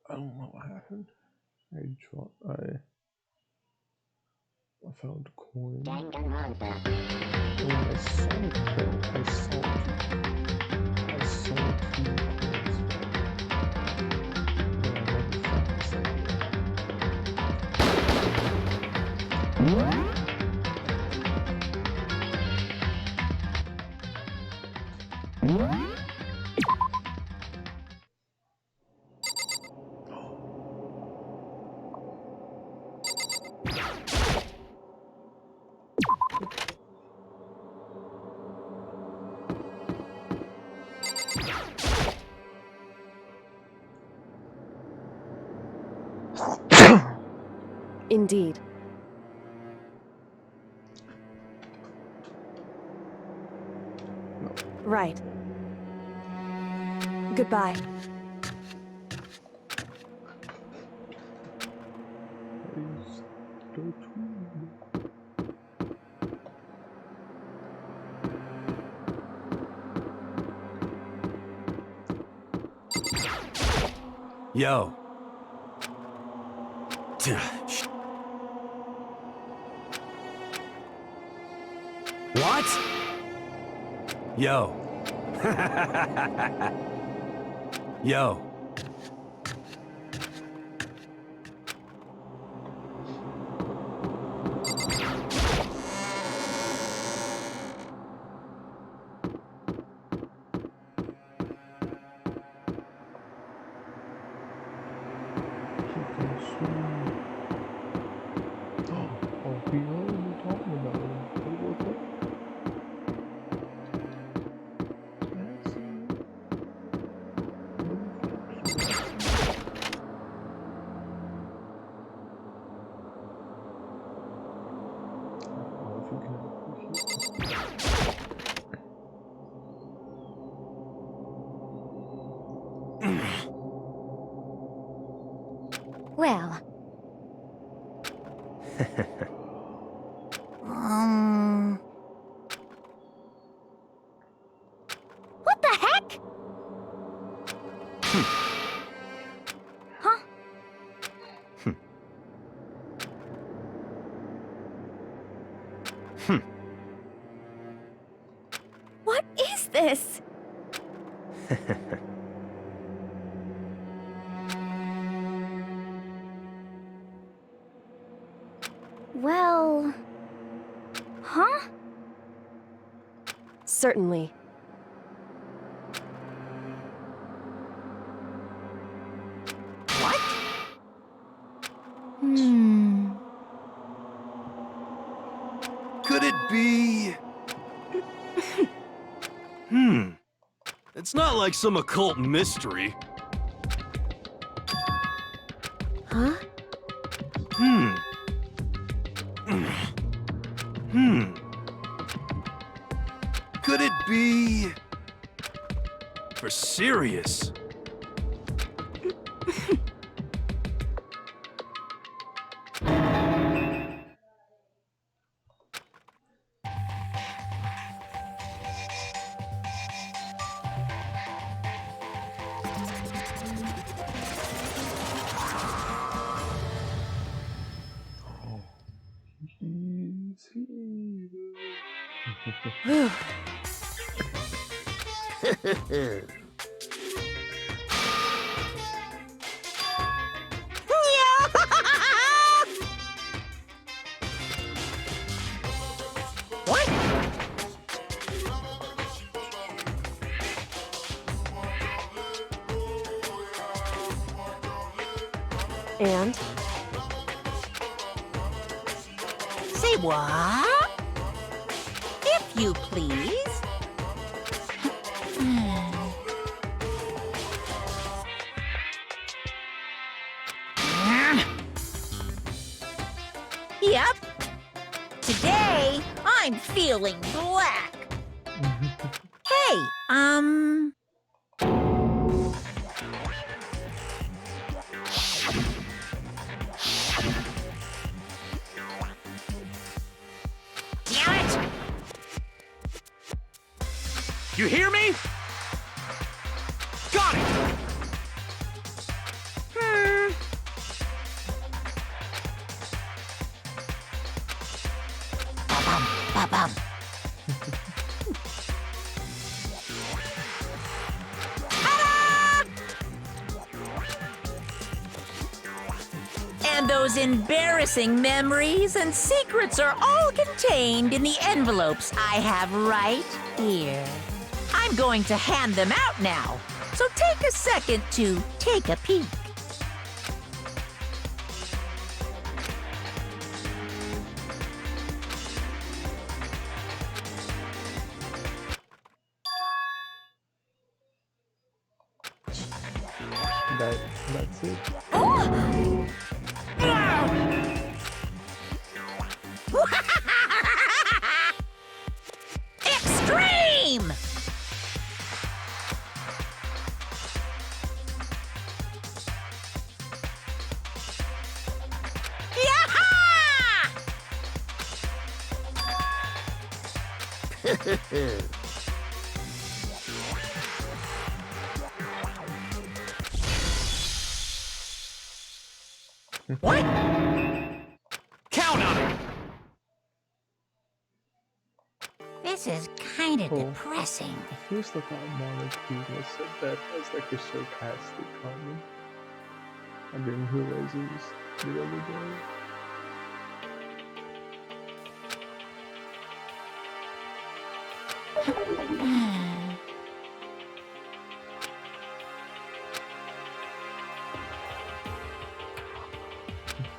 I don't know what happened. I found a coin. Danganrompa. And when I sold them, I sold 2 coins. And I never found the second one. Indeed. No. Right. Goodbye. Please go to. Yo. What? Yo. Yo. We know what we're talking about. Well. What the heck? Huh? What is this? Well... Huh? Certainly. What? Could it be? It's not like some occult mystery. Huh? Could it be? For serious? What? And? Say what? If you please. Yep. Today, I'm feeling black. Hey, damn it! You hear me? Got it! Ba-bum. And those embarrassing memories and secrets are all contained in the envelopes I have right here. I'm going to hand them out now, so take a second to take a peek. That's it. Extreme! Yaha! What? Count on it! This is kind of Oh. depressing. It feels like I'm more like Google said that as like a sarcastic comment. I didn't realize it was the other day.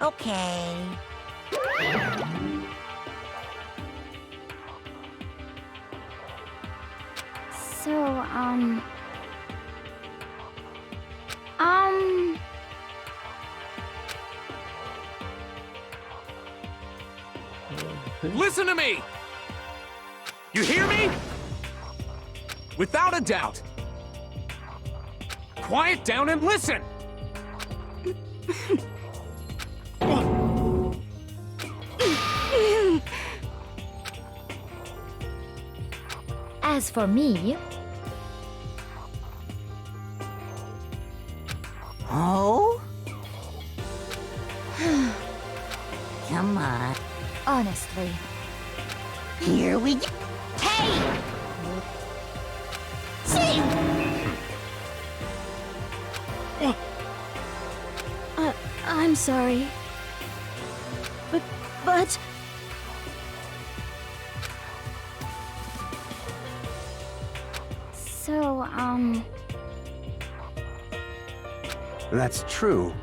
Okay. So, Listen to me! You hear me? Without a doubt. Quiet down and listen! as for me, Oh? Come on. honestly, Here we go. Hey! See? I'm sorry. But... So, That's true.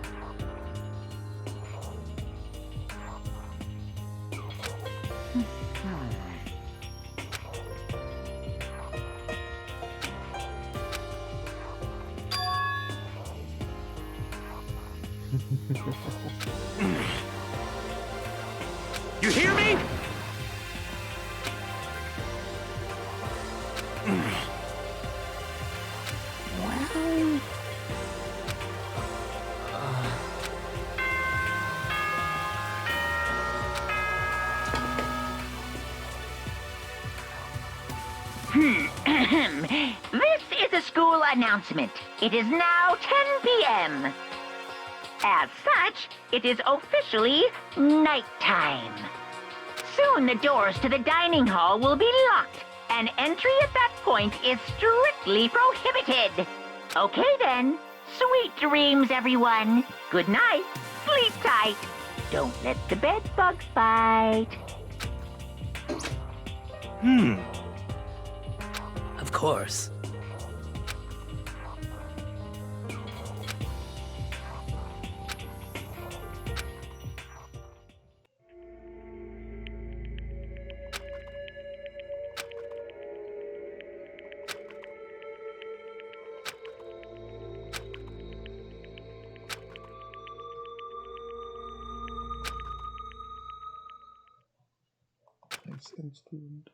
You hear me? Well... This is a school announcement. It is now 10 p.m. As such, it is officially nighttime. Soon the doors to the dining hall will be locked, and entry at that point is strictly prohibited. Okay then. Sweet dreams, everyone. Good night. Sleep tight. Don't let the bed bugs bite. Of course. Nice instrument.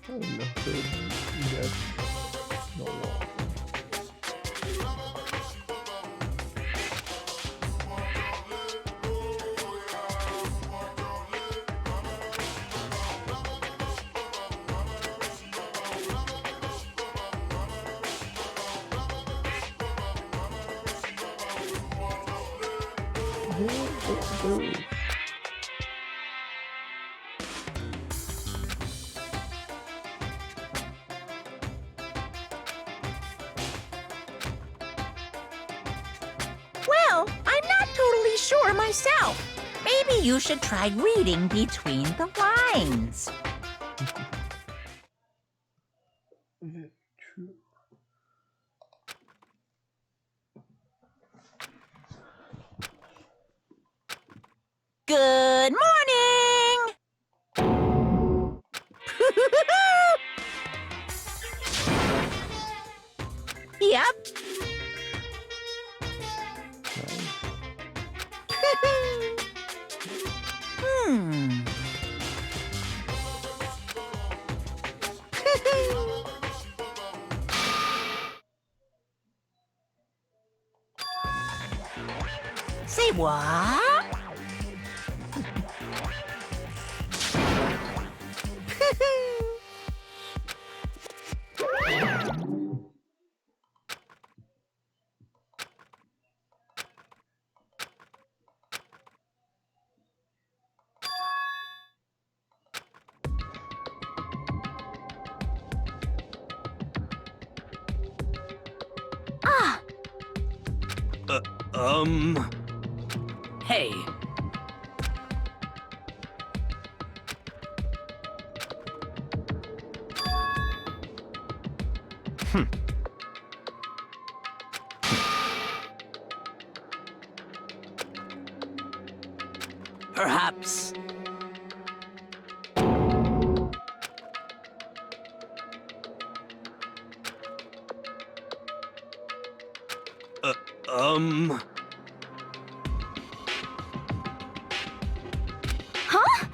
Nothing yet. No longer. Well, I'm not totally sure myself. Maybe you should try reading between the lines. Very true. Good morning! Yep. Hmm. Say what? Ah, Hey. Perhaps. huh?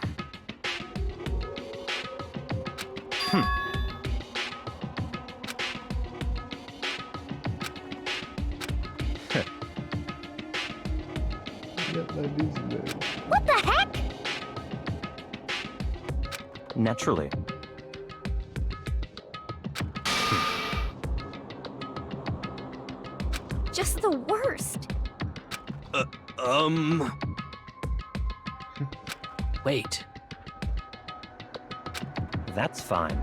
Yeah, that is very. What the heck? Naturally. Just the worst. Wait. That's fine.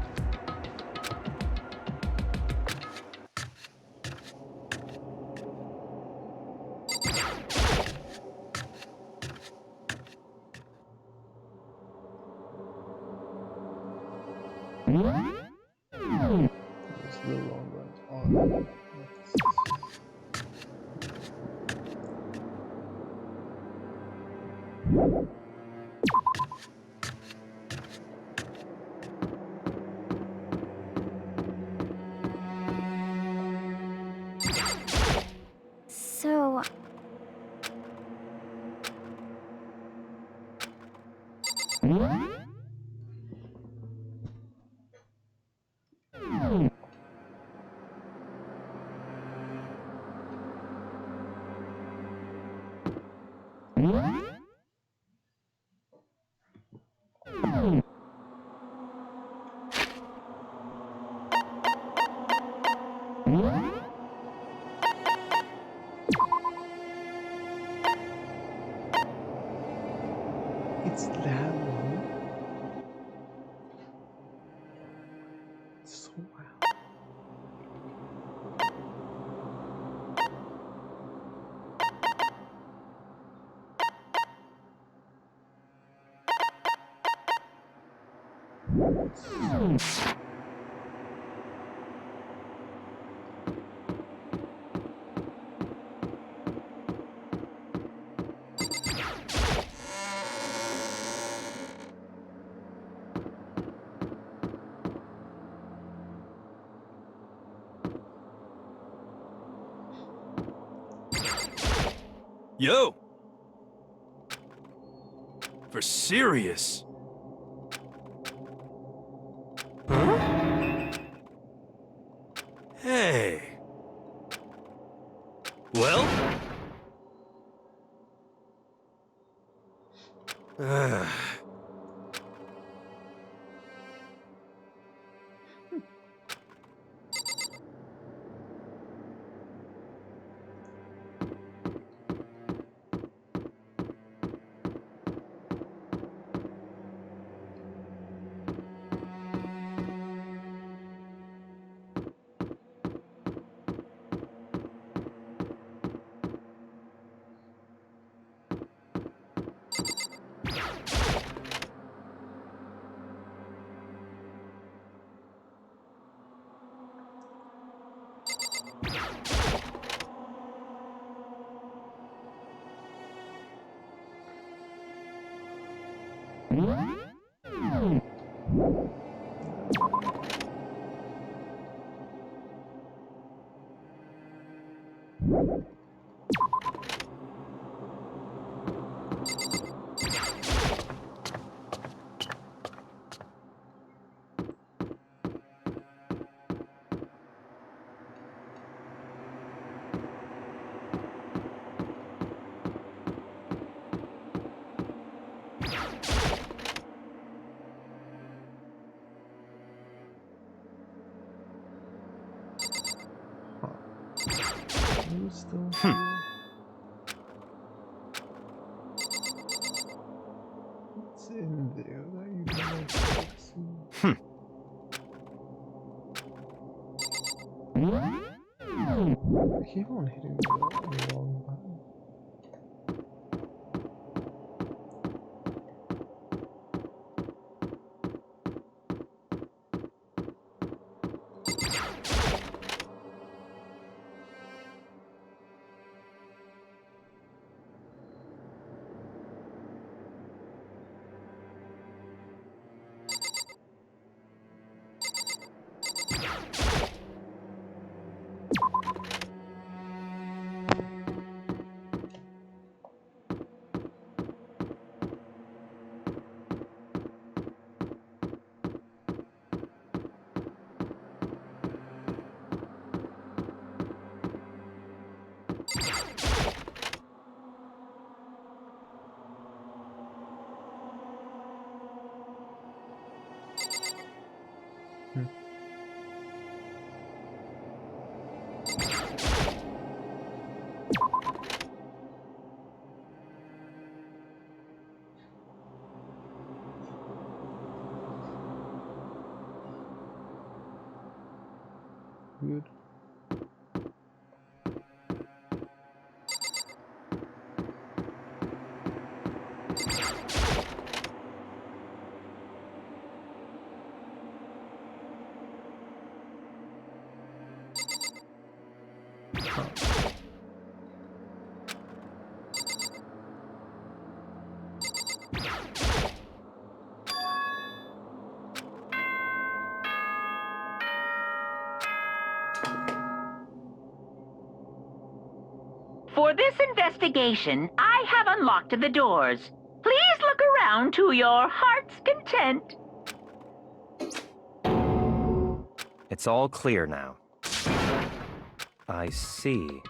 It's the long run on. So, It's that long? It's so wow. Yo! For serious? Hey. Well? Are you still here? What's in there that you don't see? I keep on hitting the wrong button. Good. For this investigation, I have unlocked the doors. Please look around to your heart's content. It's all clear now. I see.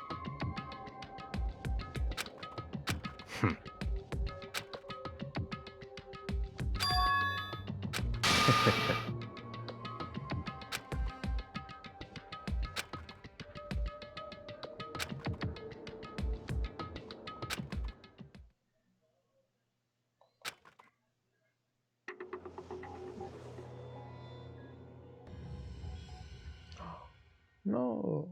No.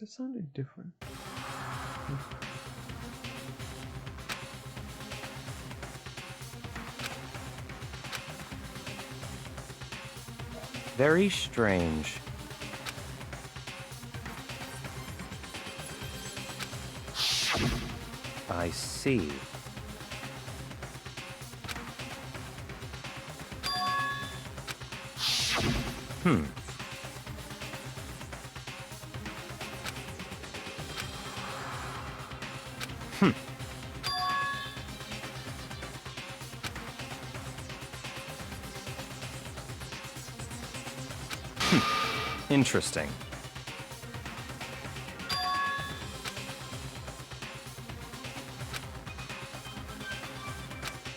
That sounded different. Very strange. I see. Hmm. Interesting.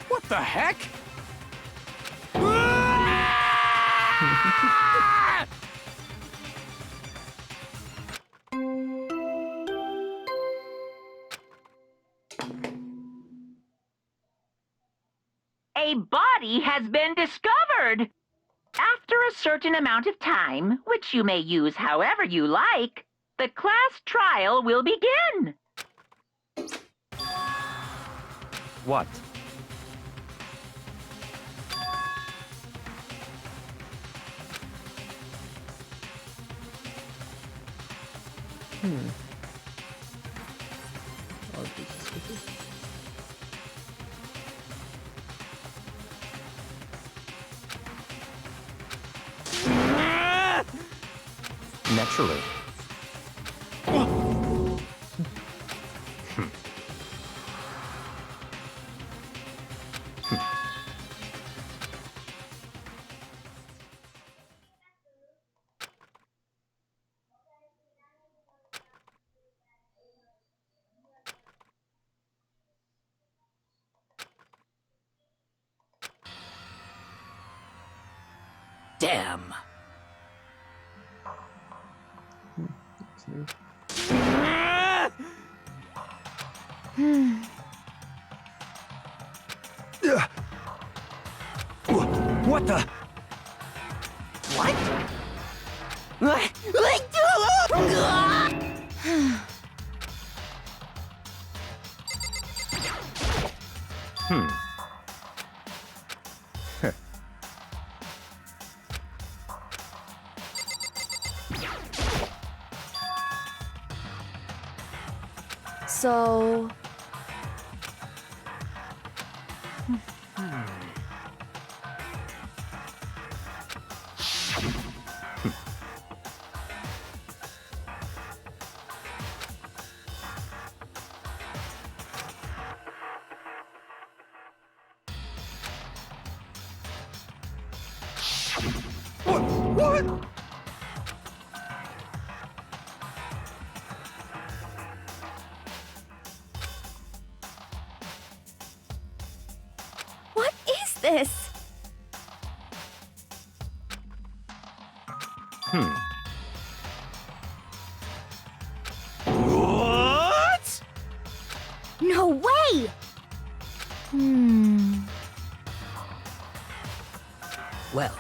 What the heck? A body has been discovered. After a certain amount of time, which you may use however you like, the class trial will begin. What? Oh, Jesus, okay. Naturally. Damn. That's new. What the? What? Hmm. So... What? What is this? What? No way! Well.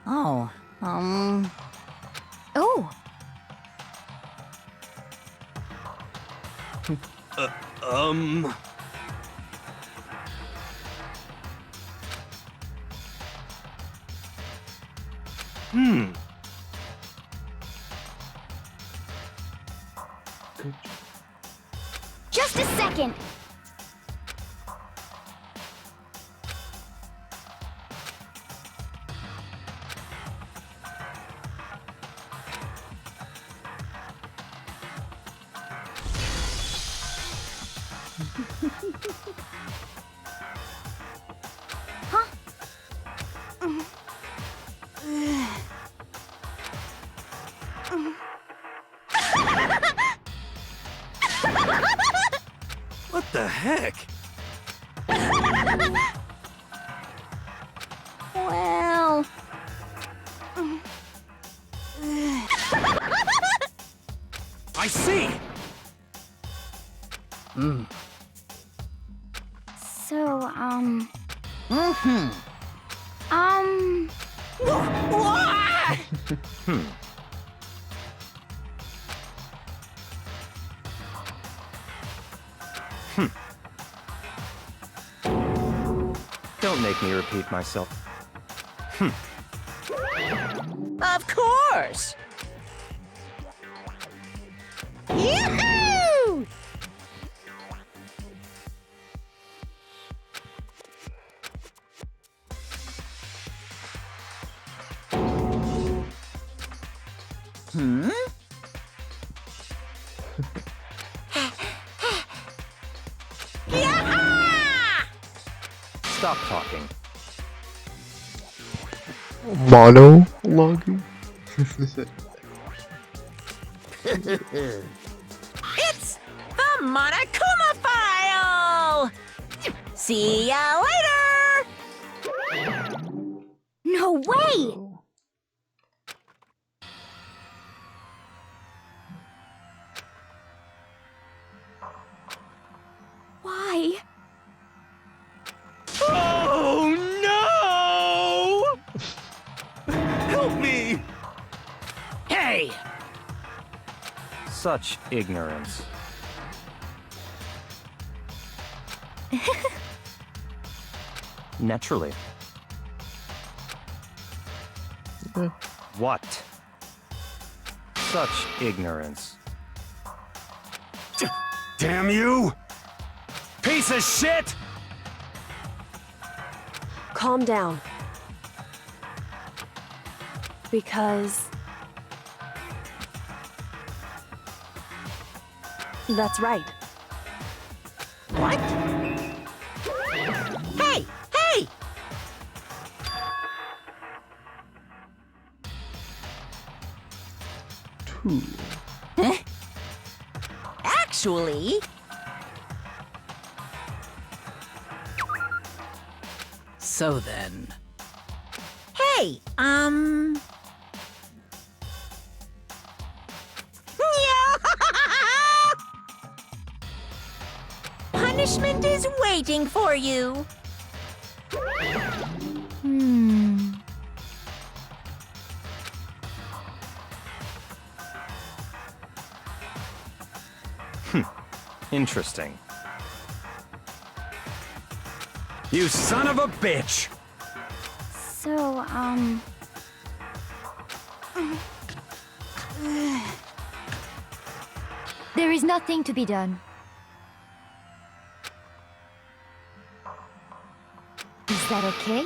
Oh, Oh, Um... Hmm. Good. just a second. Huh? What the heck? Well... I see! So, Mm-hmm. Don't make me repeat myself. Of course! Yahoo! Hmm? Yaha! Stop talking. Monologuing? It's the Monokuma file! See ya later! no way! Why? Oh no! Help me! Hey! Such ignorance. Naturally. What? Such ignorance. Damn you! Piece of shit! Calm down. Because... that's right. What? Hey! Hey! Two. Actually... So then, Hey, Punishment is waiting for you. Hmm. Interesting. You son of a bitch! So, there is nothing to be done. Is that okay?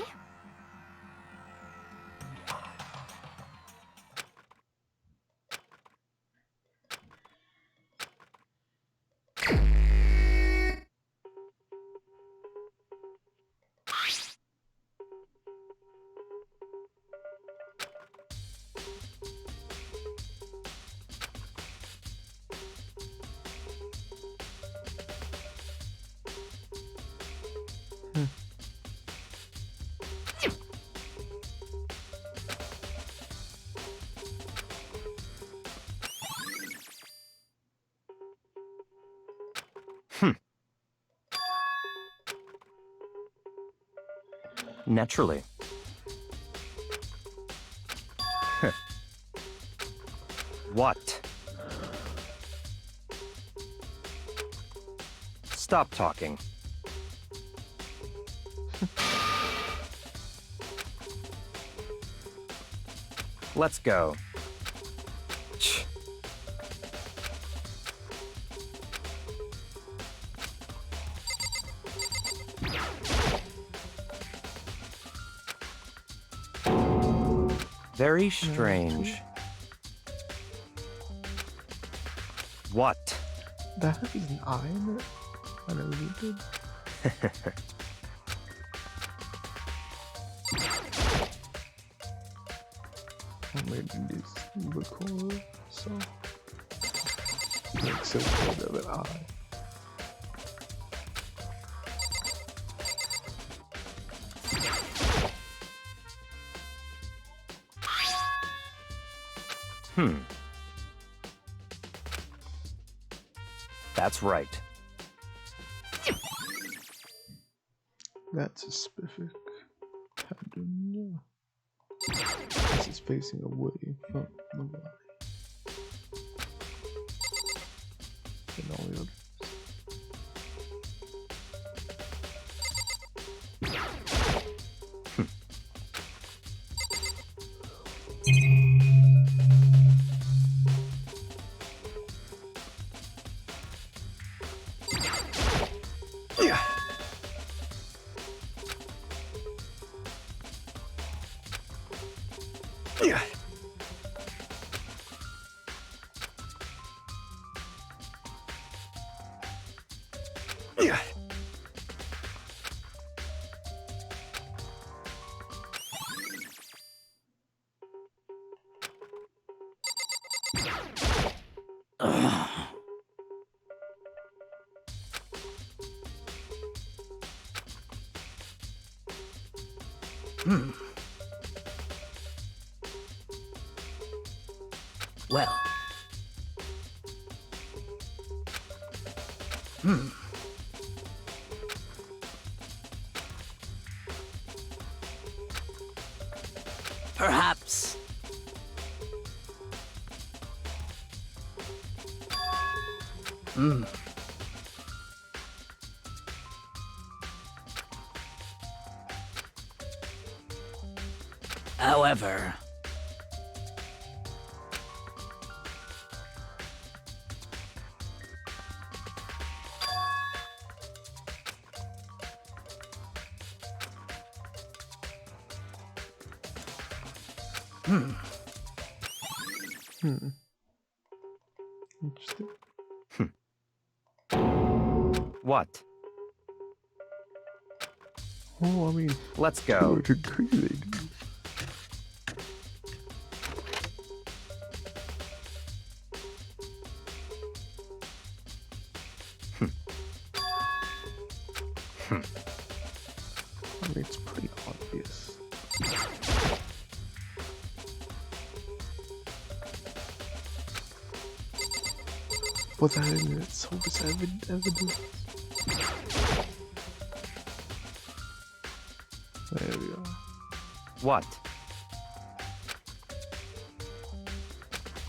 Naturally. What? Stop talking. Let's go. Ch. Very strange. What? That has an eye in it? I never did. I made this before, so makes sense for the other eye. That's right. That's a specific. I don't know. This is facing away from the body. And all the others. Well. Perhaps. However, Interesting. What? Oh, I mean, Let's to go. a degree they do. I mean, it's pretty obvious. But that in itself is evidence. There we are. What?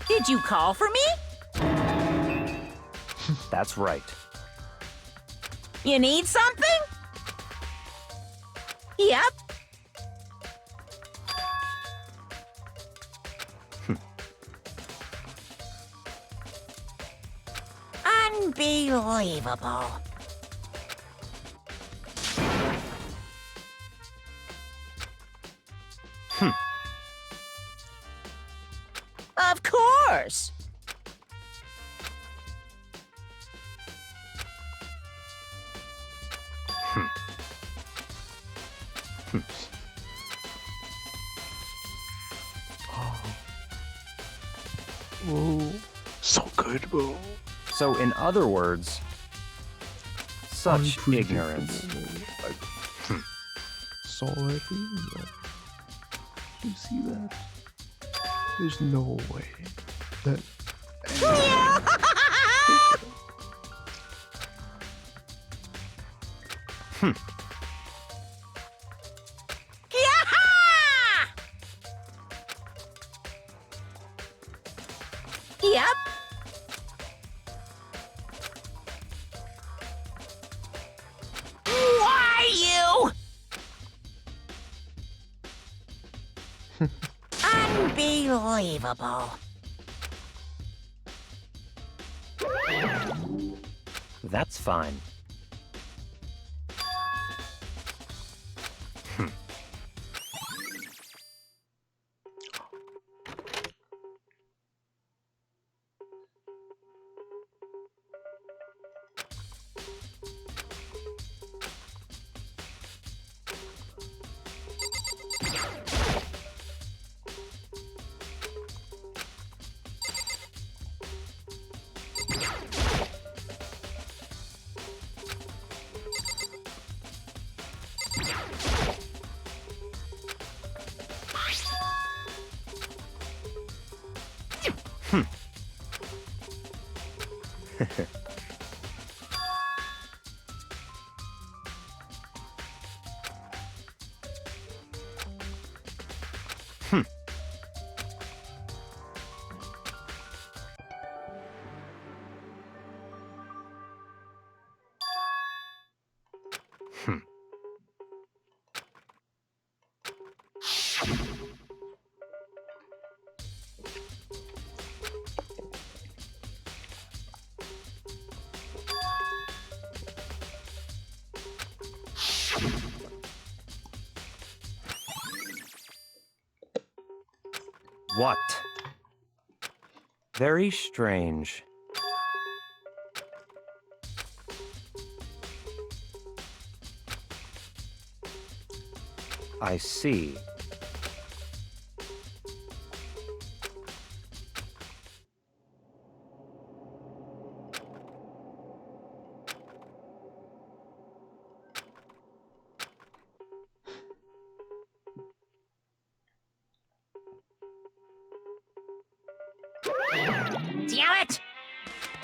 Did you call for me? That's right. You need something? Yep. Unbelievable. Of course. Whoa, so good, bro. So, in other words, such ignorance. Like, so heavy. You see that? There's no way that. Yep. Why you? Unbelievable. That's fine. What? Very strange. I see. Damn it!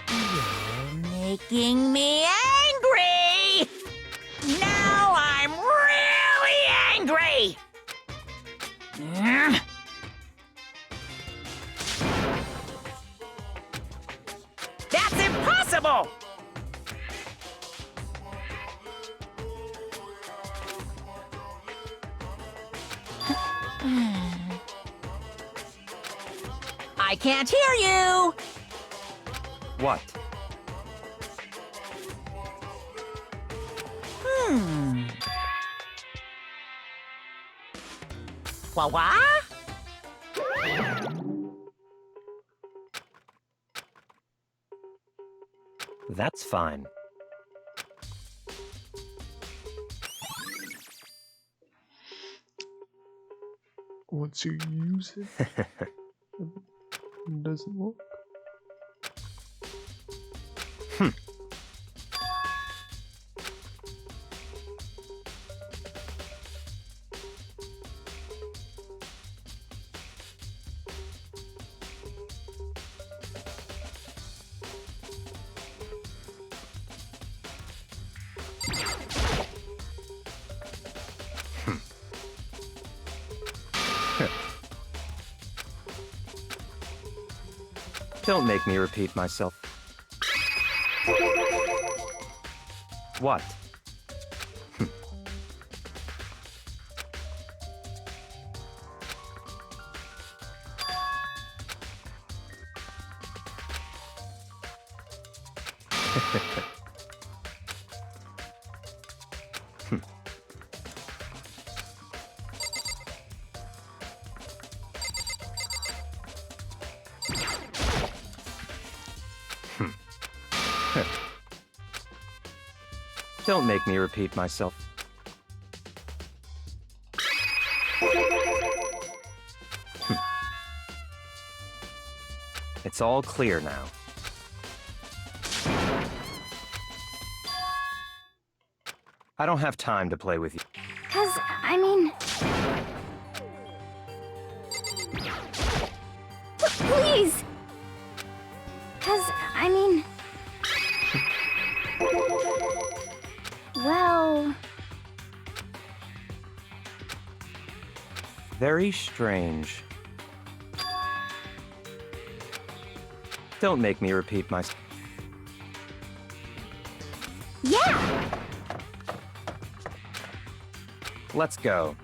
You're making me angry! Now I'm really angry! That's impossible! I can't hear you! What? What? That's fine. Once you use it, it doesn't work. Don't make me repeat myself. What? Don't make me repeat myself. It's all clear now. I don't have time to play with you. 'Cause, I mean... Please! 'Cause, I mean... Well... Very strange. Don't make me repeat myself. Yeah! Let's go.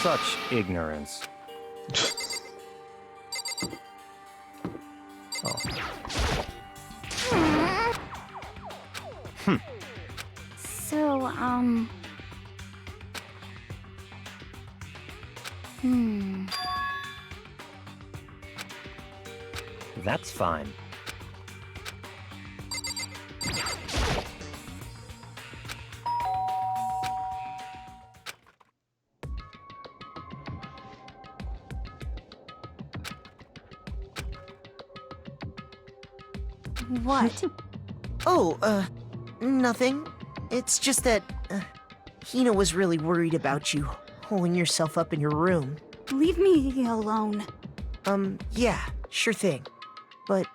Such ignorance. So, That's fine. What? Oh, nothing. It's just that, Hina was really worried about you, holding yourself up in your room. Leave me alone. Yeah, sure thing. But,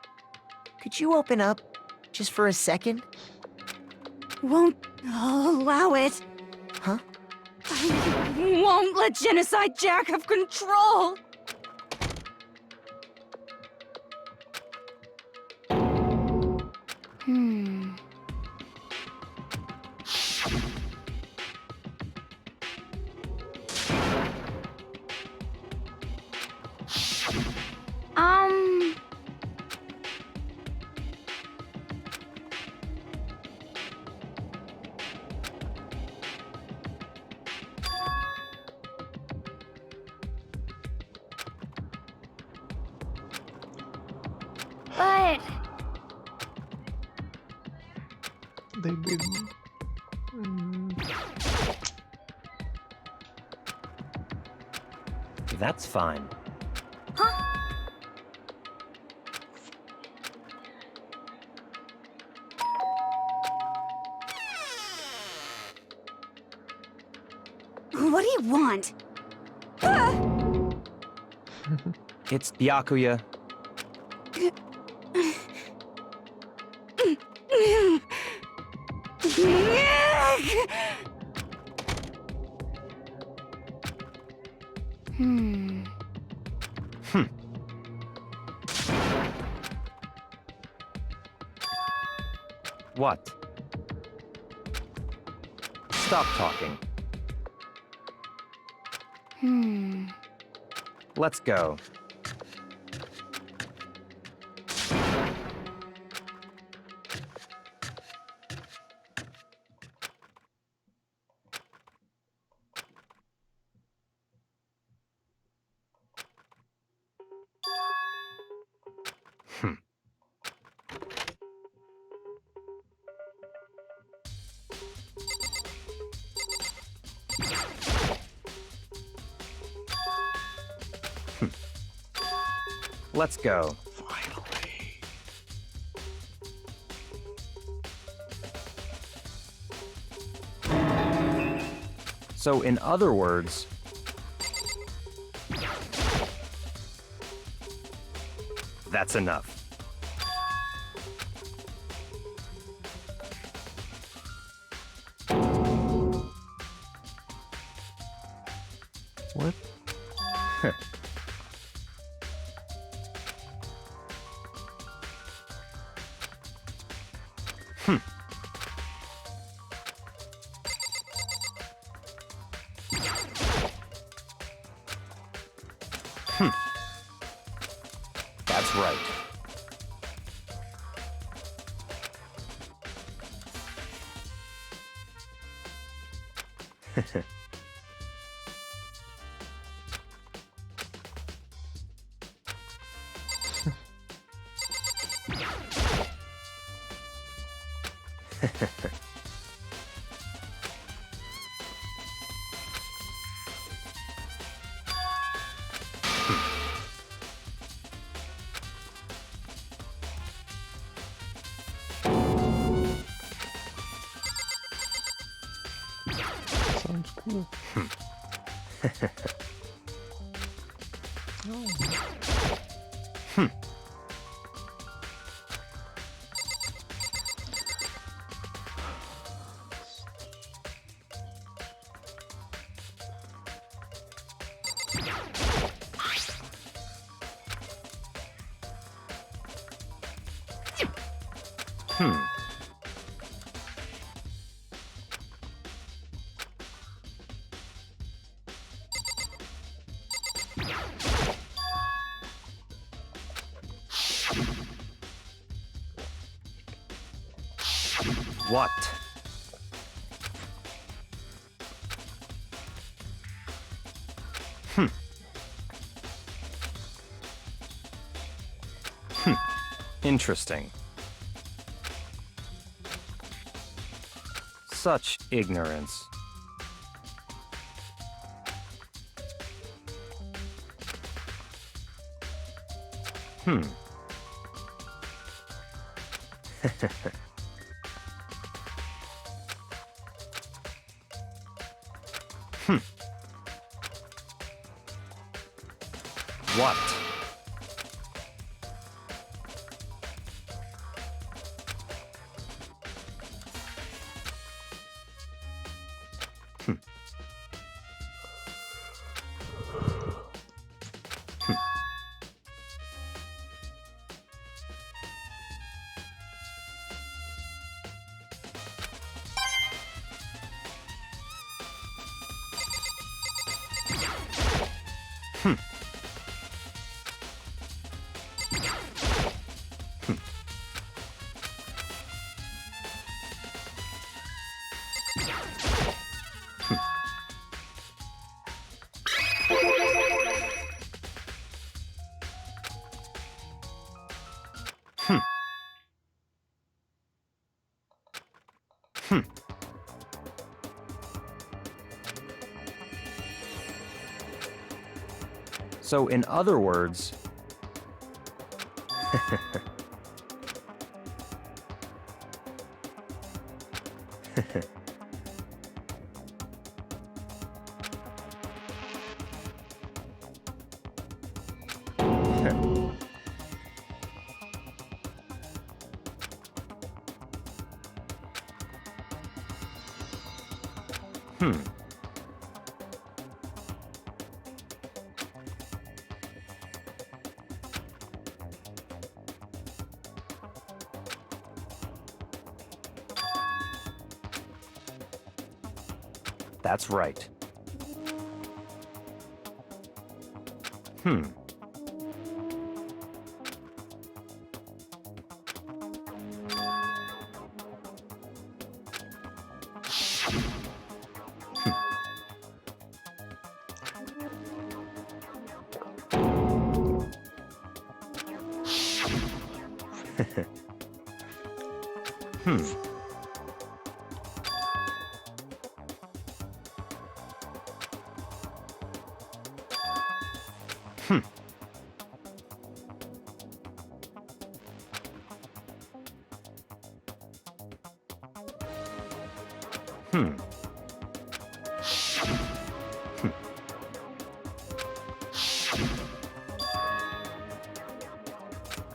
could you open up, just for a second? Won't allow it. Huh? I won't let Genocide Jack have control. Um... But... They didn't. That's fine. What do you want? It's Byakuya. What? Stop talking. Let's go. Let's go. Finally. So, in other words, that's enough. What? That's right. Sounds cool. What? Interesting. Such ignorance. What? So, in other words, That's right.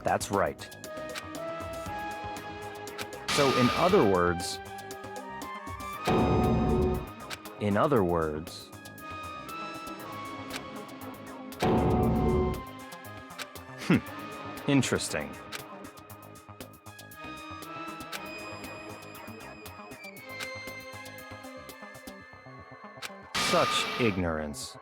That's right. So, in other words, interesting. Such ignorance.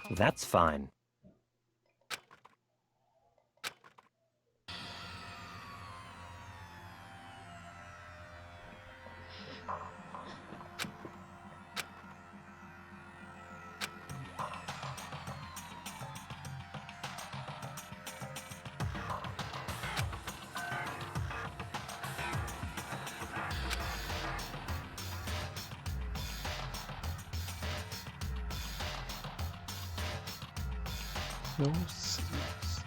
That's fine. No seeds.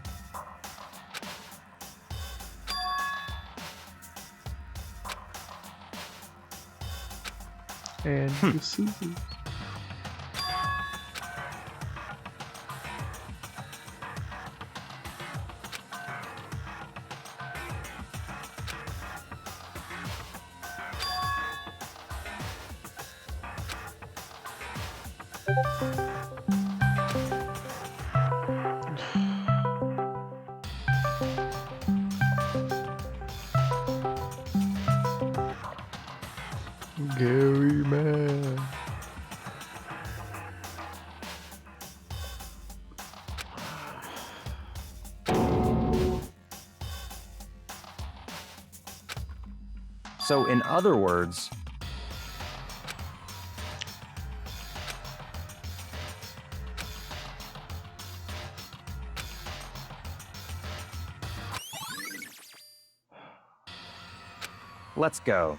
And you see. Gary man. So, in other words, Let's go.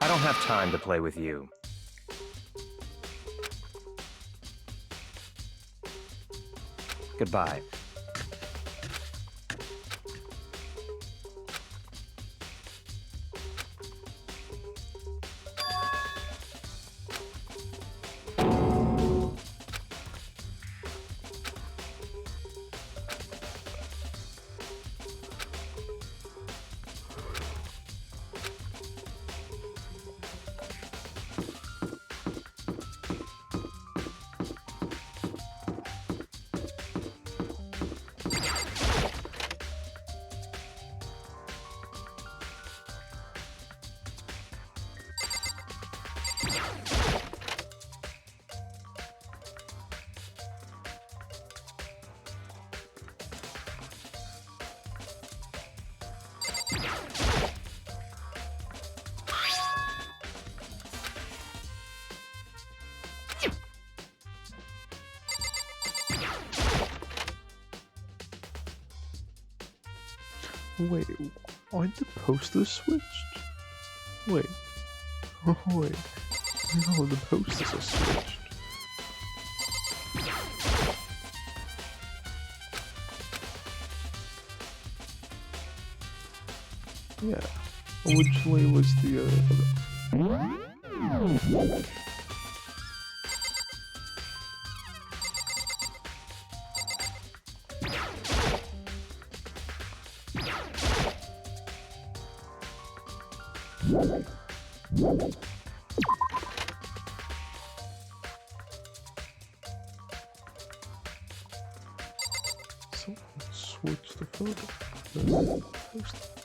I don't have time to play with you. Goodbye. Wait, aren't the posters switched? Wait. Oh, wait. No, the posters are switched. Yeah. Originally was the, Someone switched the photo. The poster.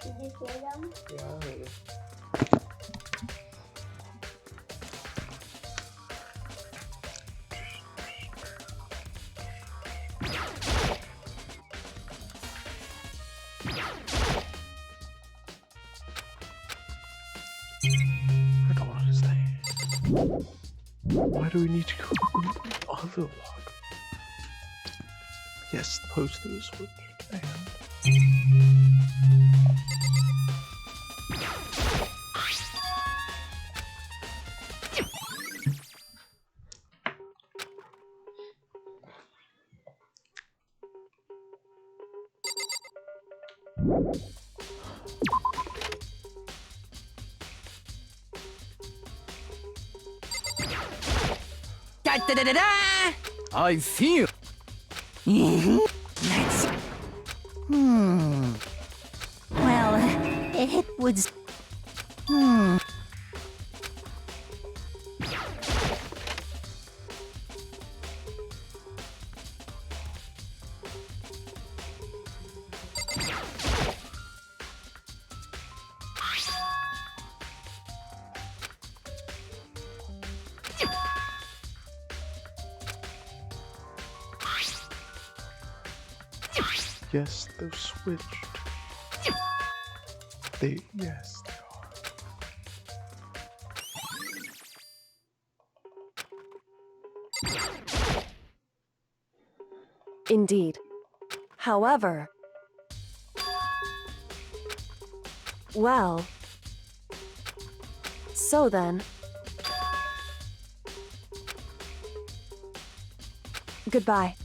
Did you hear them? Yeah. I don't understand. Why do we need to go in the other log? Yes, the poster is switched. And Da da da da da! I feel. Let's. Well, it was. yes, they're switched. Yes, they are. Indeed. However... Well... So then... Goodbye.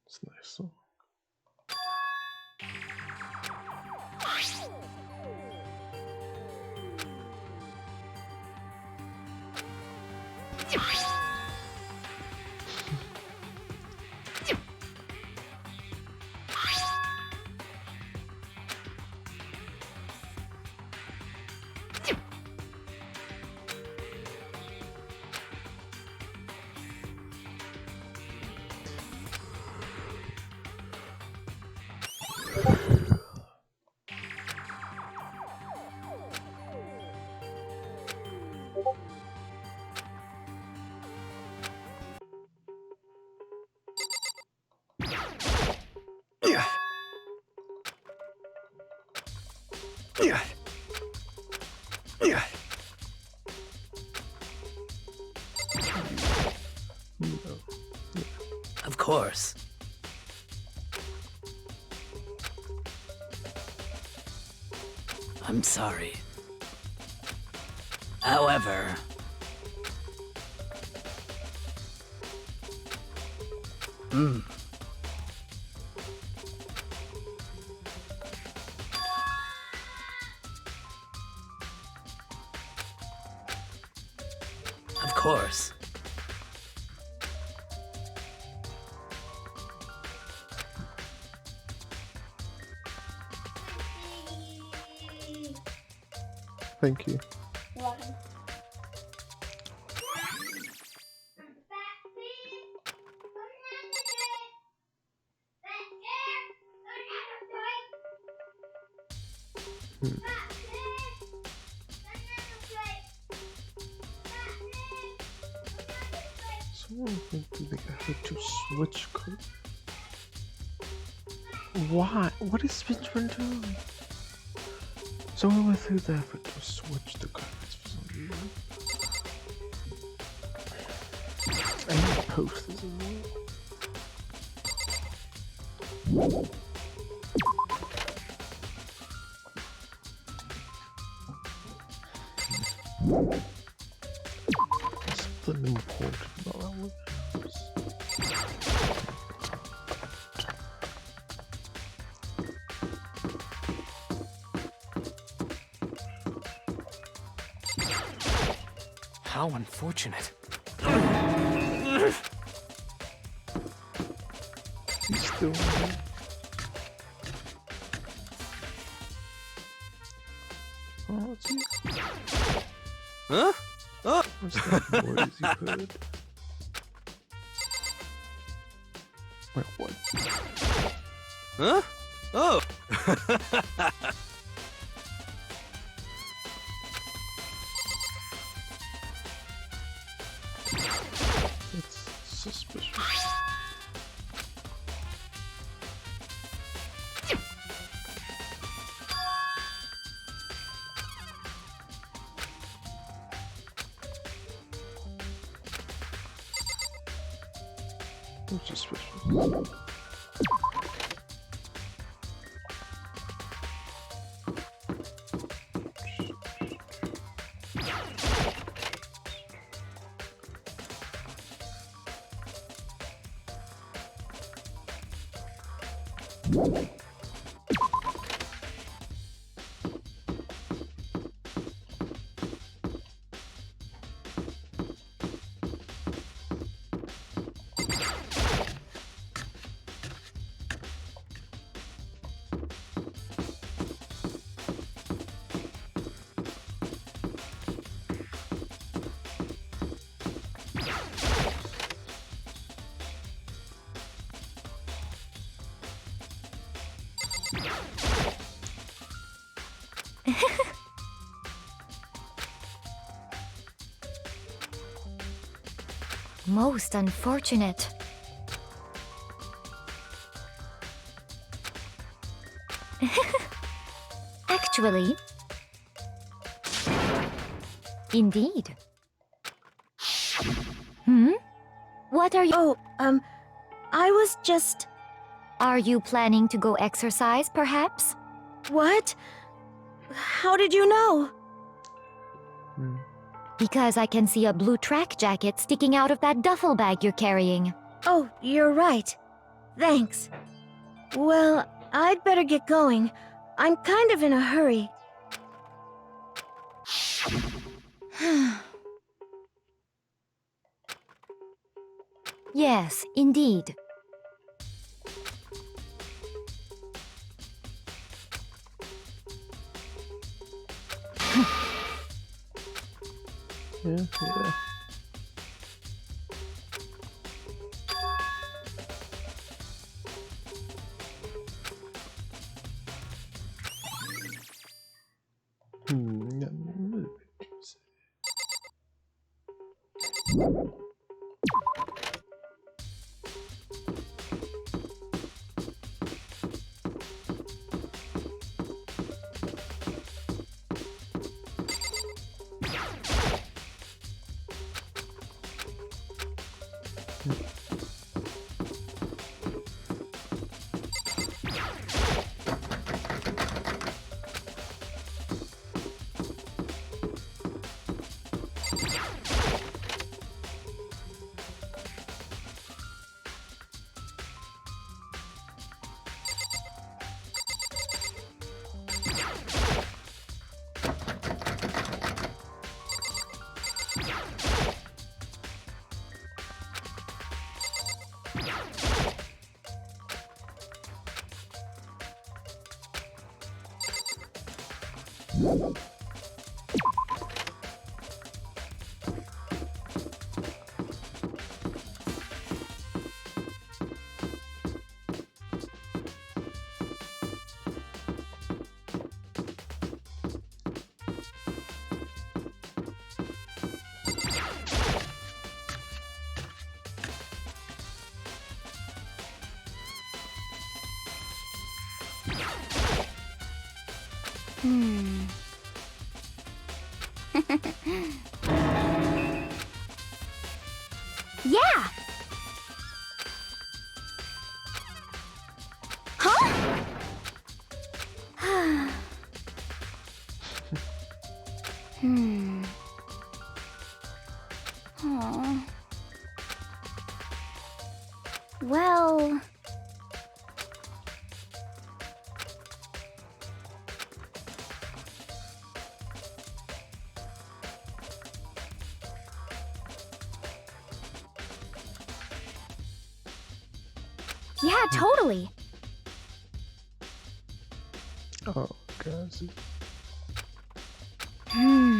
It's a nice song. Of course. I'm sorry. However... Of course. Thank you. You're welcome. Someone went through the effort to switch code. Why? What is Benjamin doing? Someone went through the effort to switch the cards for some reason. I need to post this as well. Something important about that one. How unfortunate. He's still in there. Oh, it's you. Huh? Oh! What's that noise you heard? Wait, what? Huh? Oh! That's suspicious. That's suspicious. Most unfortunate. Actually. Indeed. Hmm? What are you— Oh, I was just... Are you planning to go exercise, perhaps? What? How did you know? Because I can see a blue track jacket sticking out of that duffel bag you're carrying. Oh, you're right. Thanks. Well, I'd better get going. I'm kind of in a hurry. Yes, indeed. Yeah. Yeah! Huh? Aw. Well... Yeah, totally. Oh, gosh. Ah!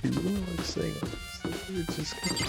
You really like saying it. It just gets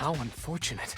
How unfortunate.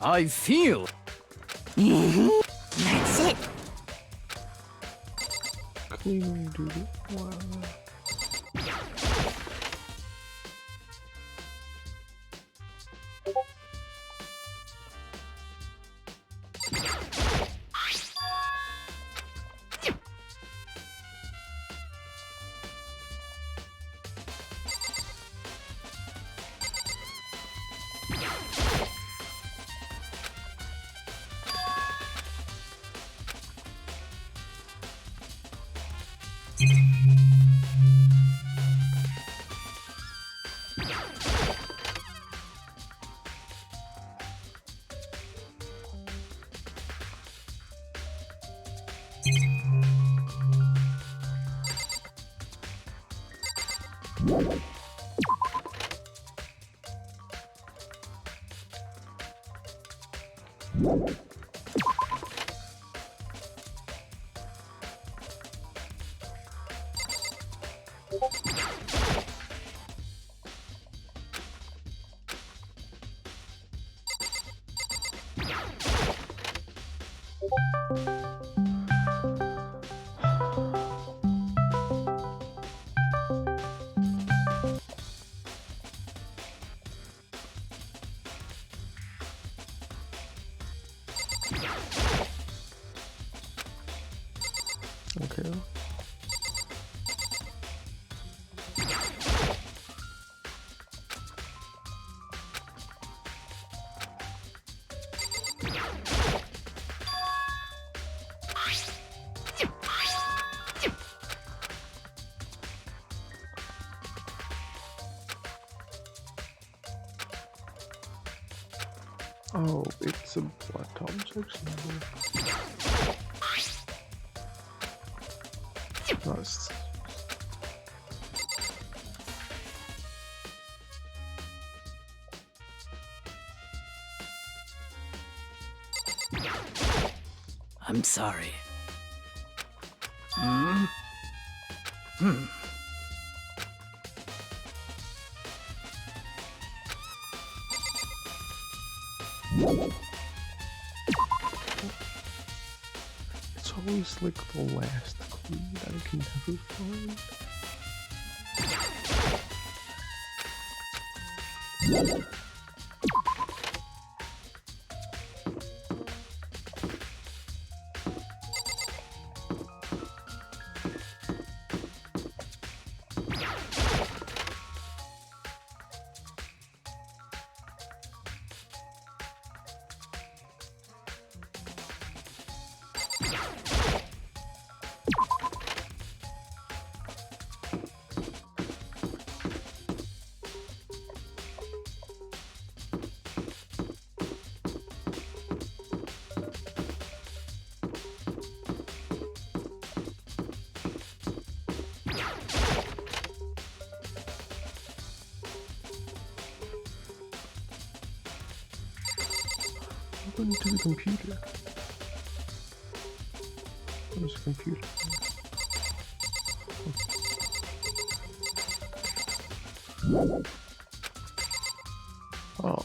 I feel. That's it. Cleaning duty. Wow. Okay. Oh, it's a black object symbol. Nice. I'm sorry. Hmm? Hmm. It's always like the last clue that I can never find. What happened to the computer? Where's the computer? Oh.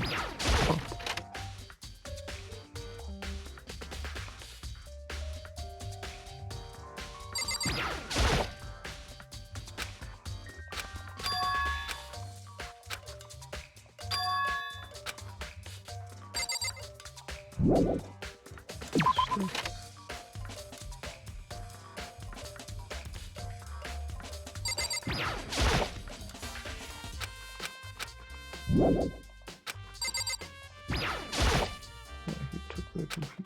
He took the computer.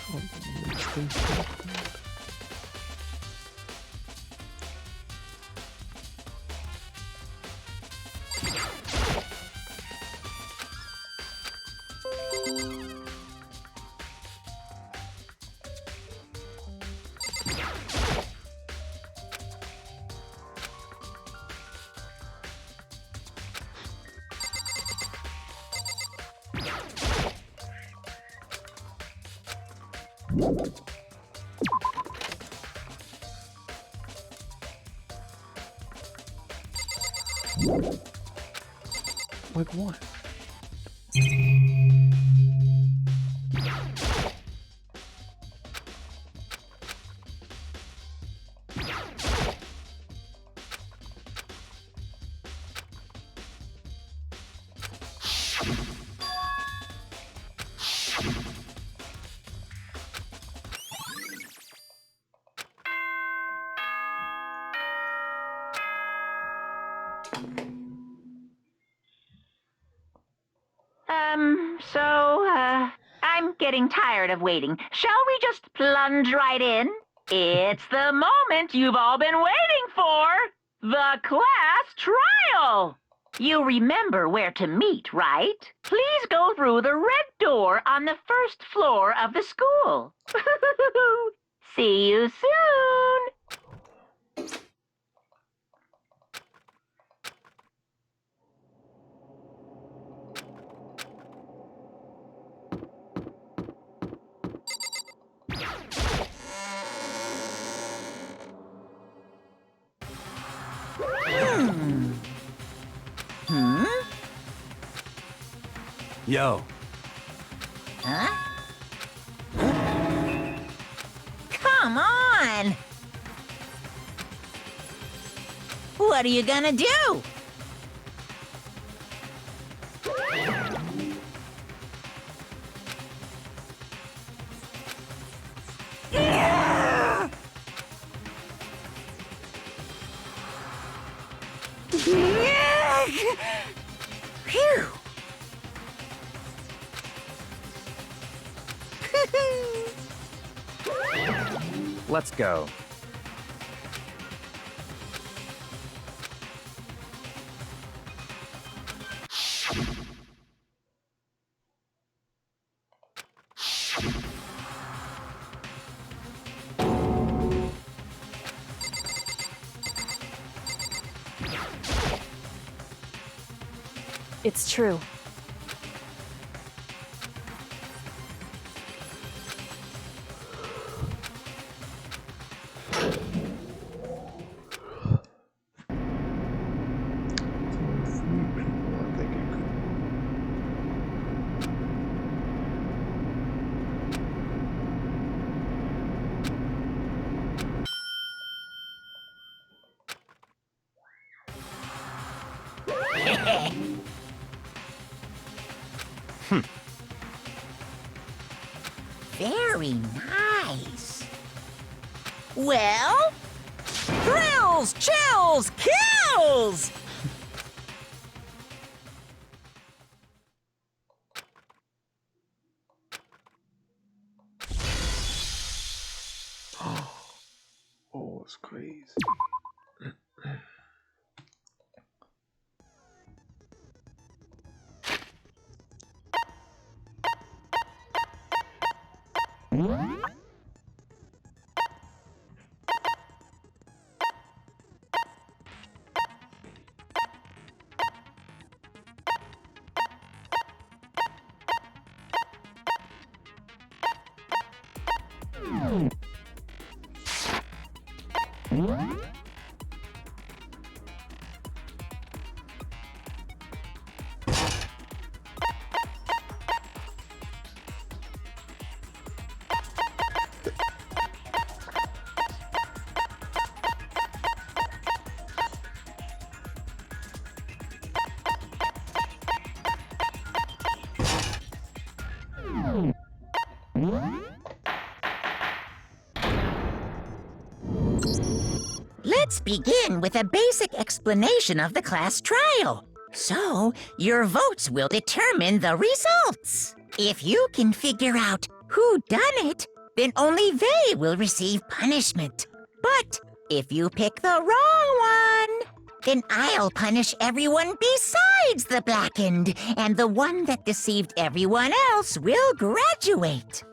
Oh, that makes things happen. Like what? I'm getting tired of waiting. Shall we just plunge right in? It's the moment you've all been waiting for! The class trial! You remember where to meet, right? Please go through the red door on the first floor of the school. See you soon! Yo. Huh? Come on! What are you gonna do? Phew! Let's go. It's true. Very nice. Well, thrills, chills, kills! Oh, it's crazy. Let's begin with a basic explanation of the class trial. So, your votes will determine the results. If you can figure out who done it, then only they will receive punishment. But if you pick the wrong one, then I'll punish everyone besides the blackened, and the one that deceived everyone else will graduate.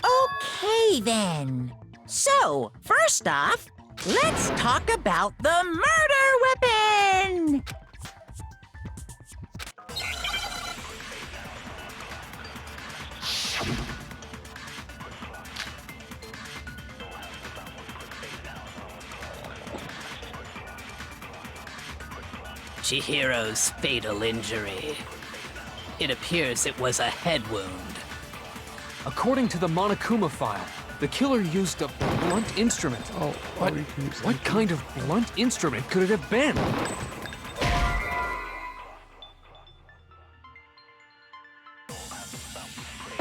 Okay, then. So, first off, let's talk about the murder weapon! Chihiro's fatal injury. It appears it was a head wound. According to the Monokuma file, the killer used a blunt instrument. But what kind of blunt instrument could it have been?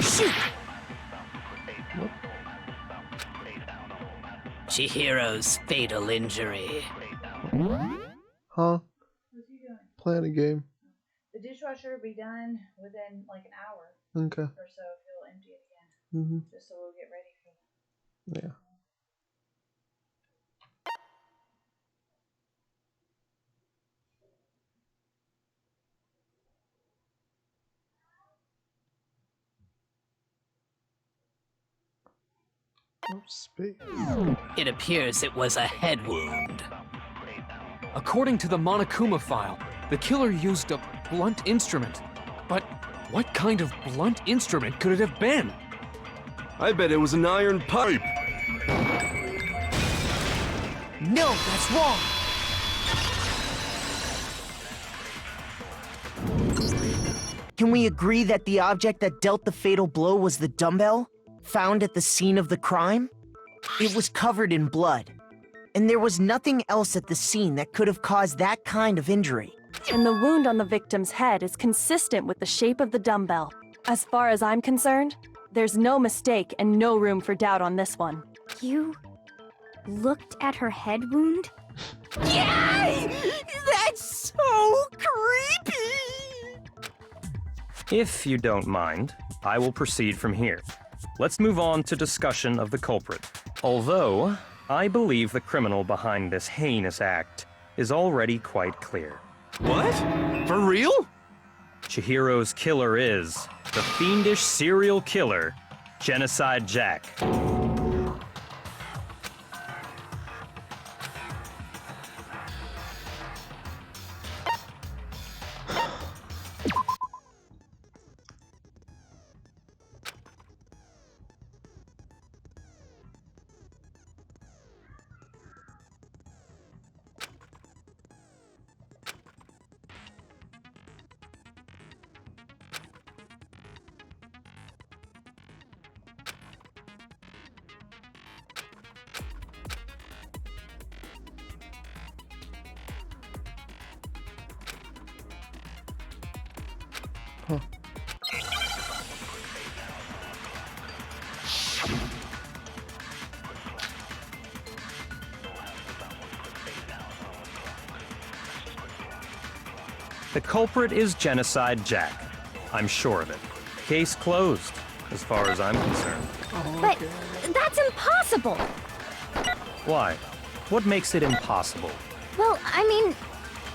Shoot! Chihiro's fatal injury. Huh? Playing a game. The dishwasher will be done within like an hour. Okay. Or so. He'll empty it again. Just so we'll get ready for Yeah. Space. It appears it was a head wound. According to the Monokuma file, the killer used a blunt instrument. But what kind of blunt instrument could it have been? I bet it was an iron pipe. No, that's wrong. Can we agree that the object that dealt the fatal blow was the dumbbell, found at the scene of the crime? It was covered in blood, and there was nothing else at the scene that could have caused that kind of injury. And the wound on the victim's head is consistent with the shape of the dumbbell. As far as I'm concerned, there's no mistake and no room for doubt on this one. You looked at her head wound? Yay! That's so creepy! If you don't mind, I will proceed from here. Let's move on to discussion of the culprit. Although, I believe the criminal behind this heinous act is already quite clear. What? For real? Chihiro's killer is the fiendish serial killer, Genocide Jack. The culprit is Genocide Jack. I'm sure of it. Case closed, as far as I'm concerned. But that's impossible! Why? What makes it impossible? Well, I mean,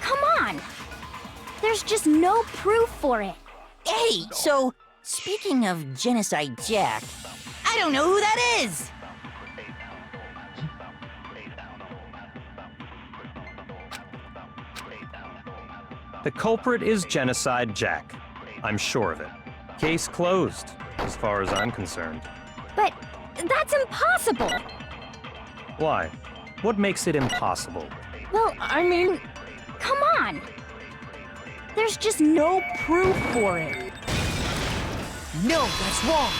come on! There's just no proof for it. Hey, so, speaking of Genocide Jack, I don't know who that is! The culprit is Genocide Jack. I'm sure of it. Case closed, as far as I'm concerned. But that's impossible! Why? What makes it impossible? Well, I mean, come on! There's just no proof for it. No, that's wrong.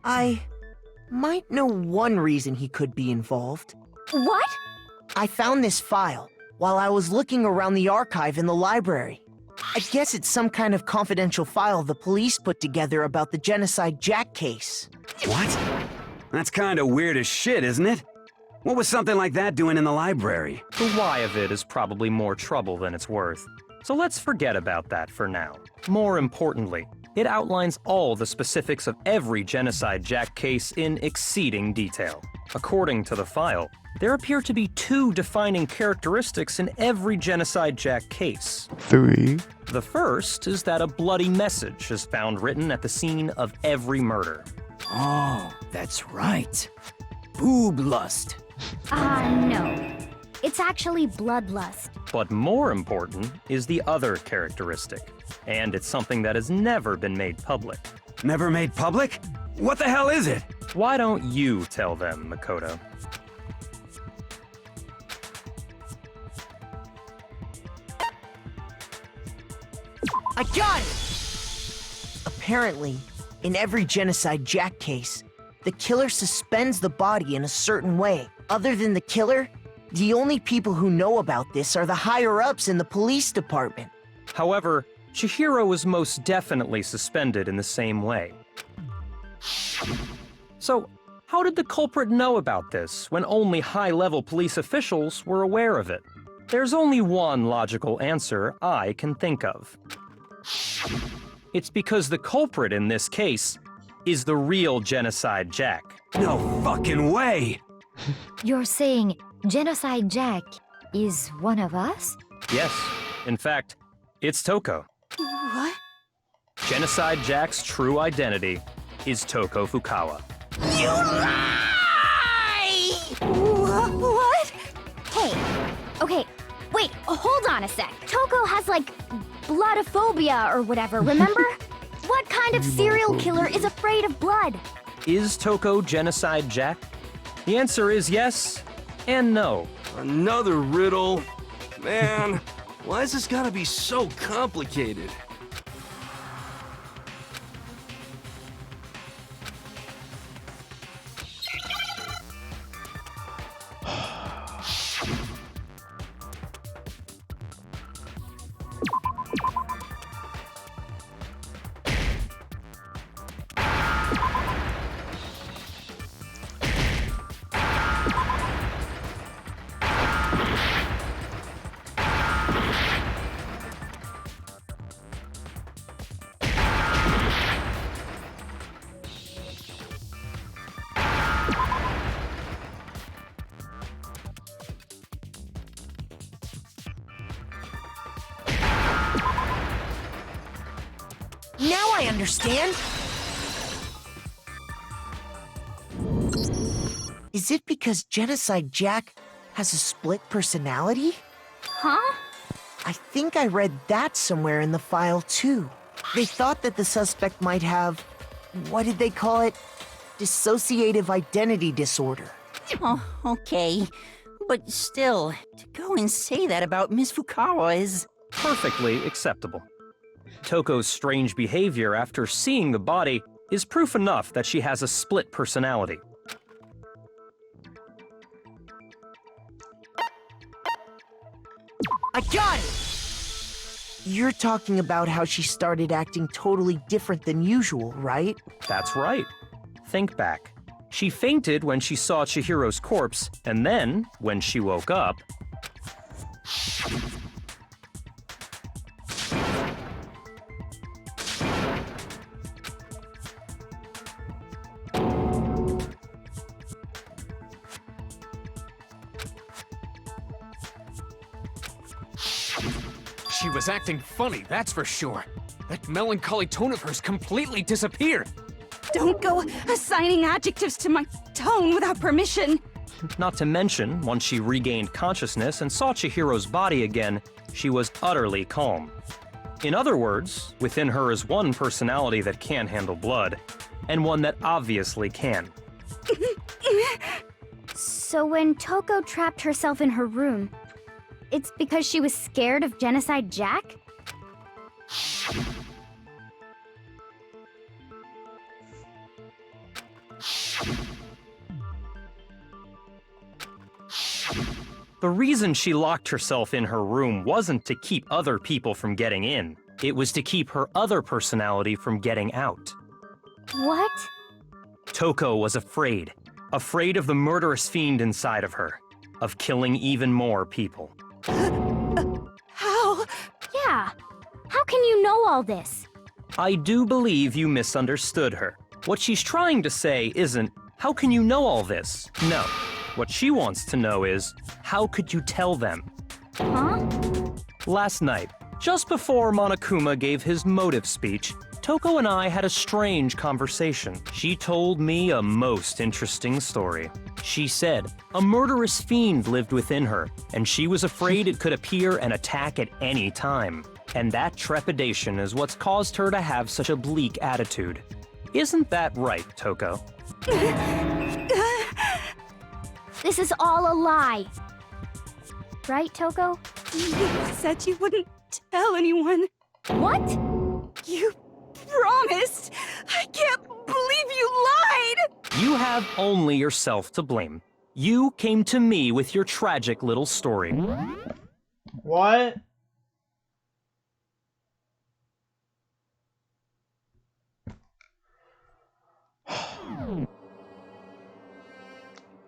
I might know one reason he could be involved. What? I found this file while I was looking around the archive in the library. I guess it's some kind of confidential file the police put together about the Genocide Jack case. What? That's kind of weird as shit, isn't it? What was something like that doing in the library? The why of it is probably more trouble than it's worth. So let's forget about that for now. More importantly, it outlines all the specifics of every Genocide Jack case in exceeding detail. According to the file, there appear to be 2 defining characteristics in every Genocide Jack case. 3. The first is that a bloody message is found written at the scene of every murder. Oh, that's right. Boob lust. No. It's actually bloodlust. But more important is the other characteristic, and it's something that has never been made public. Never made public? What the hell is it? Why don't you tell them, Makoto? I got it! Apparently, in every Genocide Jack case, the killer suspends the body in a certain way. Other than the killer, the only people who know about this are the higher-ups in the police department. However, Chihiro was most definitely suspended in the same way. So, how did the culprit know about this when only high-level police officials were aware of it? There's only one logical answer I can think of. It's because the culprit in this case is the real Genocide Jack. No fucking way! You're saying Genocide Jack is one of us? Yes, in fact, it's Toko. What? Genocide Jack's true identity is Toko Fukawa. You lie! What? Hey, okay, wait, hold on a sec. Toko has like bloodophobia or whatever, remember? What kind of serial killer is afraid of blood? Is Toko Genocide Jack? The answer is yes and no. Another riddle? Man, why is this gotta be so complicated? Now I understand! Is it because Genocide Jack has a split personality? Huh? I think I read that somewhere in the file, too. They thought that the suspect might have, what did they call it? Dissociative identity disorder. Oh, okay. But still, to go and say that about Miss Fukawa is... perfectly acceptable. Toko's strange behavior after seeing the body is proof enough that she has a split personality. I got it! You're talking about how she started acting totally different than usual, right? That's right. Think back. She fainted when she saw Chihiro's corpse, and then, when she woke up... She was acting funny, that's for sure. That melancholy tone of hers completely disappeared. Don't go assigning adjectives to my tone without permission. Not to mention, once she regained consciousness and saw Chihiro's body again, she was utterly calm. In other words, within her is one personality that can't handle blood, and one that obviously can. So when Toko trapped herself in her room, it's because she was scared of Genocide Jack? The reason she locked herself in her room wasn't to keep other people from getting in. It was to keep her other personality from getting out. What? Toko was afraid. Afraid of the murderous fiend inside of her. Of killing even more people. How? Yeah. How can you know all this? I do believe you misunderstood her. What she's trying to say isn't, how can you know all this? No. What she wants to know is, how could you tell them? Huh? Last night, just before Monokuma gave his motive speech, Toko and I had a strange conversation. She told me a most interesting story. She said a murderous fiend lived within her, and she was afraid it could appear and attack at any time. And that trepidation is what's caused her to have such a bleak attitude. Isn't that right, Toko? This is all a lie. Right, Toko? You said you wouldn't tell anyone. What? You promised! I can't believe you lied! You have only yourself to blame. You came to me with your tragic little story. What?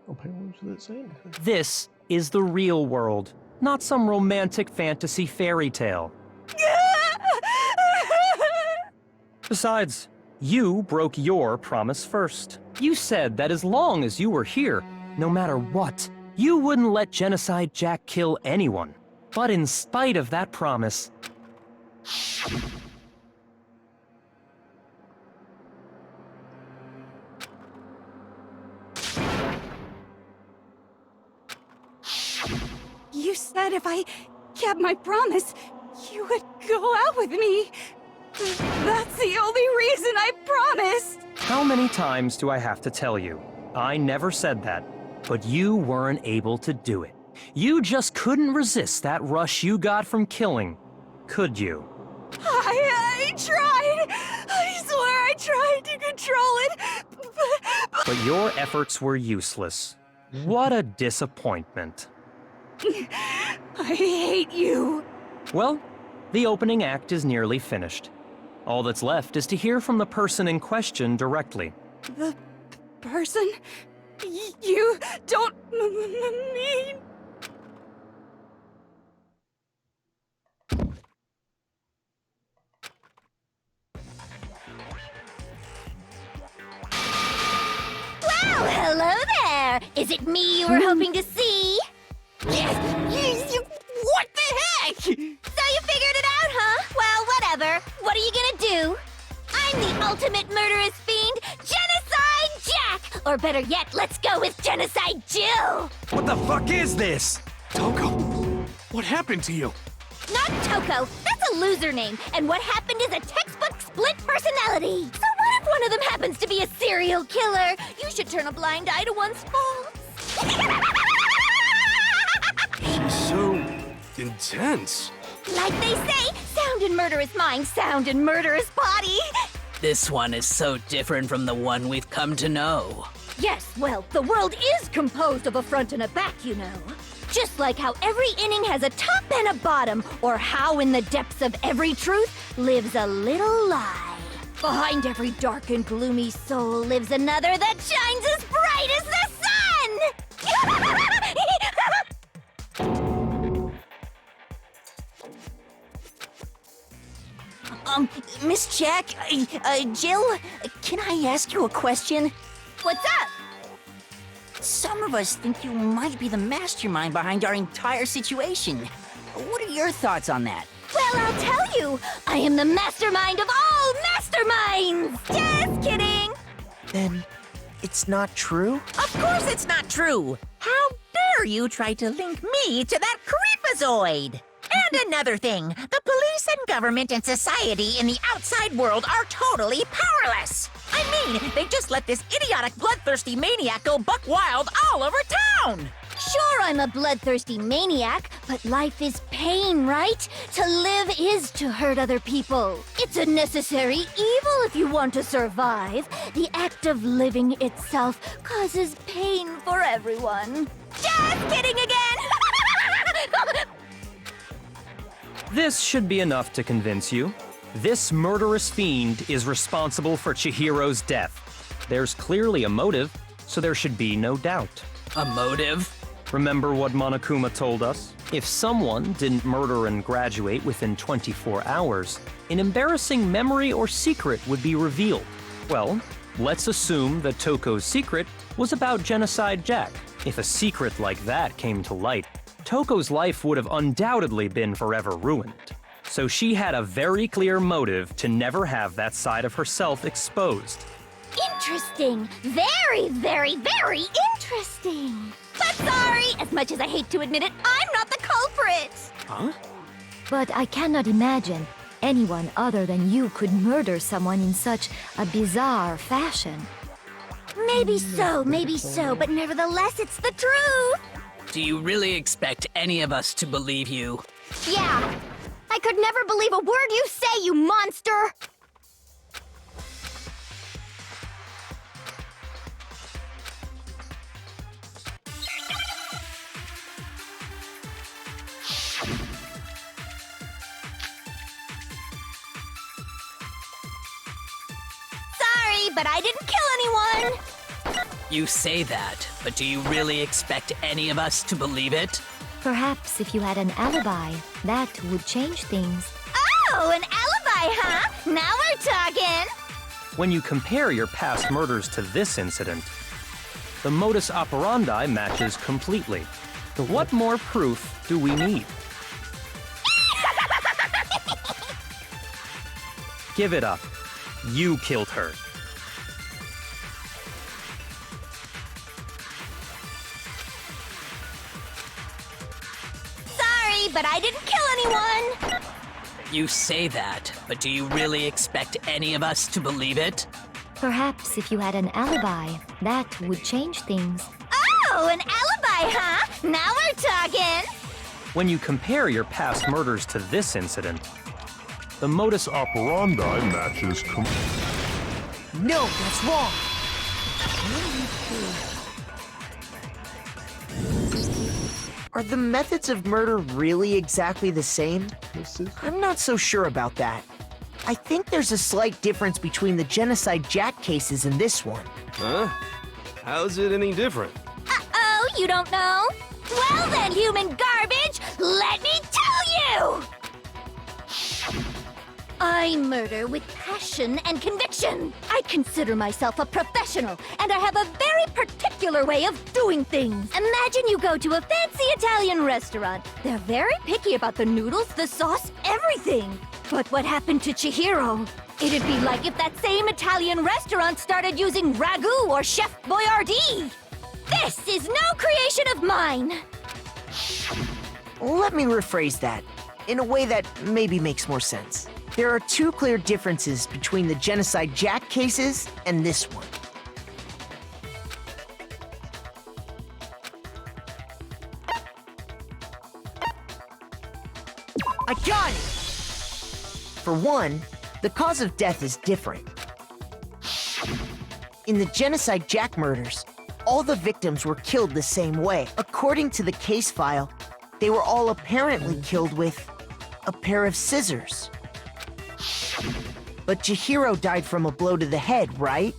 Okay, what was it saying? This is the real world, not some romantic fantasy fairy tale. Besides, you broke your promise first. You said that as long as you were here, no matter what, you wouldn't let Genocide Jack kill anyone. But in spite of that promise... You said if I kept my promise, you would go out with me. That's the only reason I promised. How many times do I have to tell you? I never said that, but you weren't able to do it. You just couldn't resist that rush you got from killing, could you? I tried. I swear I tried to control it, But your efforts were useless. What a disappointment. I hate you. Well, the opening act is nearly finished. All that's left is to hear from the person in question directly. The person? You don't mean... Well, hello there! Is it me you were hoping to see? What the heck? So you figured it out, huh? Well, whatever. What are you gonna do? I'm the ultimate murderous fiend, Genocide Jack! Or better yet, let's go with Genocide Jill! What the fuck is this? Toko, what happened to you? Not Toko, that's a loser name, and what happened is a textbook split personality. So what if one of them happens to be a serial killer? You should turn a blind eye to one's faults. She's so intense. Like they say, sound in murderous mind, sound in murderous body. This one is so different from the one we've come to know. Yes, well, the world is composed of a front and a back, you know. Just like how every inning has a top and a bottom, or how in the depths of every truth lives a little lie. Behind every dark and gloomy soul lives another that shines as bright as the sun! Miss Jack, Jill, can I ask you a question? What's up? Some of us think you might be the mastermind behind our entire situation. What are your thoughts on that? Well, I'll tell you. I am the mastermind of all masterminds! Just kidding! Then it's not true? Of course it's not true! How dare you try to link me to that creepazoid? And another thing, the police and government and society in the outside world are totally powerless! I mean, they just let this idiotic bloodthirsty maniac go buck wild all over town! Sure, I'm a bloodthirsty maniac, but life is pain, right? To live is to hurt other people. It's a necessary evil if you want to survive. The act of living itself causes pain for everyone. Just kidding again! This should be enough to convince you. This murderous fiend is responsible for Chihiro's death. There's clearly a motive, so there should be no doubt. A motive? Remember what Monokuma told us? If someone didn't murder and graduate within 24 hours, an embarrassing memory or secret would be revealed. Well, let's assume that Toko's secret was about Genocide Jack. If a secret like that came to light, Toko's life would have undoubtedly been forever ruined. So she had a very clear motive to never have that side of herself exposed. Interesting. Very, very, very interesting. But sorry, as much as I hate to admit it, I'm not the culprit. Huh? But I cannot imagine anyone other than you could murder someone in such a bizarre fashion. Maybe so, but nevertheless, it's the truth. Do you really expect any of us to believe you? Yeah. I could never believe a word you say, you monster! Sorry, but I didn't kill anyone! You say that, but do you really expect any of us to believe it? Perhaps if you had an alibi, that would change things. Oh, an alibi, huh? Now we're talking! When you compare your past murders to this incident, the modus operandi matches completely. What more proof do we need? Give it up. You killed her. But I didn't kill anyone! You say that, but do you really expect any of us to believe it? Perhaps if you had an alibi, that would change things. Oh, an alibi, huh? Now we're talking! When you compare your past murders to this incident, the modus operandi matches No, that's wrong! Are the methods of murder really exactly the same? I'm not so sure about that. I think there's a slight difference between the Genocide Jack cases and this one. Huh? How's it any different? Uh-oh, you don't know? Well then, human garbage, let me tell you! I murder with passion and conviction. I consider myself a professional, and I have a very particular way of doing things. Imagine you go to a fancy Italian restaurant. They're very picky about the noodles, the sauce, everything. But what happened to Chihiro? It'd be like if that same Italian restaurant started using ragu or Chef Boyardee. This is no creation of mine. Let me rephrase that in a way that maybe makes more sense. There are two clear differences between the Genocide Jack cases and this one. I got it! For one, the cause of death is different. In the Genocide Jack murders, all the victims were killed the same way. According to the case file, they were all apparently killed with a pair of scissors. But Chihiro died from a blow to the head, right?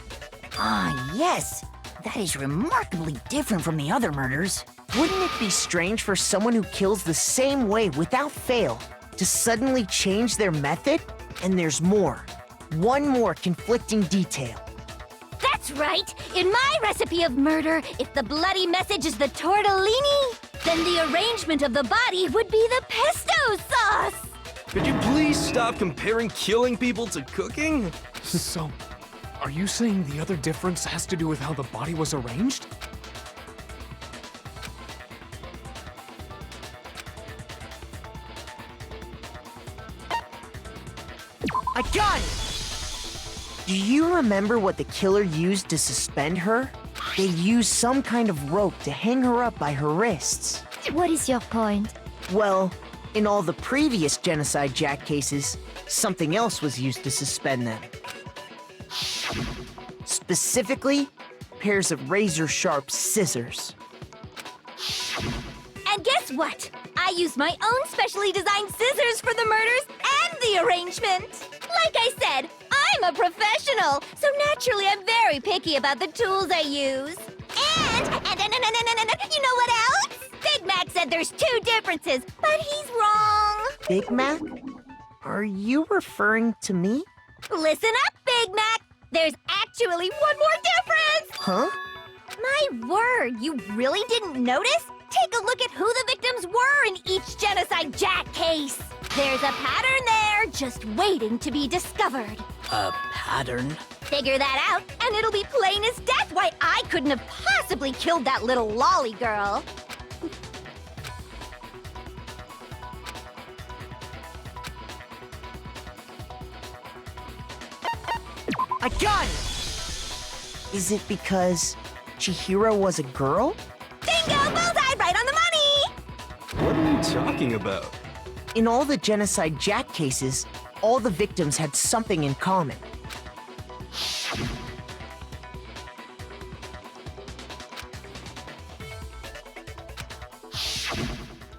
Ah, yes. That is remarkably different from the other murders. Wouldn't it be strange for someone who kills the same way without fail to suddenly change their method? And there's more. One more conflicting detail. That's right! In my recipe of murder, if the bloody message is the tortellini, then the arrangement of the body would be the pesto sauce! Could you please stop comparing killing people to cooking? So, are you saying the other difference has to do with how the body was arranged? I got it! Do you remember what the killer used to suspend her? They used some kind of rope to hang her up by her wrists. What is your point? Well, in all the previous Genocide Jack cases, something else was used to suspend them. Specifically, pairs of razor-sharp scissors. And guess what? I used my own specially designed scissors for the murders and the arrangement. Like I said, I'm a professional, so naturally I'm very picky about the tools I use. And you know what else? Big Mac said there's 2 differences, but he's wrong. Big Mac? Are you referring to me? Listen up, Big Mac. There's actually one more difference. Huh? My word, you really didn't notice? Take a look at who the victims were in each Genocide Jack case. There's a pattern there, just waiting to be discovered. A pattern? Figure that out, and it'll be plain as death why I couldn't have possibly killed that little lolly girl. I got it! Is it because Chihiro was a girl? Bingo! Bullseye! Right on the money! What are you talking about? In all the Genocide Jack cases, all the victims had something in common.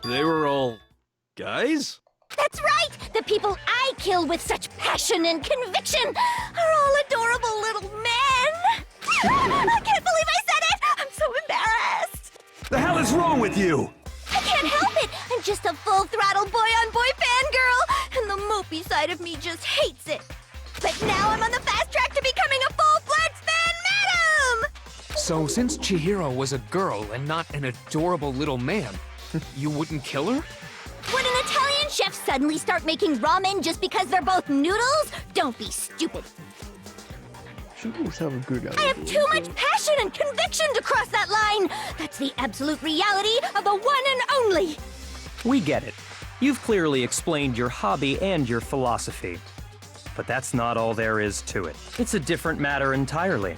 They were all guys? That's right! The people I kill with such passion and conviction are all adorable little men! I can't believe I said it! I'm so embarrassed! The hell is wrong with you? I can't help it! I'm just a full-throttle boy-on-boy fangirl, and the mopey side of me just hates it. But now I'm on the fast track to becoming a full-fledged fan madam! So, since Chihiro was a girl and not an adorable little man, you wouldn't kill her? Would an Italian chef suddenly start making ramen just because they're both noodles? Don't be stupid. She always have a good idea. I have too much passion and conviction to cross that line. That's the absolute reality of the one and only. We get it. You've clearly explained your hobby and your philosophy. But that's not all there is to it. It's a different matter entirely,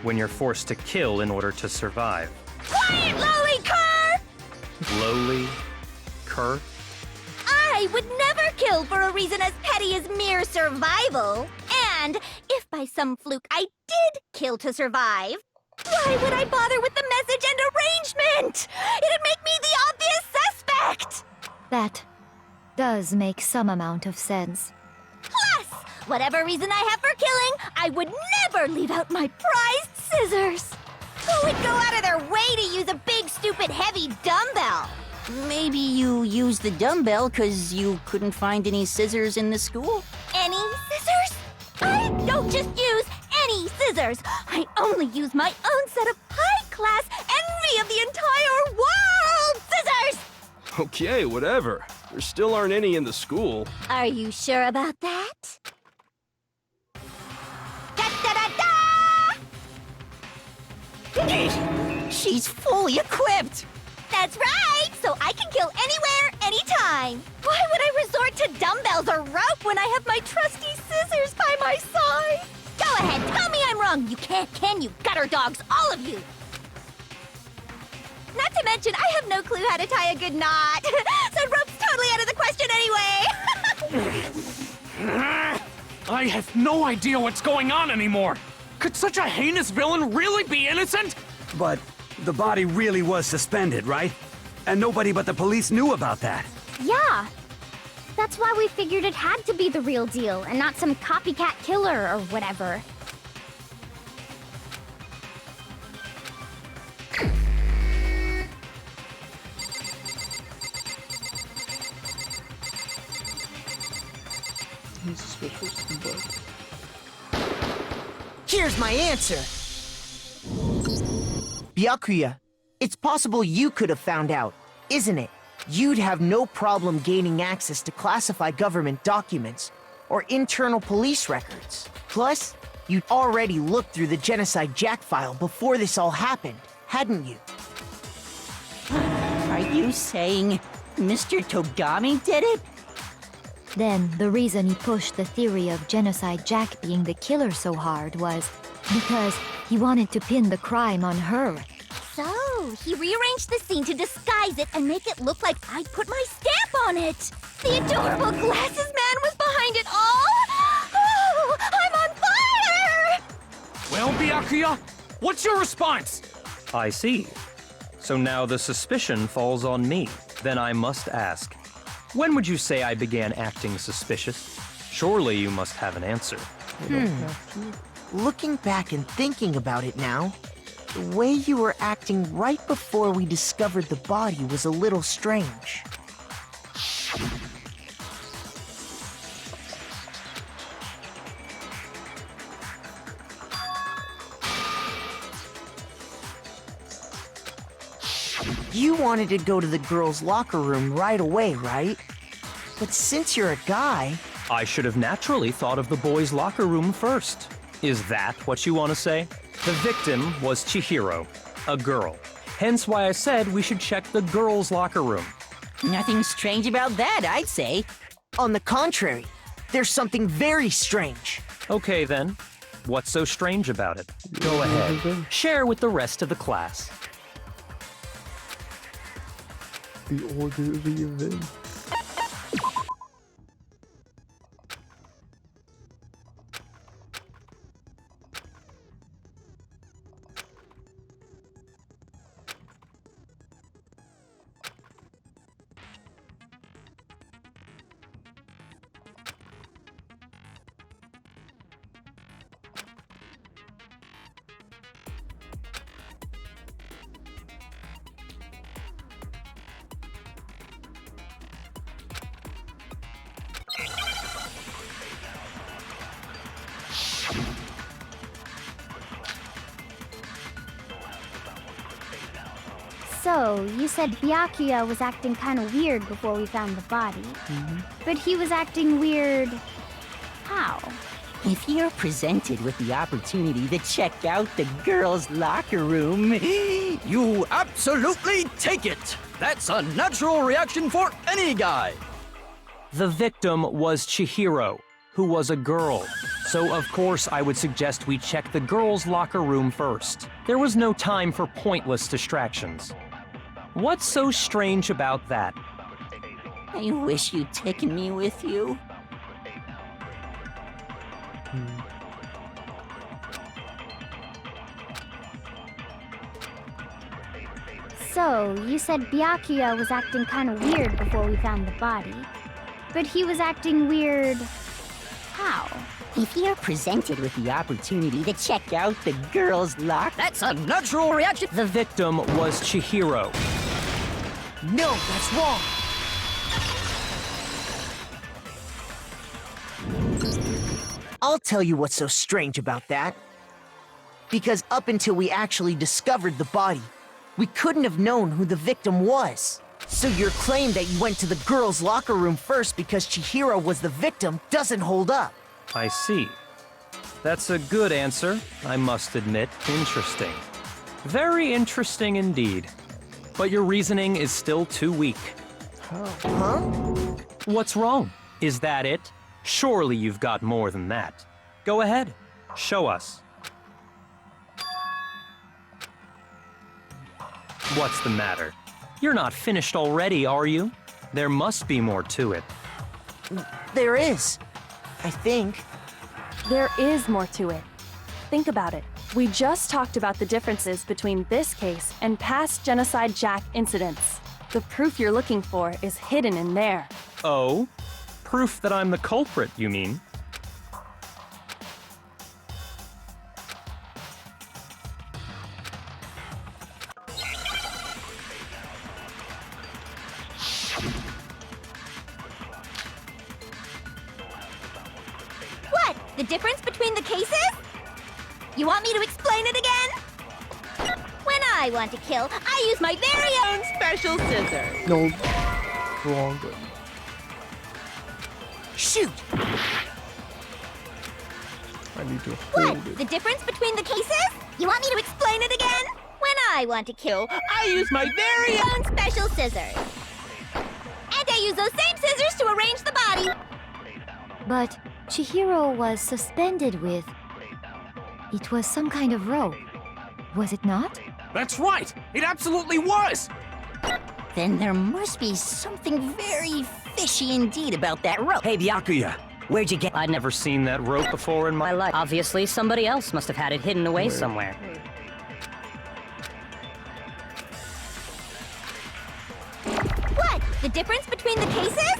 when you're forced to kill in order to survive. Quiet, lowly cur! Lowly? Cur? I would never kill for a reason as petty as mere survival. And if by some fluke I did kill to survive, why would I bother with the message and arrangement? It'd make me the obvious suspect! That does make some amount of sense. Plus, whatever reason I have for killing, I would never leave out my prized scissors. Who would go out of their way to use a big, stupid, heavy dumbbell? Maybe you used the dumbbell because you couldn't find any scissors in the school? Any scissors? I don't just use any scissors. I only use my own set of high-class envy of the entire world scissors! Okay, whatever. There still aren't any in the school. Are you sure about that? Da-da-da-da! She's fully equipped! That's right! So I can kill anywhere, anytime! Why would I resort to dumbbells or rope when I have my trusty scissors by my side? Go ahead, tell me I'm wrong! You can't, can you, gutter dogs, all of you! Not to mention, I have no clue how to tie a good knot. So rope's totally out of the question anyway! I have no idea what's going on anymore! Could such a heinous villain really be innocent? But The body really was suspended, right? And nobody but the police knew about that. Yeah. That's why we figured it had to be the real deal and not some copycat killer or whatever. He's suspicious, but... Here's my answer! Byakuya, it's possible you could have found out, isn't it? You'd have no problem gaining access to classified government documents or internal police records. Plus, you'd already looked through the Genocide Jack file before this all happened, hadn't you? Are you saying Mr. Togami did it? Then, the reason he pushed the theory of Genocide Jack being the killer so hard was because he wanted to pin the crime on her. So, he rearranged the scene to disguise it and make it look like I put my stamp on it. The adorable glasses man was behind it all. Oh, I'm on fire! Well, Byakuya, what's your response? I see. So now the suspicion falls on me. Then I must ask, when would you say I began acting suspicious? Surely you must have an answer. Looking back and thinking about it now, the way you were acting right before we discovered the body was a little strange. You wanted to go to the girls' locker room right away, right? But since you're a guy... I should have naturally thought of the boys' locker room first. Is that what you want to say? The victim was Chihiro, a girl. Hence why I said we should check the girls' locker room. Nothing strange about that, I'd say. On the contrary, there's something very strange. Okay then, what's so strange about it? Go ahead, share with the rest of the class. The order of the event. So, you said Byakuya was acting kind of weird before we found the body. But he was acting weird... how? If you're presented with the opportunity to check out the girls' locker room, you absolutely take it! That's a natural reaction for any guy! The victim was Chihiro, who was a girl. So of course I would suggest we check the girls' locker room first. There was no time for pointless distractions. What's so strange about that? I wish you'd taken me with you. So, you said Byakuya was acting kind of weird before we found the body. But he was acting weird... how? If you're presented with the opportunity to check out the girls' locker... That's a natural reaction! The victim was Chihiro. No, that's wrong! I'll tell you what's so strange about that. Because up until we actually discovered the body, we couldn't have known who the victim was. So your claim that you went to the girls' locker room first because Chihiro was the victim doesn't hold up. I see. That's a good answer, I must admit. Interesting. Very interesting indeed. But your reasoning is still too weak. Huh? What's wrong? Is that it? Surely you've got more than that. Go ahead, show us. What's the matter? You're not finished already, are you? There must be more to it. There is. I think. There is more to it. Think about it. We just talked about the differences between this case and past Genocide Jack incidents. The proof you're looking for is hidden in there. Oh? Proof that I'm the culprit, you mean? What? The difference between the cases? You want me to explain it again? When I want to kill, I use my very own special scissors. No. Wrong. Shoot! I need to What? hold it. The difference between the cases? You want me to explain it again? When I want to kill, I use my very own special scissors. And I use those same scissors to arrange the body. But Chihiro was suspended with... It was some kind of rope. Was it not? That's right! It absolutely was! Then there must be something very fishy indeed about that rope. Hey, Byakuya, where'd you get... I'd never seen that rope before in my life. Obviously, somebody else must have had it hidden away somewhere. What? The difference between the cases?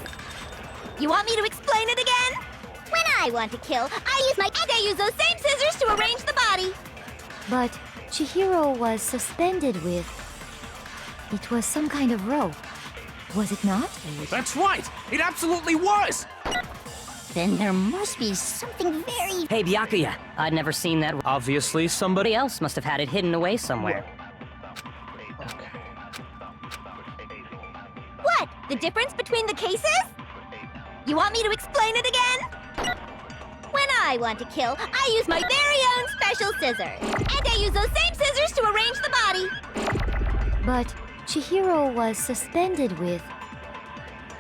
You want me to explain it again? When I want to kill, I use my... And I use those same scissors to arrange the body. But Chihiro was suspended with... It was some kind of rope. Was it not? That's right! It absolutely was! Then there must be something very... Hey, Byakuya, I'd never seen that. Obviously, somebody Else must have had it hidden away somewhere. What? The difference between the cases? You want me to explain it again? When I want to kill, I use my very own special scissors. And I use those same scissors to arrange the body. But Chihiro was suspended with...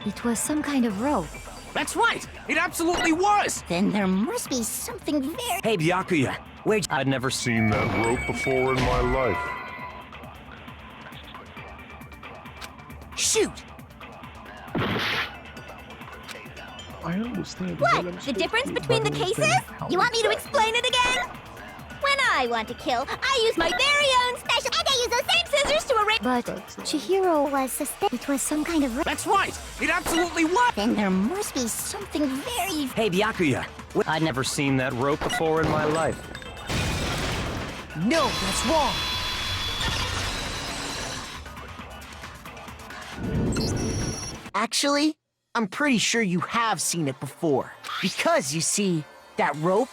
It was some kind of rope. That's right! It absolutely was! Then there must be something very... Hey, Byakuya, where'd you... I'd never seen that rope before in my life. Shoot! I understand. What? The difference between the cases? You want me to explain it again? When I want to kill, I use my very own special... And I use those same scissors to arrange... But Chihiro was suspended. It was some kind of... That's right! It absolutely was! Then there must be something very... Hey, Byakuya, I'd never seen that rope before in my life. No, that's wrong! Actually, I'm pretty sure you have seen it before. Because, you see, that rope,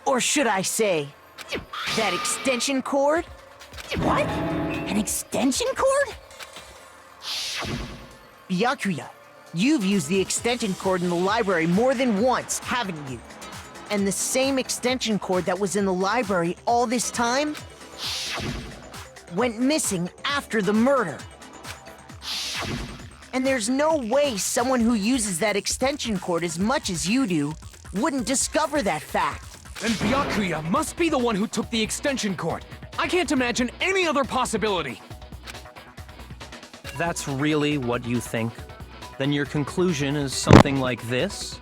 or should I say, that extension cord? What? An extension cord? Byakuya, you've used the extension cord in the library more than once, haven't you? And the same extension cord that was in the library all this time went missing after the murder. And there's no way someone who uses that extension cord as much as you do wouldn't discover that fact. Then Byakuya must be the one who took the extension cord. I can't imagine any other possibility. That's really what you think? Then your conclusion is something like this?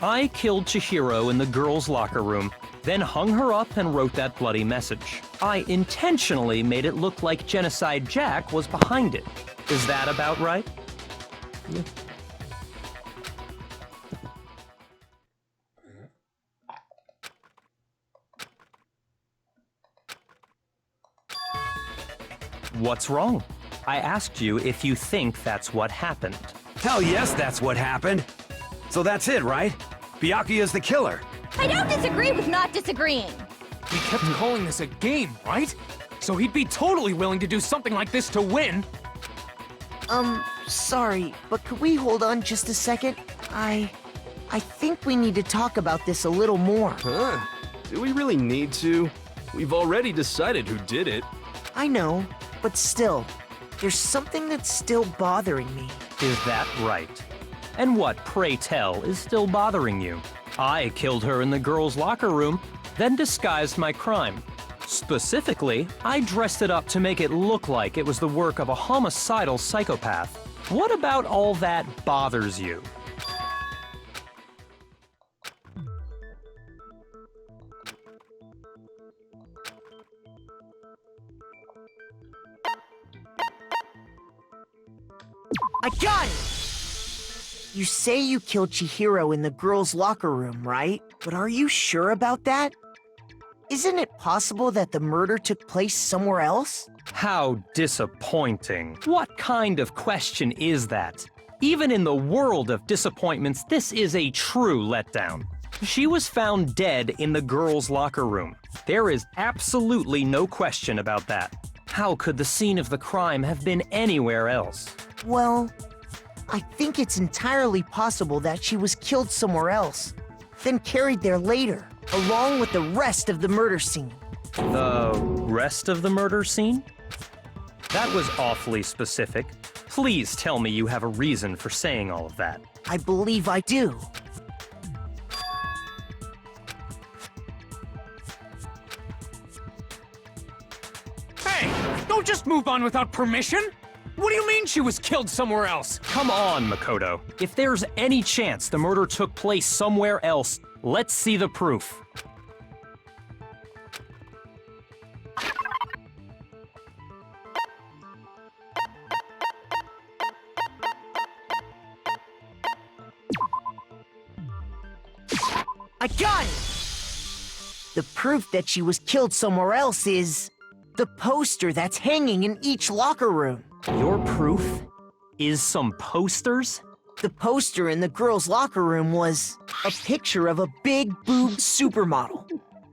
I killed Chihiro in the girls' locker room, then hung her up and wrote that bloody message. I intentionally made it look like Genocide Jack was behind it. Is that about right? Yeah. What's wrong? I asked you if you think that's what happened. Hell yes, that's what happened. So that's it, right? Byakuya's the killer. I don't disagree with not disagreeing. He kept calling this a game, right? So he'd be totally willing to do something like this to win. Sorry, but could we hold on just a second? I think we need to talk about this a little more. Huh? Do we really need to? We've already decided who did it. I know, but still, there's something that's still bothering me. Is that right? And what, pray tell, is still bothering you? I killed her in the girls' locker room, then disguised my crime. Specifically, I dressed it up to make it look like it was the work of a homicidal psychopath. What about all that bothers you? I got it! You say you killed Chihiro in the girls' locker room, right? But are you sure about that? Isn't it possible that the murder took place somewhere else? How disappointing. What kind of question is that? Even in the world of disappointments, this is a true letdown. She was found dead in the girls' locker room. There is absolutely no question about that. How could the scene of the crime have been anywhere else? Well, I think it's entirely possible that she was killed somewhere else, then carried there later, along with the rest of the murder scene. The rest of the murder scene? That was awfully specific. Please tell me you have a reason for saying all of that. I believe I do. Hey, don't just move on without permission! What do you mean she was killed somewhere else? Come on, Makoto. If there's any chance the murder took place somewhere else, let's see the proof. I got it! The proof that she was killed somewhere else is the poster that's hanging in each locker room. Your proof is some posters? The poster in the girls' locker room was a picture of a big boobed supermodel.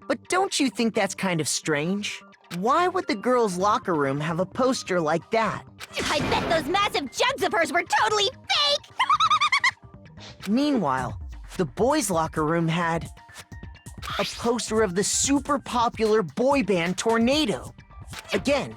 But don't you think that's kind of strange? Why would the girls' locker room have a poster like that? I bet those massive jugs of hers were totally fake! Meanwhile, the boys' locker room had a poster of the super popular boy band Tornado. Again,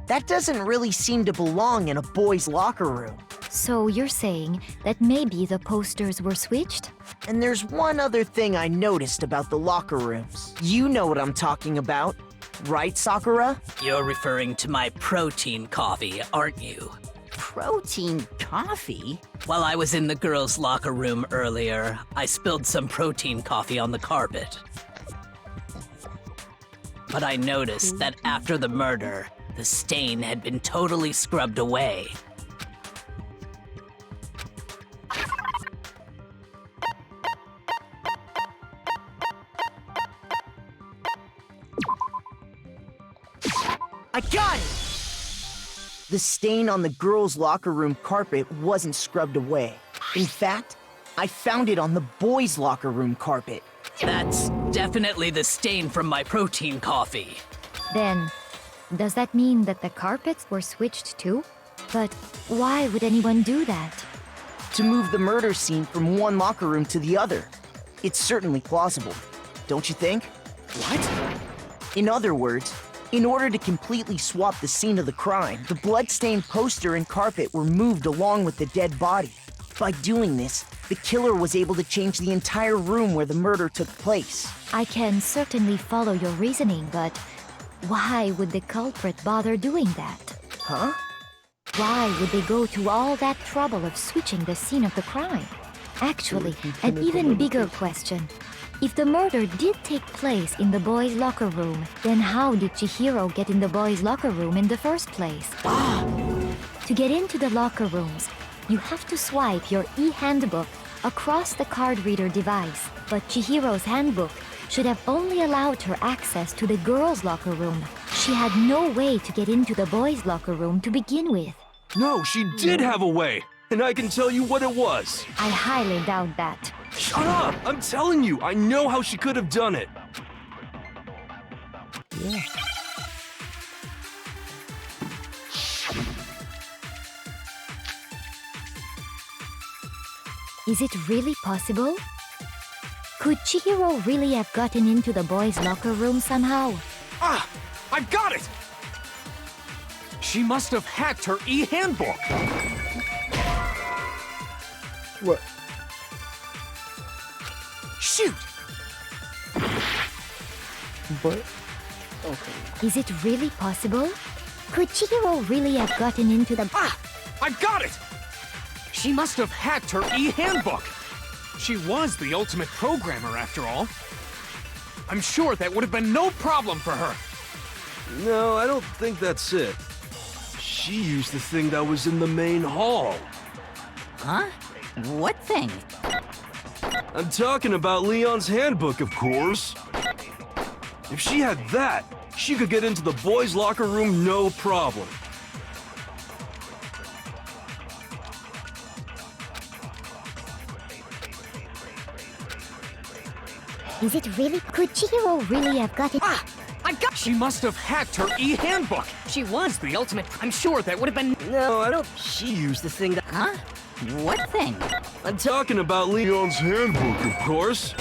that doesn't really seem to belong in a boys' locker room. So you're saying that maybe the posters were switched? And there's one other thing I noticed about the locker rooms. You know what I'm talking about, right, Sakura? You're referring to my protein coffee, aren't you? Protein coffee? While I was in the girls' locker room earlier, I spilled some protein coffee on the carpet. But I noticed that after the murder, the stain had been totally scrubbed away. I got it! The stain on the girls' locker room carpet wasn't scrubbed away. In fact, I found it on the boys' locker room carpet. That's definitely the stain from my protein coffee. Then, does that mean that the carpets were switched too? But why would anyone do that? To move the murder scene from one locker room to the other. It's certainly plausible, don't you think? What? In other words, in order to completely swap the scene of the crime, the blood-stained poster and carpet were moved along with the dead body. By doing this, the killer was able to change the entire room where the murder took place. I can certainly follow your reasoning, but why would the culprit bother doing that? Huh? Why would they go to all that trouble of switching the scene of the crime? Actually, an even bigger question. If the murder did take place in the boys' locker room, then how did Chihiro get in the boys' locker room in the first place? To get into the locker rooms, you have to swipe your e-handbook across the card reader device. But Chihiro's handbook should have only allowed her access to the girls' locker room. She had no way to get into the boys' locker room to begin with. No, she did have a way, and I can tell you what it was. I highly doubt that. Shut up! I'm telling you, I know how she could have done it. Yeah. Is it really possible? Could Chihiro really have gotten into the boys' locker room somehow? Ah! I've got it! She must have hacked her e-handbook! What? Shoot! But... okay. Is it really possible? Could Chihiro really have gotten into the... Ah! I've got it! She must have hacked her e-handbook! She was the ultimate programmer, after all. I'm sure that would have been no problem for her. No, I don't think that's it. She used the thing that was in the main hall. Huh? What thing? I'm talking about Leon's handbook, of course. If she had that, she could get into the boys' locker room no problem. Is it really? Could Chihiro really have got it? Ah! I got. She must have hacked her e-handbook. She was the ultimate. I'm sure that would have been. No, I don't. She used the thing that. Huh? What thing? I'm talking about Leon's handbook, of course.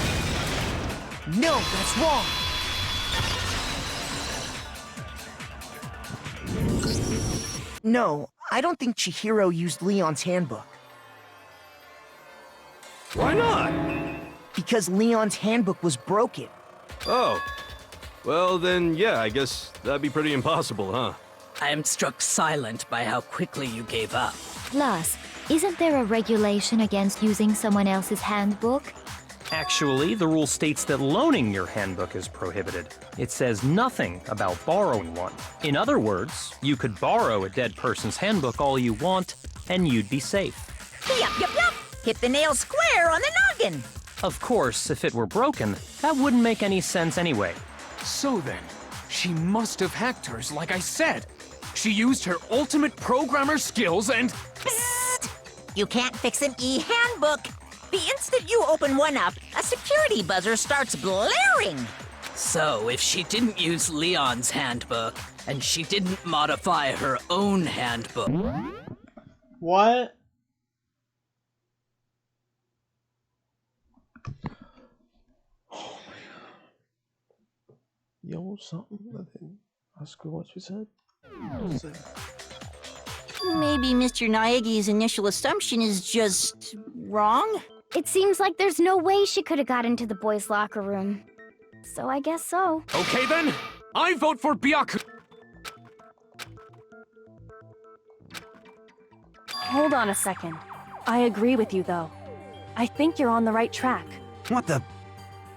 No, that's wrong. No, I don't think Chihiro used Leon's handbook. Why not? Because Leon's handbook was broken. Oh. Well, then, yeah, I guess that'd be pretty impossible, huh? I am struck silent by how quickly you gave up. Plus, isn't there a regulation against using someone else's handbook? Actually, the rule states that loaning your handbook is prohibited. It says nothing about borrowing one. In other words, you could borrow a dead person's handbook all you want, and you'd be safe. Yup. Hit the nail square on the noggin. Of course, if it were broken, that wouldn't make any sense anyway. So then, she must have hacked hers, like I said. She used her ultimate programmer skills and... Psst! You can't fix an e-handbook. The instant you open one up, a security buzzer starts blaring. So, if she didn't use Leon's handbook, and she didn't modify her own handbook... What? Oh my god. Yo, something? I think I screw what you said. Maybe Mr. Naegi's initial assumption is just wrong? It seems like there's no way she could have got into the boys' locker room. So I guess so. Okay then, I vote for Byaku. Hold on a second. I agree with you, though. I think you're on the right track. What the?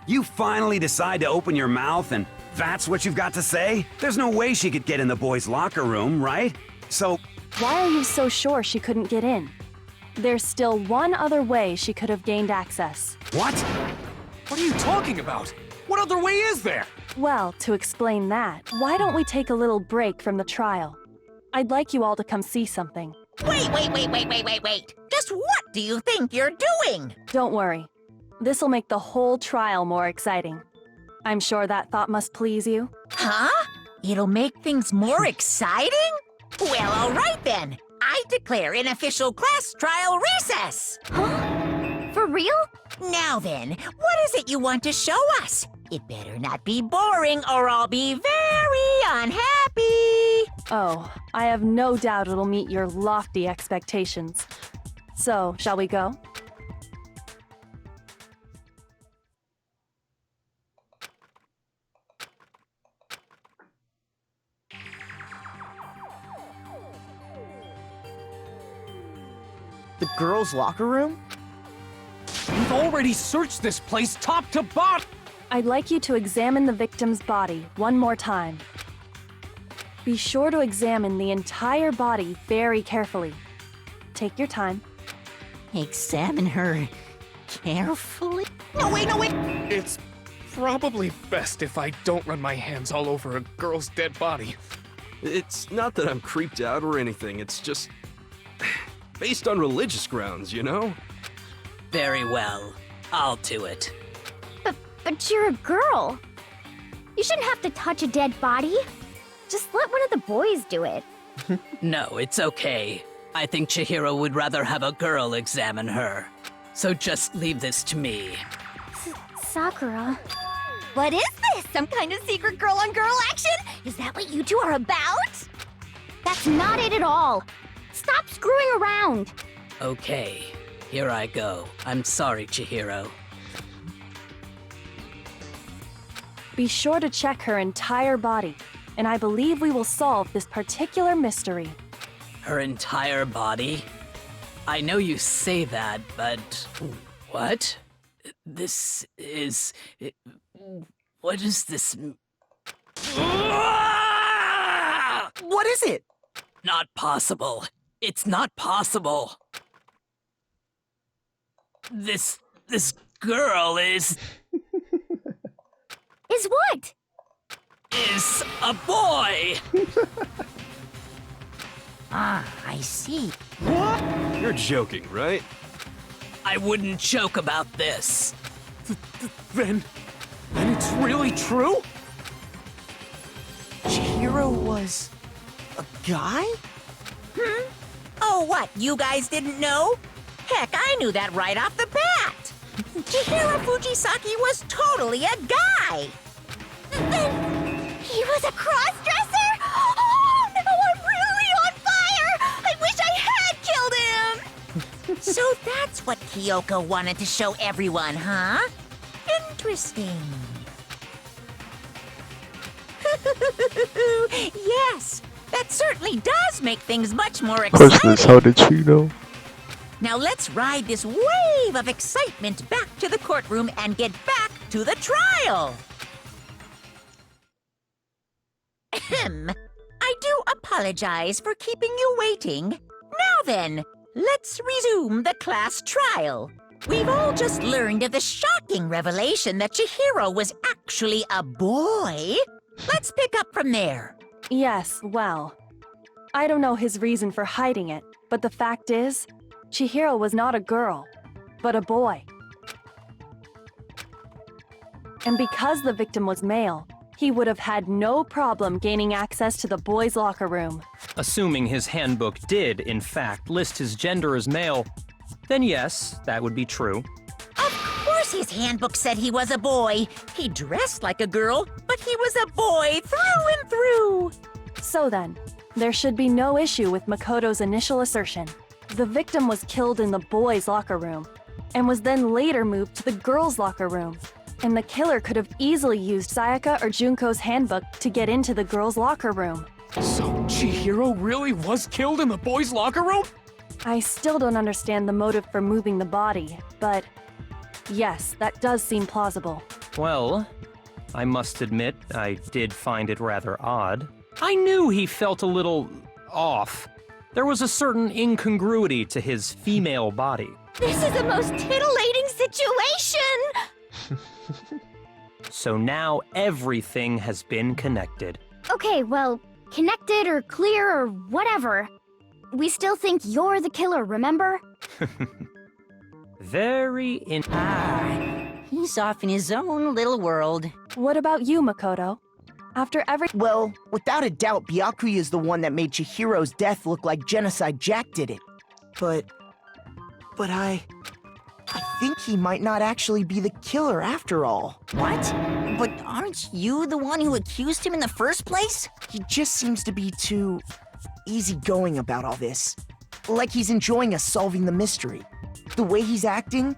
You finally decide to open your mouth and that's what you've got to say? There's no way she could get in the boys' locker room, right? So... Why are you so sure she couldn't get in? There's still one other way she could have gained access. What? What are you talking about? What other way is there? Well, to explain that, why don't we take a little break from the trial? I'd like you all to come see something. Wait. Just what do you think you're doing? Don't worry. This'll make the whole trial more exciting. I'm sure that thought must please you. Huh? It'll make things more exciting? Well, all right then. I declare an official class trial recess. Huh? For real? Now then, what is it you want to show us? It better not be boring or I'll be very unhappy. Oh, I have no doubt it'll meet your lofty expectations. So, shall we go? The girls' locker room? We've already searched this place top to bottom! I'd like you to examine the victim's body one more time. Be sure to examine the entire body very carefully. Take your time. Examine her carefully? No, wait! It's probably best if I don't run my hands all over a girl's dead body. It's not that I'm creeped out or anything, it's just... based on religious grounds, you know? Very well. I'll do it. But you're a girl. You shouldn't have to touch a dead body. Just let one of the boys do it. No, it's okay. I think Chihiro would rather have a girl examine her. So just leave this to me. Sakura. What is this? Some kind of secret girl-on-girl action? Is that what you two are about? That's not it at all. Stop screwing around. Okay, here I go. I'm sorry, Chihiro. Be sure to check her entire body, and I believe we will solve this particular mystery. Her entire body? I know you say that, but... What? This is... What is this... What is it? Not possible. It's not possible. This girl is what? is a boy. Ah, I see. You're joking, right? I wouldn't joke about this. Then it's really true? Chihiro was a guy? Oh, what? You guys didn't know? Heck, I knew that right off the bat. Chihiro Fujisaki was totally a guy. Then he was a cross-dresser? Oh, no, I'm really on fire! I wish I had killed him! So that's what Kyoko wanted to show everyone, huh? Interesting. Yes, that certainly does make things much more exciting. Questions, how did she know? Now let's ride this wave of excitement back to the courtroom and get back to the trial. Ahem. I do apologize for keeping you waiting. Now then, let's resume the class trial. We've all just learned of the shocking revelation that Chihiro was actually a boy. Let's pick up from there. Yes, well, I don't know his reason for hiding it, but the fact is, Chihiro was not a girl, but a boy. And because the victim was male, he would have had no problem gaining access to the boys' locker room. Assuming his handbook did, in fact, list his gender as male, then yes, that would be true. Of course his handbook said he was a boy. He dressed like a girl, but he was a boy through and through. So then, there should be no issue with Makoto's initial assertion. The victim was killed in the boys' locker room, and was then later moved to the girls' locker room. And the killer could have easily used Sayaka or Junko's handbook to get into the girls' locker room. So Chihiro really was killed in the boys' locker room? I still don't understand the motive for moving the body, but yes, that does seem plausible. Well, I must admit, I did find it rather odd. I knew he felt a little off. There was a certain incongruity to his female body. This is the most titillating situation! So now everything has been connected. Okay, well, connected or clear or whatever. We still think you're the killer, remember? He's off in his own little world. What about you, Makoto? After every— Well, without a doubt, Byakuya is the one that made Chihiro's death look like Genocide Jack did it. But I think he might not actually be the killer after all. What? But aren't you the one who accused him in the first place? He just seems to be too easygoing about all this. Like he's enjoying us solving the mystery. The way he's acting,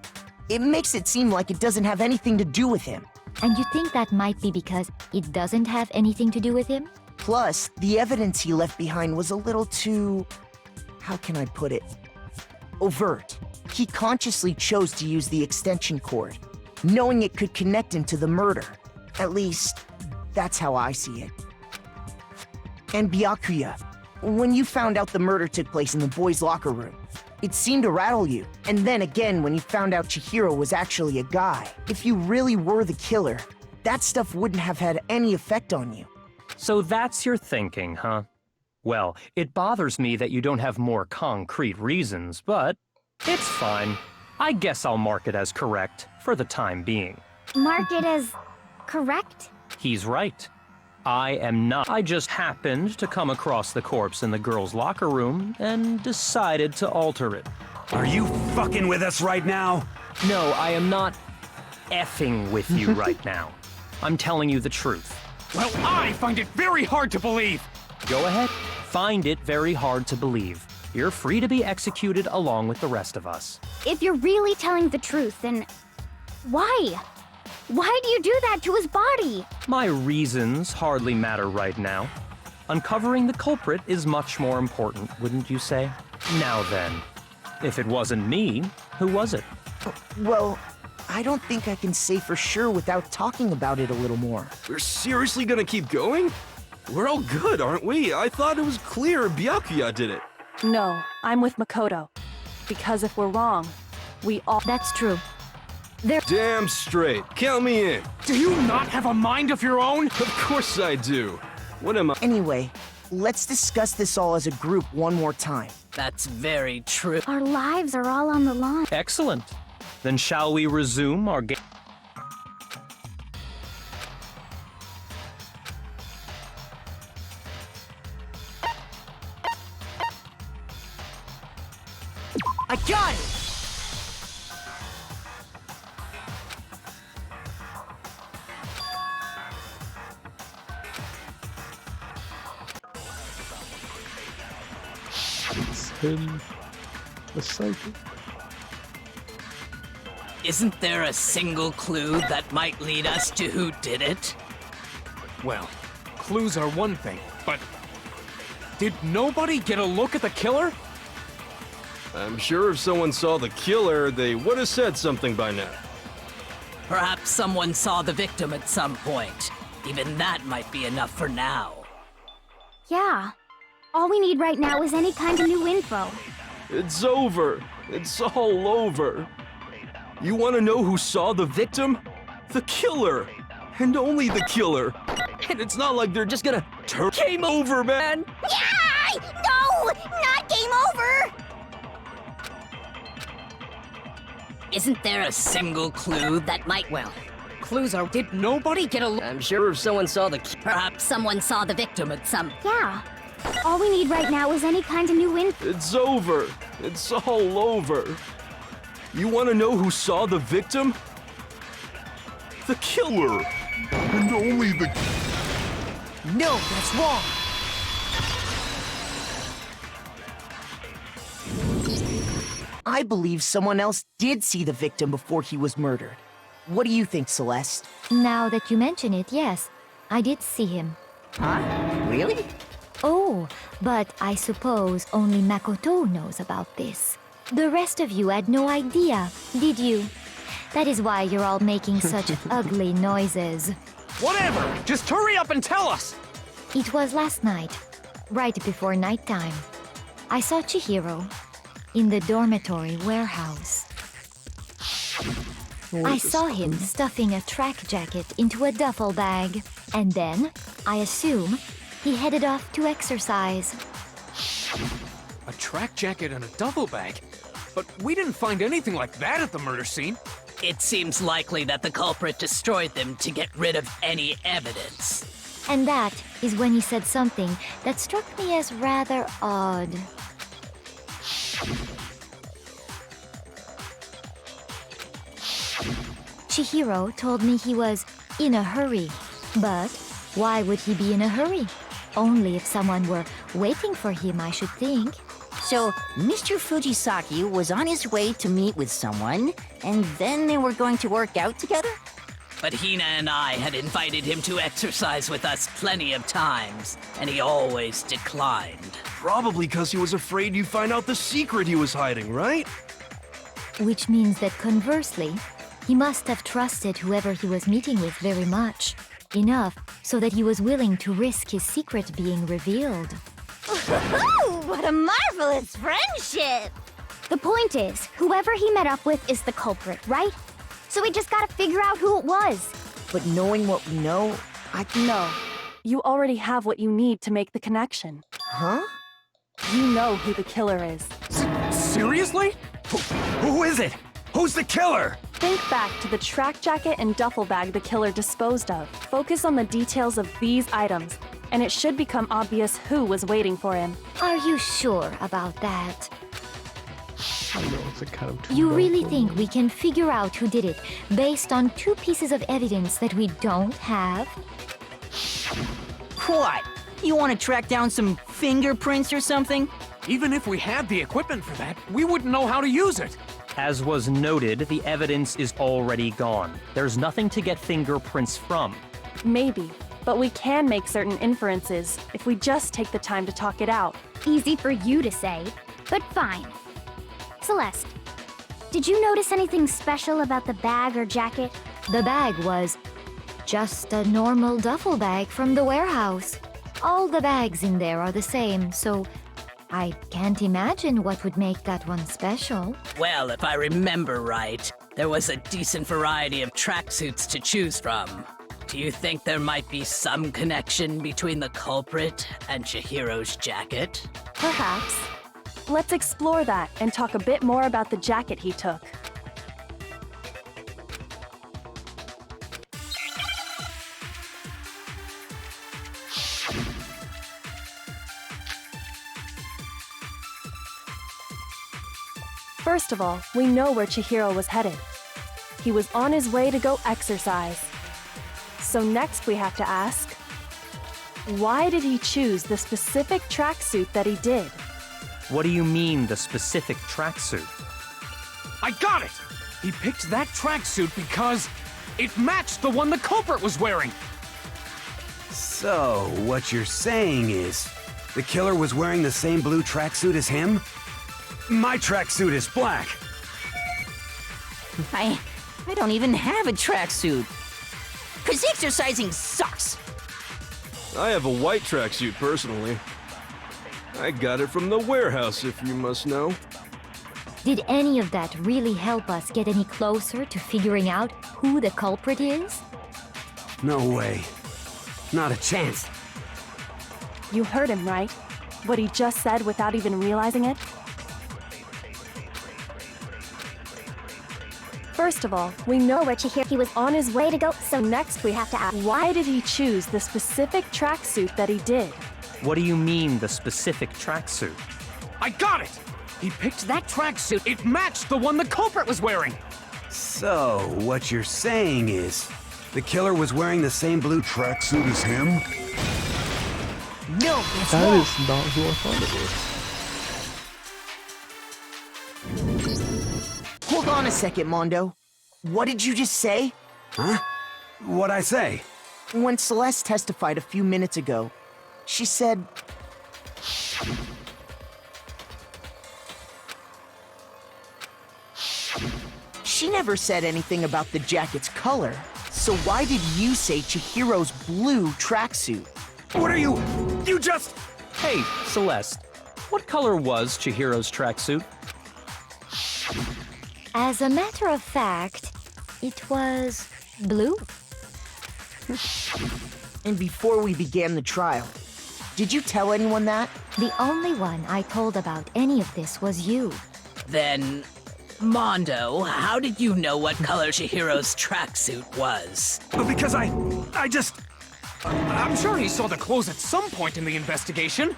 it makes it seem like it doesn't have anything to do with him. And you think that might be because it doesn't have anything to do with him? Plus, the evidence he left behind was a little too... how can I put it? Overt. He consciously chose to use the extension cord, knowing it could connect him to the murder. At least, that's how I see it. And Byakuya, when you found out the murder took place in the boys' locker room, it seemed to rattle you. And then again, when you found out Chihiro was actually a guy, if you really were the killer, that stuff wouldn't have had any effect on you. So that's your thinking, huh? Well, it bothers me that you don't have more concrete reasons, but it's fine. I guess I'll mark it as correct for the time being. Mark it as correct? He's right. I am not. I just happened to come across the corpse in the girls' locker room and decided to alter it. Are you fucking with us right now? No, I am not effing with you right now. I'm telling you the truth. Well, I find it very hard to believe. Go ahead. Find it very hard to believe. You're free to be executed along with the rest of us. If you're really telling the truth, then why? Why do you do that to his body? My reasons hardly matter right now. Uncovering the culprit is much more important, wouldn't you say? Now then, if it wasn't me, who was it? Well, I don't think I can say for sure without talking about it a little more. We're seriously gonna keep going? We're all good, aren't we? I thought it was clear Byakuya did it. No, I'm with Makoto. Because if we're wrong, We all. That's true. Damn straight. Count me in. Do you not have a mind of your own? Of course I do. What am I? Anyway, let's discuss this all as a group one more time. That's very true. Our lives are all on the line. Excellent. Then shall we resume our game? I got it! It's him. The psychic. Isn't there a single clue that might lead us to who did it? Well, clues are one thing, but did nobody get a look at the killer? I'm sure if someone saw the killer, they would have said something by now. Perhaps someone saw the victim at some point. Even that might be enough for now. Yeah. All we need right now is any kind of new info. It's over. It's all over. You want to know who saw the victim? The killer. And only the killer. And it's not like they're just gonna turn. Game over, man! Yeah! No! Not game over! Isn't there a single clue that might, well, clues are, did nobody get a look? I'm sure if someone saw the... Perhaps someone saw the victim at some... Yeah. All we need right now is any kind of new info. It's over. It's all over. You want to know who saw the victim? The killer. And only the... No, that's wrong! I believe someone else did see the victim before he was murdered. What do you think, Celeste? Now that you mention it, yes, I did see him. Huh? Really? Oh, but I suppose only Makoto knows about this. The rest of you had no idea, did you? That is why you're all making such ugly noises. Whatever! Just hurry up and tell us! It was last night, right before nighttime. I saw Chihiro in the dormitory warehouse. I saw him stuffing a track jacket into a duffel bag, and then, I assume, he headed off to exercise. A track jacket and a duffel bag? But we didn't find anything like that at the murder scene. It seems likely that the culprit destroyed them to get rid of any evidence. And that is when he said something that struck me as rather odd. Chihiro told me he was in a hurry. But why would he be in a hurry? Only if someone were waiting for him, I should think. So, Mr. Fujisaki was on his way to meet with someone, and then they were going to work out together? But Hina and I had invited him to exercise with us plenty of times, and he always declined. Probably because he was afraid you'd find out the secret he was hiding, right? Which means that conversely, he must have trusted whoever he was meeting with very much. Enough so that he was willing to risk his secret being revealed. What a marvelous friendship! The point is, whoever he met up with is the culprit, right? So we just gotta figure out who it was. But knowing what we know, No. You already have what you need to make the connection. Huh? You know who the killer is. Seriously? Who is it? Who's the killer? Think back to the track jacket and duffel bag the killer disposed of. Focus on the details of these items, and it should become obvious who was waiting for him. Are you sure about that? It's a kind of You really think we can figure out who did it based on 2 pieces of evidence that we don't have? What? You want to track down some fingerprints or something? Even if we had the equipment for that, we wouldn't know how to use it. As was noted, the evidence is already gone. There's nothing to get fingerprints from. Maybe, but we can make certain inferences if we just take the time to talk it out. Easy for you to say, but fine. Celeste, did you notice anything special about the bag or jacket? The bag was just a normal duffel bag from the warehouse. All the bags in there are the same, so I can't imagine what would make that one special. Well, if I remember right, there was a decent variety of tracksuits to choose from. Do you think there might be some connection between the culprit and Chihiro's jacket? Perhaps. Let's explore that and talk a bit more about the jacket he took. First of all, we know where Chihiro was headed. He was on his way to go exercise. So next we have to ask, why did he choose the specific tracksuit that he did? What do you mean, the specific tracksuit? I got it! He picked that tracksuit because it matched the one the culprit was wearing. So, what you're saying is, the killer was wearing the same blue tracksuit as him? My tracksuit is black. I don't even have a tracksuit. 'Cause exercising sucks. I have a white tracksuit personally. I got it from the warehouse, if you must know. Did any of that really help us get any closer to figuring out who the culprit is? No way. Not a chance. You heard him, right? What he just said without even realizing it? First of all, we know where Chihiro was on his way to go, so next we have to ask, why did he choose the specific tracksuit that he did? What do you mean, the specific tracksuit? I got it! He picked that tracksuit. It matched the one the culprit was wearing. So, what you're saying is, the killer was wearing the same blue tracksuit as him? No, it's That wrong. is not who I thought it was. Hold on a second, Mondo. What did you just say? Huh? What'd I say? When Celeste testified a few minutes ago, she said... She never said anything about the jacket's color. So why did you say Chihiro's blue tracksuit? What are you... You just... Hey, Celeste, what color was Chihiro's tracksuit? As a matter of fact, it was blue. And before we began the trial, did you tell anyone that? The only one I told about any of this was you. Then, Mondo, how did you know what color Chihiro's tracksuit was? Because I just... I'm sure he saw the clothes at some point in the investigation.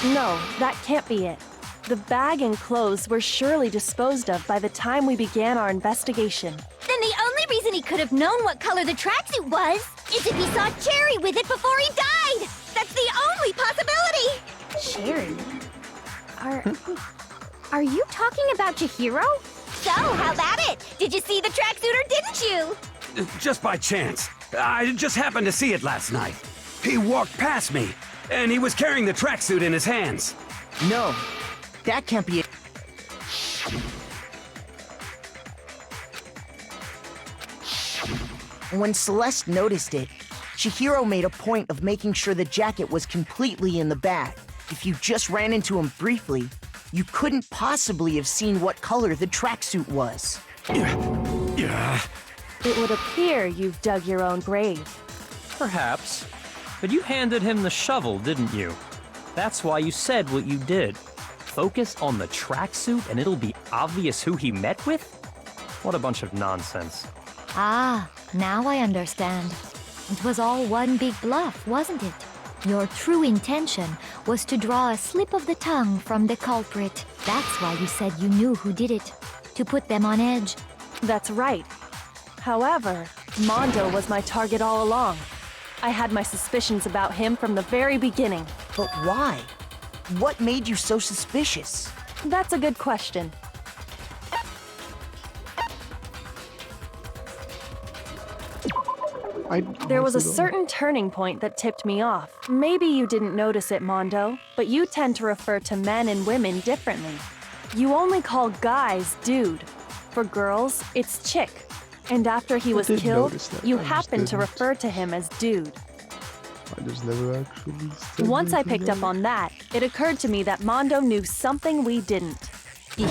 No, that can't be it. The bag and clothes were surely disposed of by the time we began our investigation. Then the only reason he could have known what color the tracksuit was is if he saw Cherry with it before he died! That's the only possibility! Cherry? Are you talking about Chihiro? So, how about it? Did you see the tracksuit or didn't you? Just by chance. I just happened to see it last night. He walked past me, and he was carrying the tracksuit in his hands. No, that can't be it. When Celeste noticed it, Chihiro made a point of making sure the jacket was completely in the bag. If you just ran into him briefly, you couldn't possibly have seen what color the tracksuit was. Yeah. It would appear you've dug your own grave. Perhaps. But you handed him the shovel, didn't you? That's why you said what you did. Focus on the tracksuit and it'll be obvious who he met with? What a bunch of nonsense. Ah, now I understand. It was all one big bluff, wasn't it? Your true intention was to draw a slip of the tongue from the culprit. That's why you said you knew who did it. To put them on edge. That's right. However, Mondo was my target all along. I had my suspicions about him from the very beginning. But why? What made you so suspicious? That's a good question. There was a certain turning point that tipped me off. Maybe you didn't notice it, Mondo, but you tend to refer to men and women differently. You only call guys dude. For girls, it's chick. And after he was killed, you happened to refer to him as dude. I just never actually said Once I anything picked up else. on that, it occurred to me that Mondo knew something we didn't. You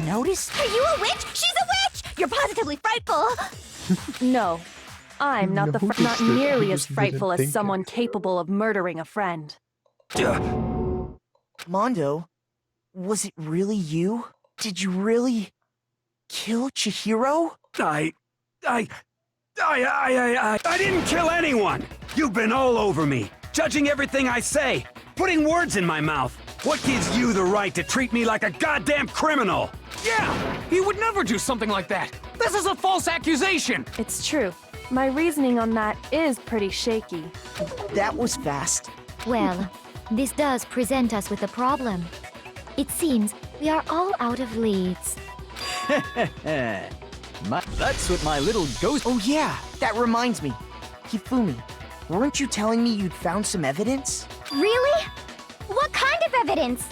noticed? Are you a witch? She's a witch! You're positively frightful! No, I'm not not Noticed it, nearly I as just didn't frightful as think someone capable of murdering a friend. Mondo, was it really you? Did you really kill Chihiro? I didn't kill anyone! You've been all over me, judging everything I say, putting words in my mouth. What gives you the right to treat me like a goddamn criminal? Yeah! He would never do something like that! This is a false accusation! It's true. My reasoning on that is pretty shaky. That was fast. Well, this does present us with a problem. It seems we are all out of leads. That's what my little ghost. Oh yeah, that reminds me. Hifumi, weren't you telling me you'd found some evidence? Really? What kind of evidence?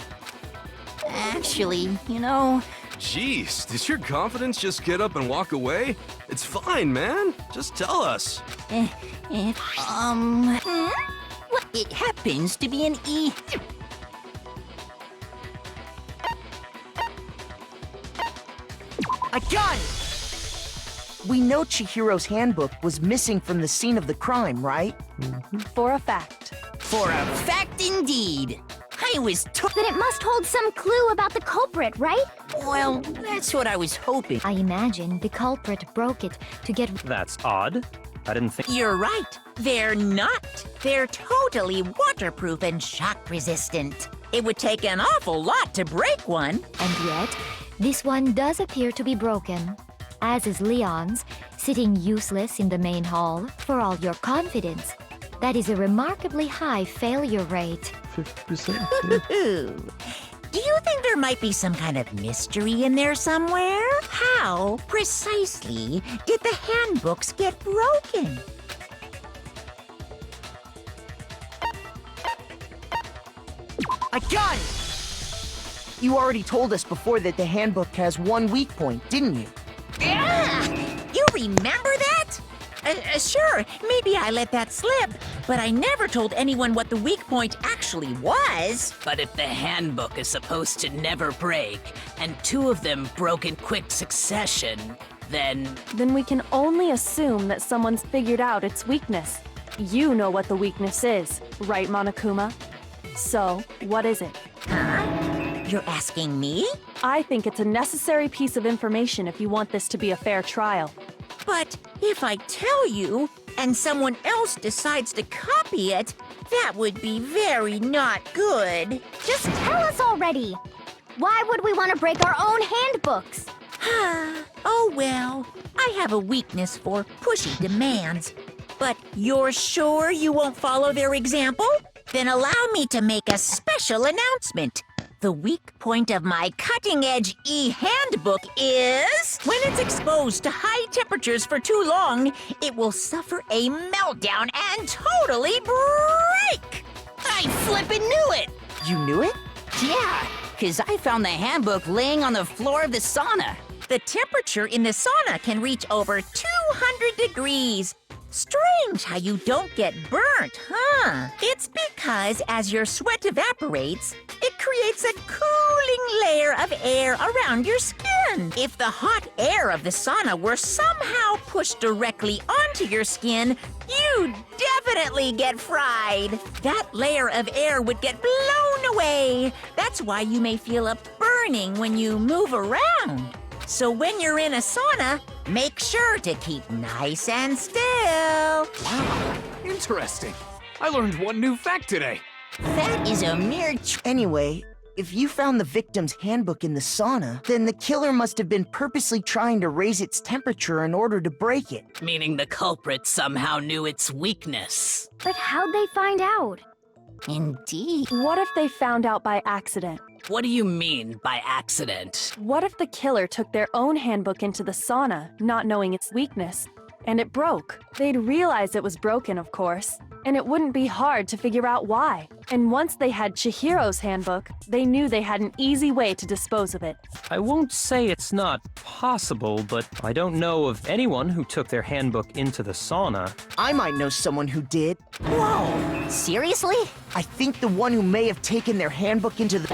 Actually, you know, Jeez, did your confidence just get up and walk away? It's fine, man. Just tell us. It happens to be an E. I got it! We know Chihiro's handbook was missing from the scene of the crime, right? For a fact. For a fact indeed. I was Then it must hold some clue about the culprit, right? Well, that's what I was hoping. I imagine the culprit broke it to get. That's odd. I didn't think. You're right. They're not. They're totally waterproof and shock resistant. It would take an awful lot to break one. And yet, this one does appear to be broken. As is Leon's, sitting useless in the main hall, for all your confidence. That is a remarkably high failure rate. 50%. Do you think there might be some kind of mystery in there somewhere? How, precisely, did the handbooks get broken? I got it! You already told us before that the handbook has one weak point, didn't you? Yeah! You remember that? Sure, maybe I let that slip, but I never told anyone what the weak point actually was. But if the handbook is supposed to never break, and two of them broke in quick succession, then Then we can only assume that someone's figured out its weakness. You know what the weakness is, right, Monokuma? So, what is it? Huh? You're asking me? I think it's a necessary piece of information if you want this to be a fair trial. But if I tell you, and someone else decides to copy it, that would be very not good. Just tell us already! Why would we want to break our own handbooks? Oh well, I have a weakness for pushy demands. But you're sure you won't follow their example? Then allow me to make a special announcement. The weak point of my cutting-edge e-handbook is... when it's exposed to high temperatures for too long, it will suffer a meltdown and totally break! I flippin' knew it! You knew it? Yeah, because I found the handbook laying on the floor of the sauna. The temperature in the sauna can reach over 200 degrees. Strange how you don't get burnt, huh? It's because as your sweat evaporates, it creates a cooling layer of air around your skin. If the hot air of the sauna were somehow pushed directly onto your skin, you'd definitely get fried. That layer of air would get blown away. That's why you may feel a burning when you move around. So when you're in a sauna, make sure to keep nice and still. Wow, interesting. I learned one new fact today. That is a mere... Anyway, if you found the victim's handbook in the sauna, then the killer must have been purposely trying to raise its temperature in order to break it. meaning the culprit somehow knew its weakness. But how'd they find out? Indeed. What if they found out by accident? What do you mean by accident? What if the killer took their own handbook into the sauna, not knowing its weakness, and it broke. They'd realize it was broken, of course, and it wouldn't be hard to figure out why. And once they had Chihiro's handbook, they knew they had an easy way to dispose of it. I won't say it's not possible, but I don't know of anyone who took their handbook into the sauna. I might know someone who did. Whoa, seriously? I think the one who may have taken their handbook into the...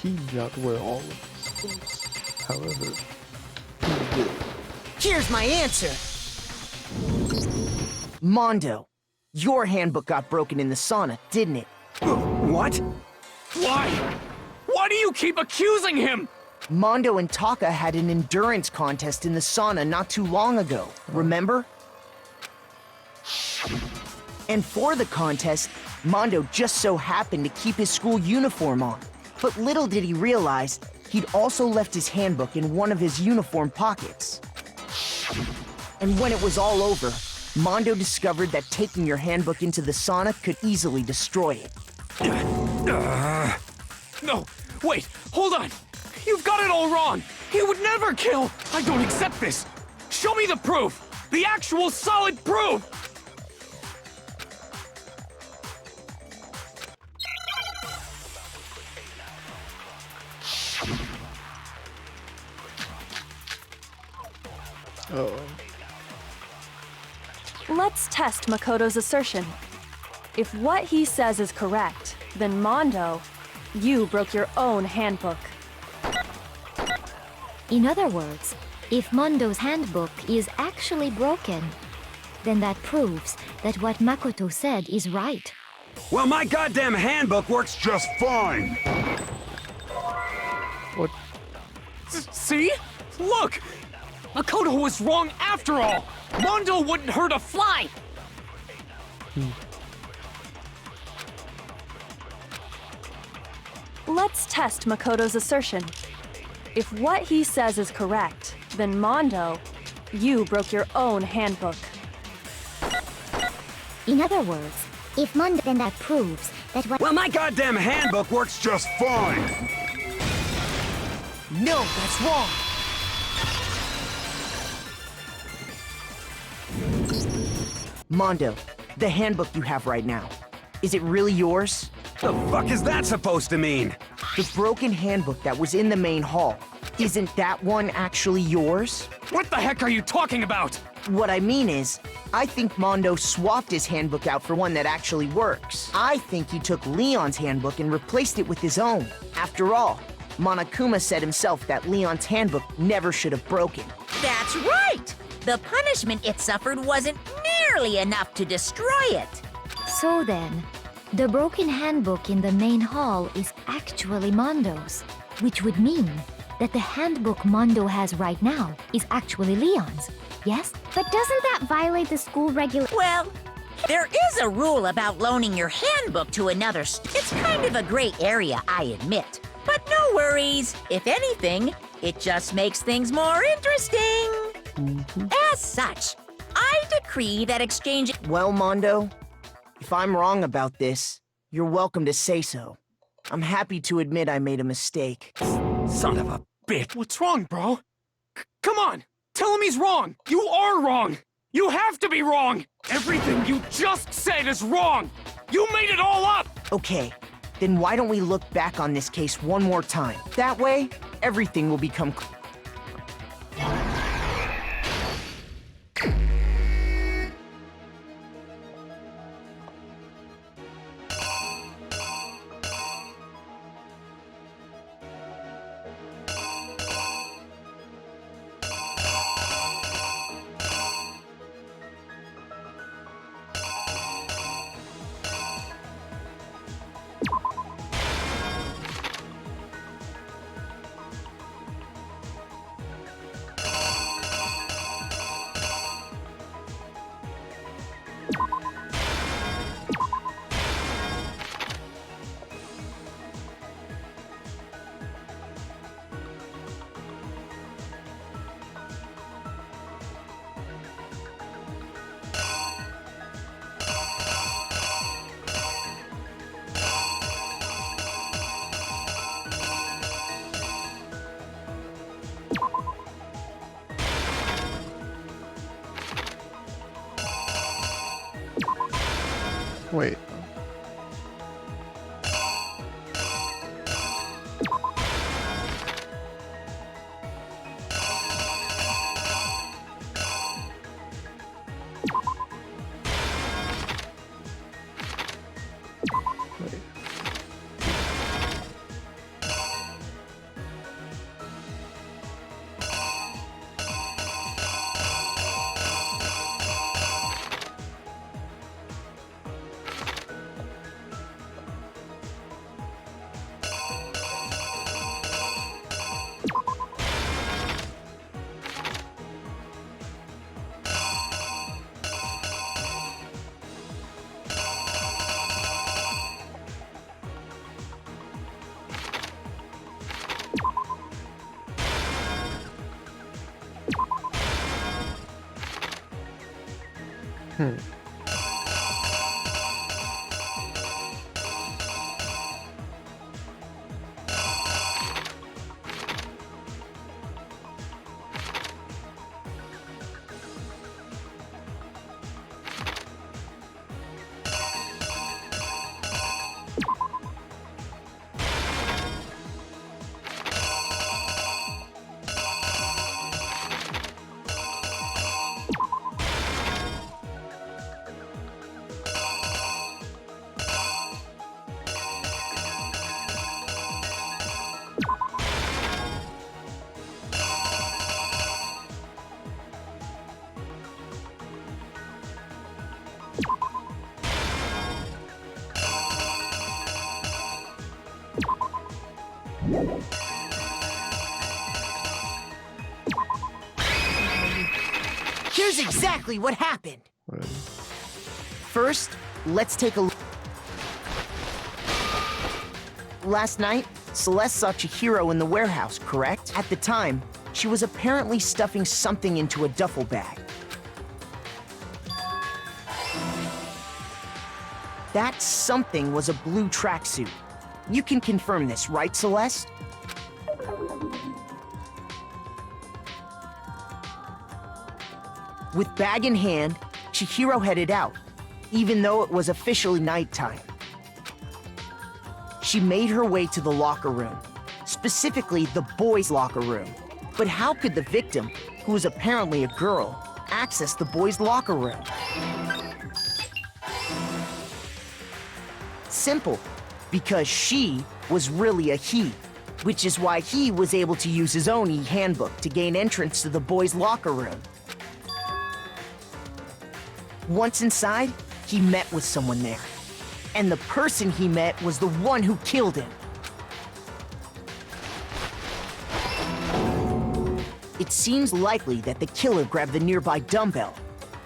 He did not wear all of his clothes. However, he did. Here's my answer! Mondo, your handbook got broken in the sauna, didn't it? What? Why? Why do you keep accusing him? Mondo and Taka had an endurance contest in the sauna not too long ago, remember? And for the contest, Mondo just so happened to keep his school uniform on. But little did he realize, he'd also left his handbook in one of his uniform pockets. And when it was all over, Mondo discovered that taking your handbook into the sauna could easily destroy it. No, wait, hold on. You've got it all wrong. He would never kill. I don't accept this. Show me the proof. The actual solid proof. Uh-oh. Let's test Makoto's assertion. If what he says is correct, then Mondo, you broke your own handbook. In other words, if Mondo's handbook is actually broken, then that proves that what Makoto said is right. Well, my goddamn handbook works just fine! What? See? Look! Makoto was wrong after all! Mondo wouldn't hurt a fly! Let's test Makoto's assertion. If what he says is correct, then Mondo, you broke your own handbook. In other words, if Mondo, then that proves that what— Well, my goddamn handbook works just fine! No, that's wrong! Mondo, the handbook you have right now, is it really yours? The fuck is that supposed to mean? The broken handbook that was in the main hall, isn't that one actually yours? What the heck are you talking about? What I mean is, I think Mondo swapped his handbook out for one that actually works. I think he took Leon's handbook and replaced it with his own. After all, Monokuma said himself that Leon's handbook never should have broken. That's right! The punishment it suffered wasn't nearly enough to destroy it. So then, the broken handbook in the main hall is actually Mondo's, which would mean that the handbook Mondo has right now is actually Leon's, yes? But doesn't that violate the school Well, there is a rule about loaning your handbook to another It's kind of a gray area, I admit. But no worries. If anything, it just makes things more interesting. As such, I decree that exchange— Well, Mondo, if I'm wrong about this, you're welcome to say so. I'm happy to admit I made a mistake. Son of a bitch. What's wrong, bro? Come on! Tell him he's wrong! You are wrong! You have to be wrong! Everything you just said is wrong! You made it all up! Okay, then why don't we look back on this case one more time? That way, everything will become clear. Wait. Here's exactly what happened. First, let's take a look. Last night, Celeste saw Chihiro in the warehouse, correct? At the time, she was apparently stuffing something into a duffel bag. That something was a blue tracksuit. You can confirm this, right, Celeste? With bag in hand, Chihiro headed out, even though it was officially nighttime. She made her way to the locker room, specifically the boys' locker room. But how could the victim, who was apparently a girl, access the boys' locker room? Simple, because she was really a he, which is why he was able to use his own e-handbook to gain entrance to the boys' locker room. Once inside, he met with someone there. And the person he met was the one who killed him. It seems likely that the killer grabbed the nearby dumbbell,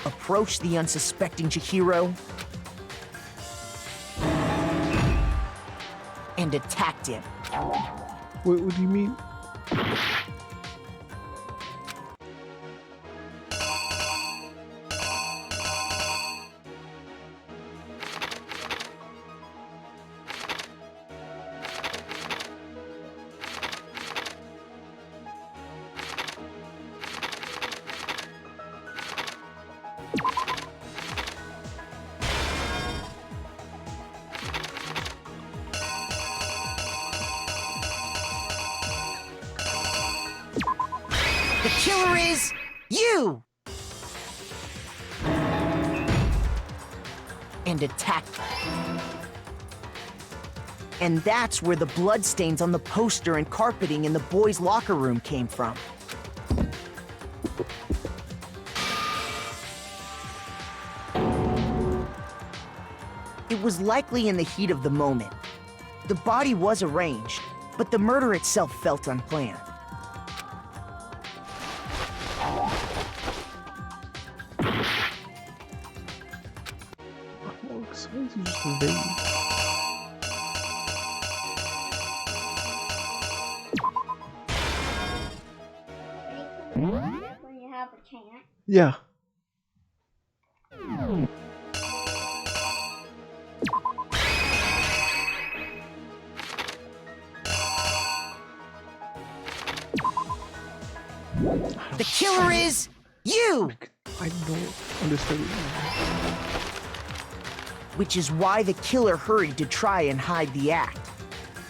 approached the unsuspecting Chihiro, and attacked him. What do you mean? The killer is you! And attacked him. And that's where the bloodstains on the poster and carpeting in the boys' locker room came from. It was likely in the heat of the moment. The body was arranged, but the murder itself felt unplanned. When you have a chance. Yeah. The killer is you! I don't understand. which is why the killer hurried to try and hide the act.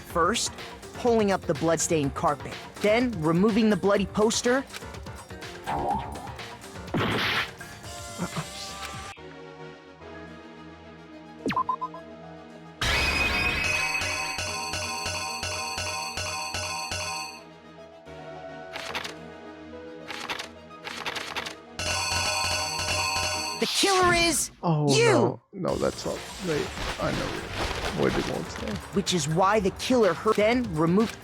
First, pulling up the bloodstained carpet, then removing the bloody poster. The killer is you! No, no, that's all. Wait, I know what it won't say. Which is why the killer then removed.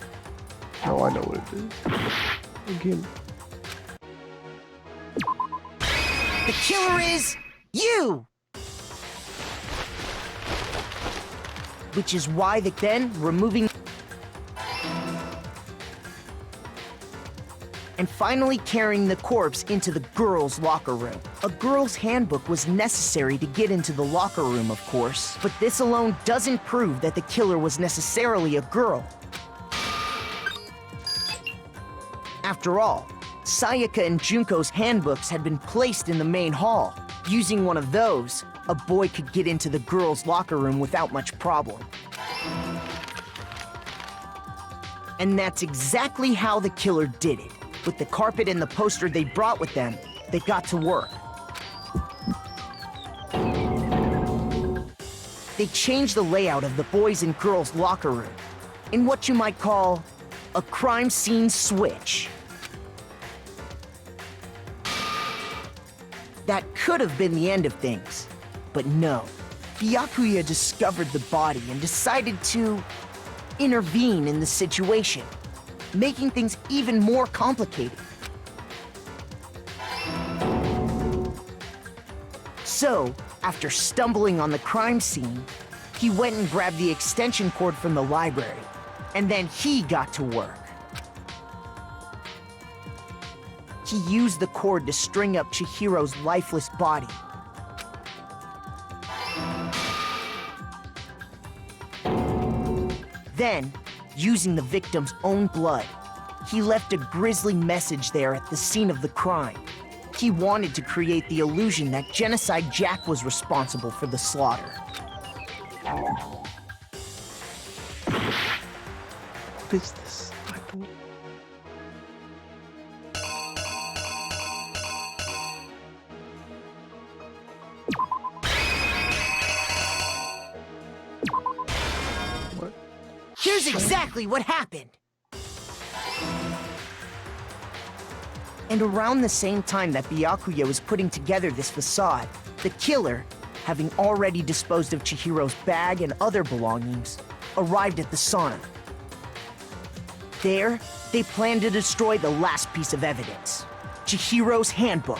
No, I know what it is. Again. The killer is you! Which is why then removing. And finally carrying the corpse into the girls' locker room. A girl's handbook was necessary to get into the locker room, of course, but this alone doesn't prove that the killer was necessarily a girl. After all, Sayaka and Junko's handbooks had been placed in the main hall. Using one of those, a boy could get into the girls' locker room without much problem. And that's exactly how the killer did it. With the carpet and the poster they brought with them, they got to work. They changed the layout of the boys' and girls' locker room in what you might call a crime scene switch. That could have been the end of things, but no. Byakuya discovered the body and decided to intervene in the situation, making things even more complicated. So, after stumbling on the crime scene, he went and grabbed the extension cord from the library, and then he got to work. He used the cord to string up Chihiro's lifeless body. Then, using the victim's own blood, he left a grisly message there at the scene of the crime. He wanted to create the illusion that Genocide Jack was responsible for the slaughter. What is this? I don't... What? Here's exactly what happened. And around the same time that Byakuya was putting together this facade, the killer, having already disposed of Chihiro's bag and other belongings, arrived at the sauna. There, they planned to destroy the last piece of evidence, Chihiro's handbook.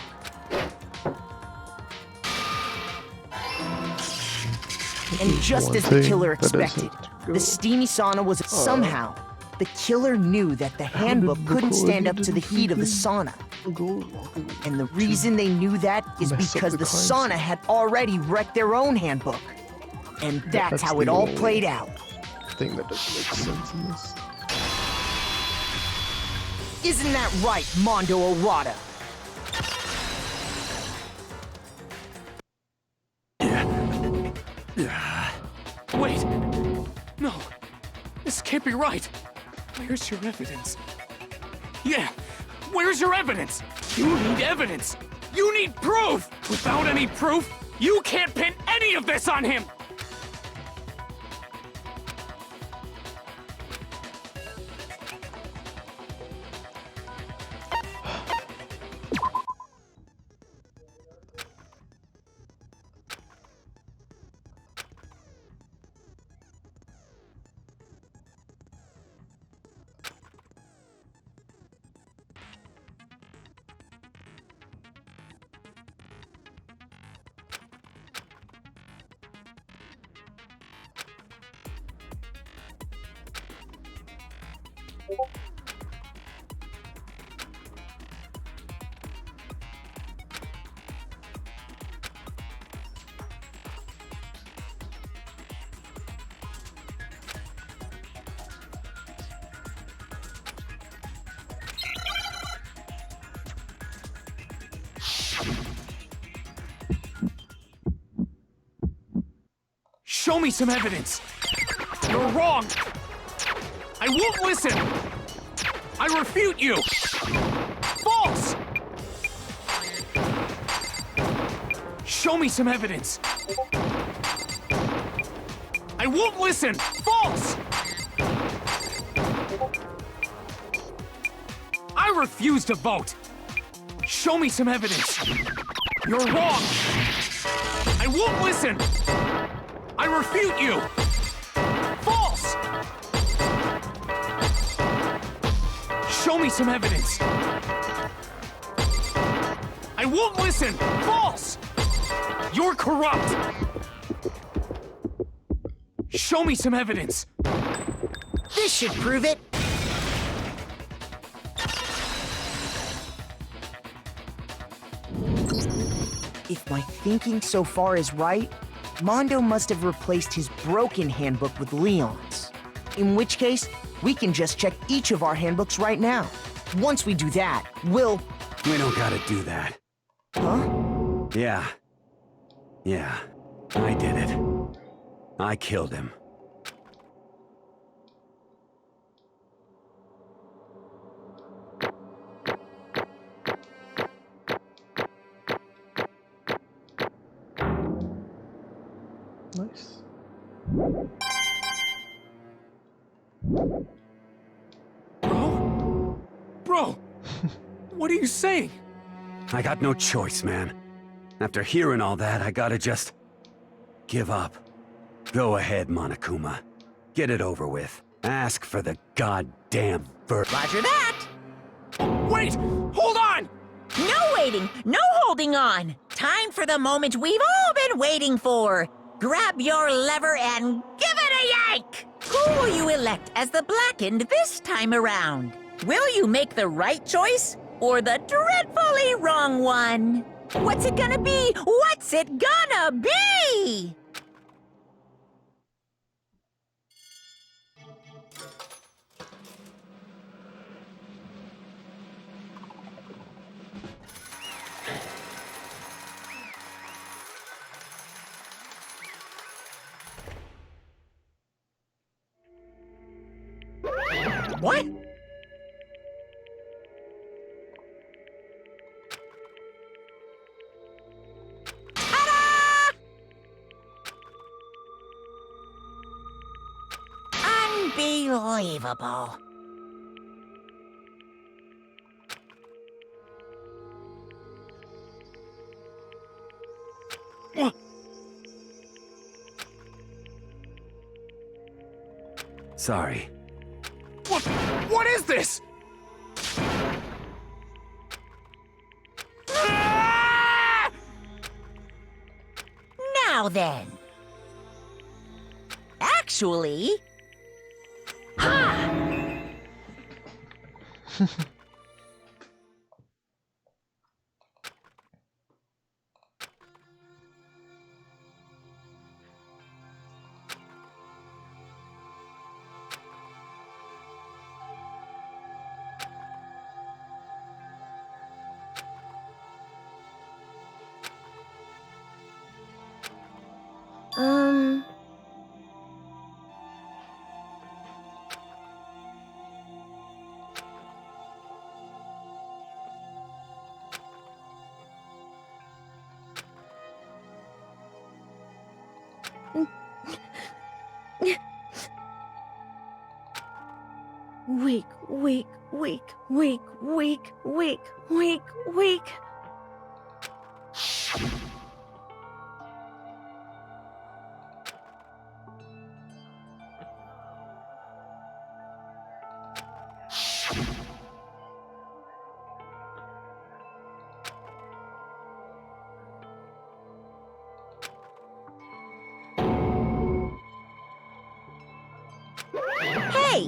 And just as the killer expected, the steamy sauna was somehow... The killer knew that the handbook couldn't stand up to the heat of the sauna. And the reason they knew that is because the sauna had already wrecked their own handbook. And that's how it all played out. Thing that doesn't make sense in this. Isn't that right, Mondo Arata? Wait! No! This can't be right! Where's your evidence? Yeah! Where's your evidence? You need evidence! You need proof! Without any proof, you can't pin any of this on him! Show me some evidence! You're wrong! I won't listen! I refute you! False! Show me some evidence! I won't listen! False! I refuse to vote! Show me some evidence! You're wrong! I won't listen! I refute you! False! Show me some evidence! I won't listen! False! You're corrupt! Show me some evidence! This should prove it. If my thinking so far is right, Mondo must have replaced his broken handbook with Leon's. In which case, we can just check each of our handbooks right now. Once we do that, we'll... We don't gotta do that. Huh? Yeah. Yeah. I did it. I killed him. Nice. Bro! What are you saying? I got no choice, man. After hearing all that, I gotta just... give up. Go ahead, Monokuma. Get it over with. Ask for the goddamn verdict. Roger that! Wait! Hold on! No waiting! No holding on! Time for the moment we've all been waiting for! Grab your lever and give it a yank! Who will you elect as the Blackened this time around? Will you make the right choice or the dreadfully wrong one? What's it gonna be? What's it gonna be? What? Ta-da! Unbelievable. Sorry. What is this? Ah! Now then. Actually... Ha! Weak, weak, weak, weak, weak, weak, weak, weak. Hey,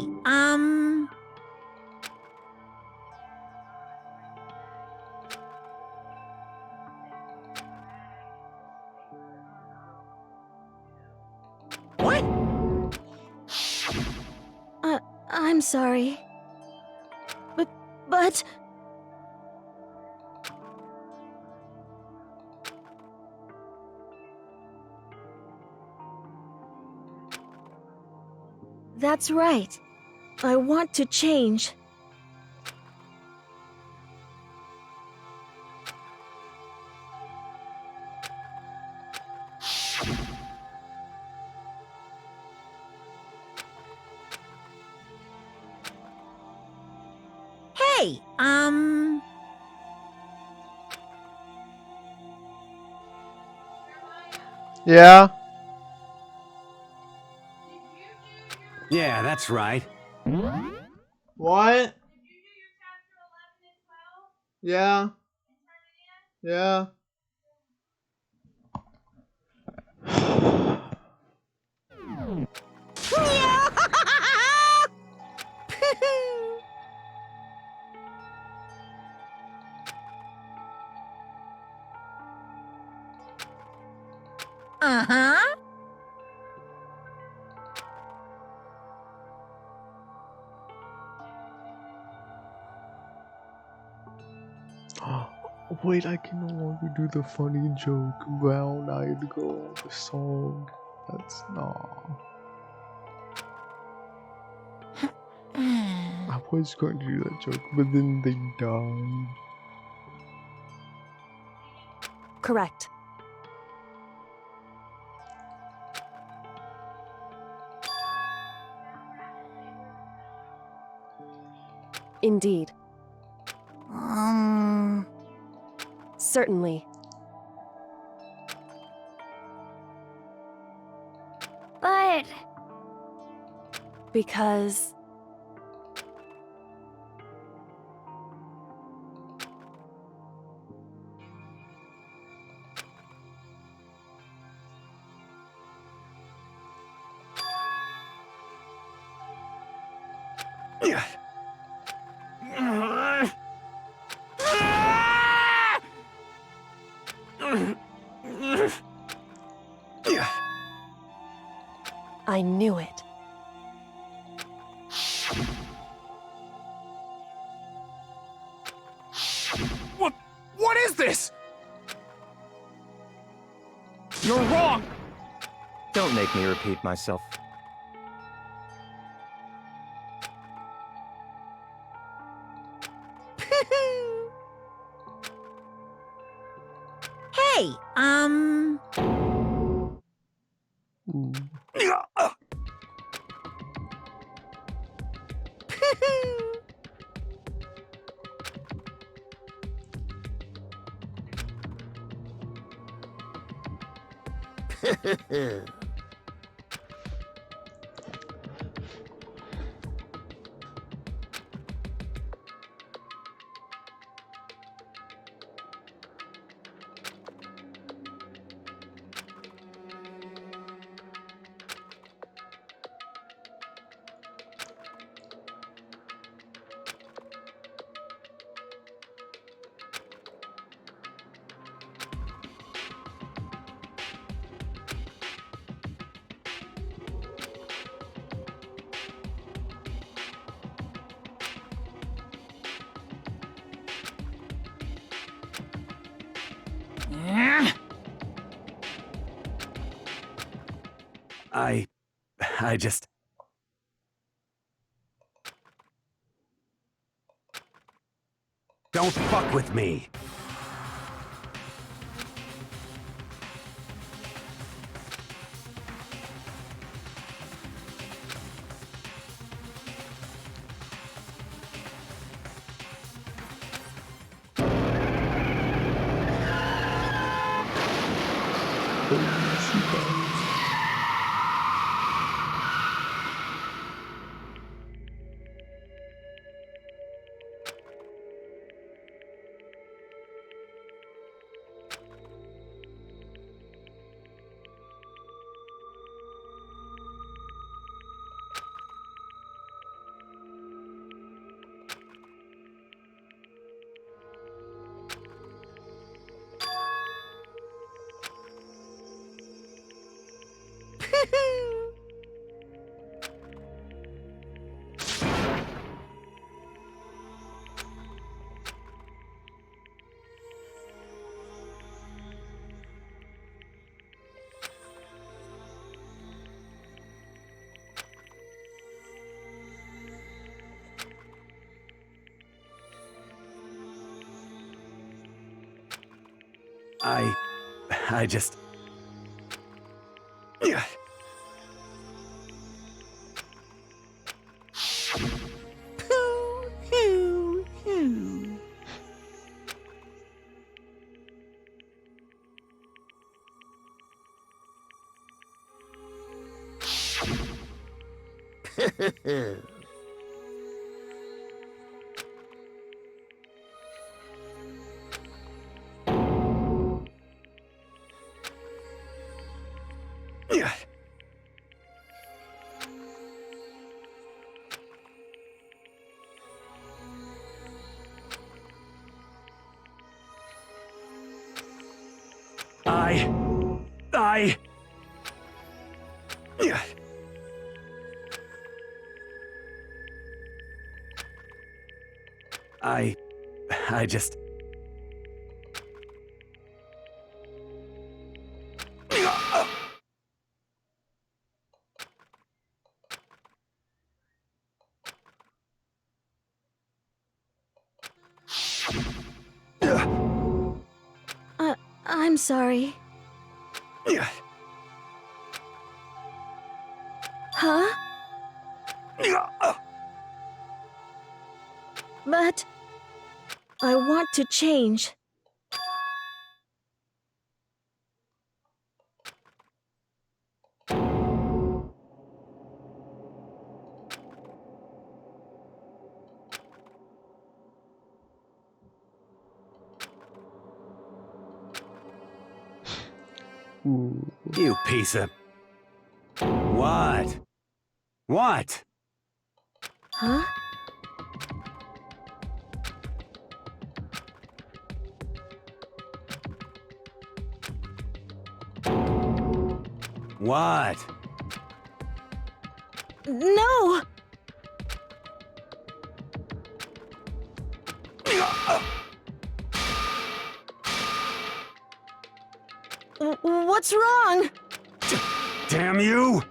What? I'm sorry. But... That's right. I want to change. Hey, Yeah. Yeah, that's right. What? Yeah. Yeah. Uh-huh. Wait, I can no longer do the funny joke. Brown-eyed girl, the song. That's nah. I was going to do that joke, but then they died. Correct. Indeed. Certainly. But... Because... I knew it. What is this? You're wrong! Don't make me repeat myself. Hey, I just... Don't fuck with me! I just... I just... I'm sorry. Huh? But I want to change. You piece of... What? What? Huh? What? No! What's wrong? Damn you!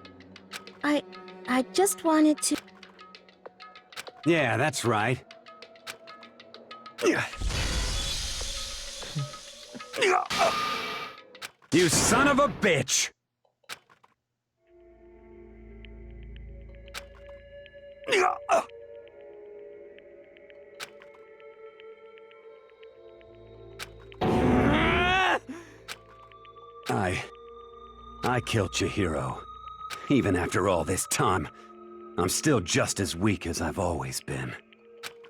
I just wanted to... Yeah, that's right. You son of a bitch! I killed Chihiro. Even after all this time, I'm still just as weak as I've always been.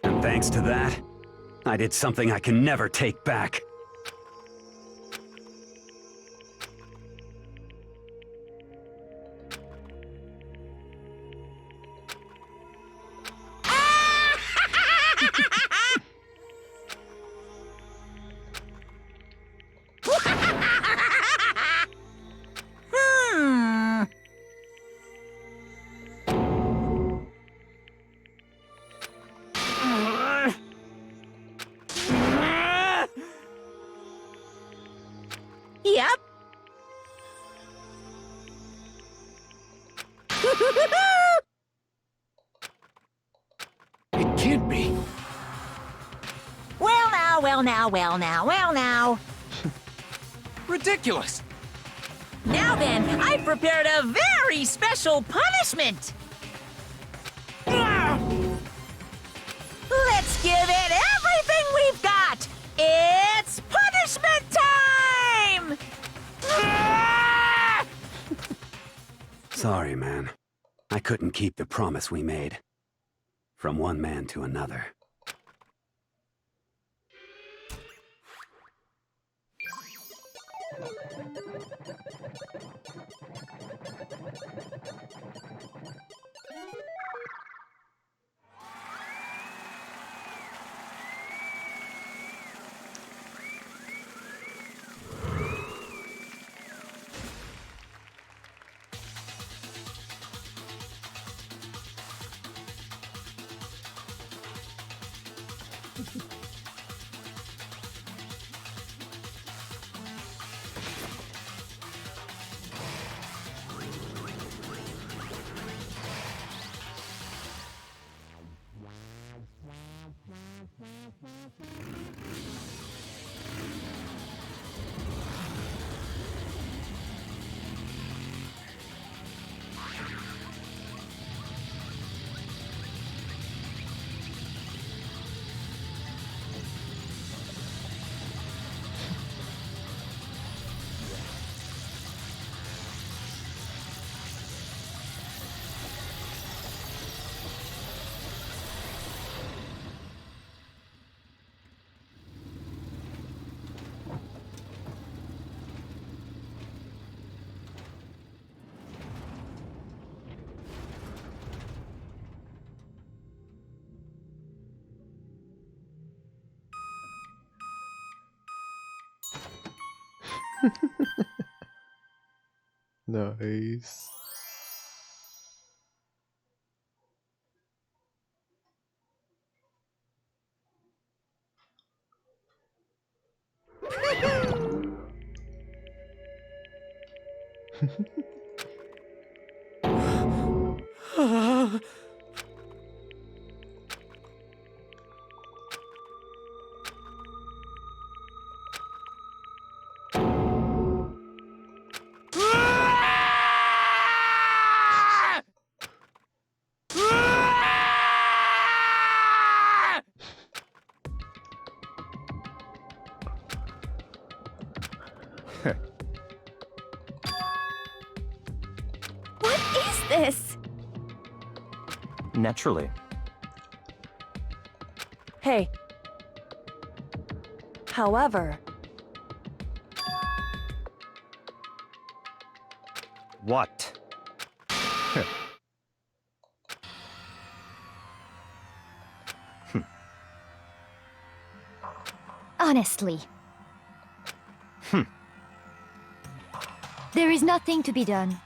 And thanks to that, I did something I can never take back. Yep. It can't be. Well now, well now, well now, well now. Ridiculous. Now then, I've prepared a very special punishment. Let's give it everything we've got. It's punishment time! Sorry, man. I couldn't keep the promise we made. From one man to another. Nice. What is this? Naturally. Hey. However, What? Honestly. Hmm. There is nothing to be done.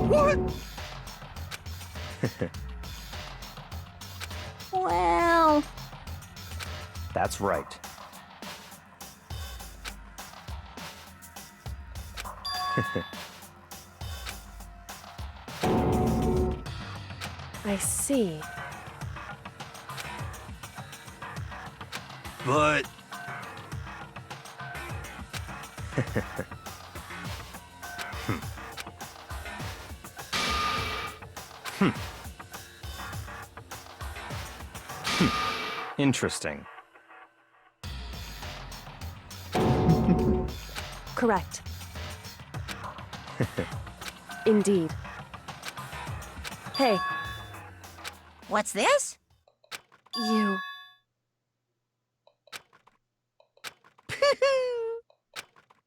What? Well... That's right. I see. But... Interesting. Correct. Indeed. Hey, What's this? you.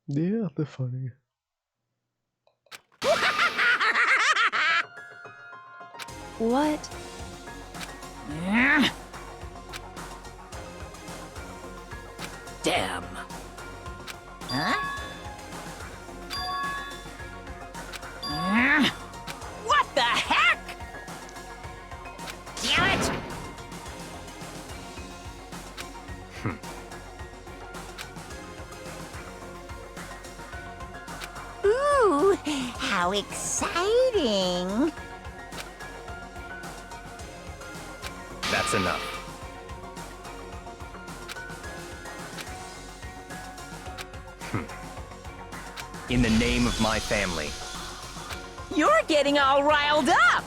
Yeah, they're funny. What? Damn. Huh? What the heck? Damn it! Ooh, how exciting! That's enough. In the name of my family. You're getting all riled up!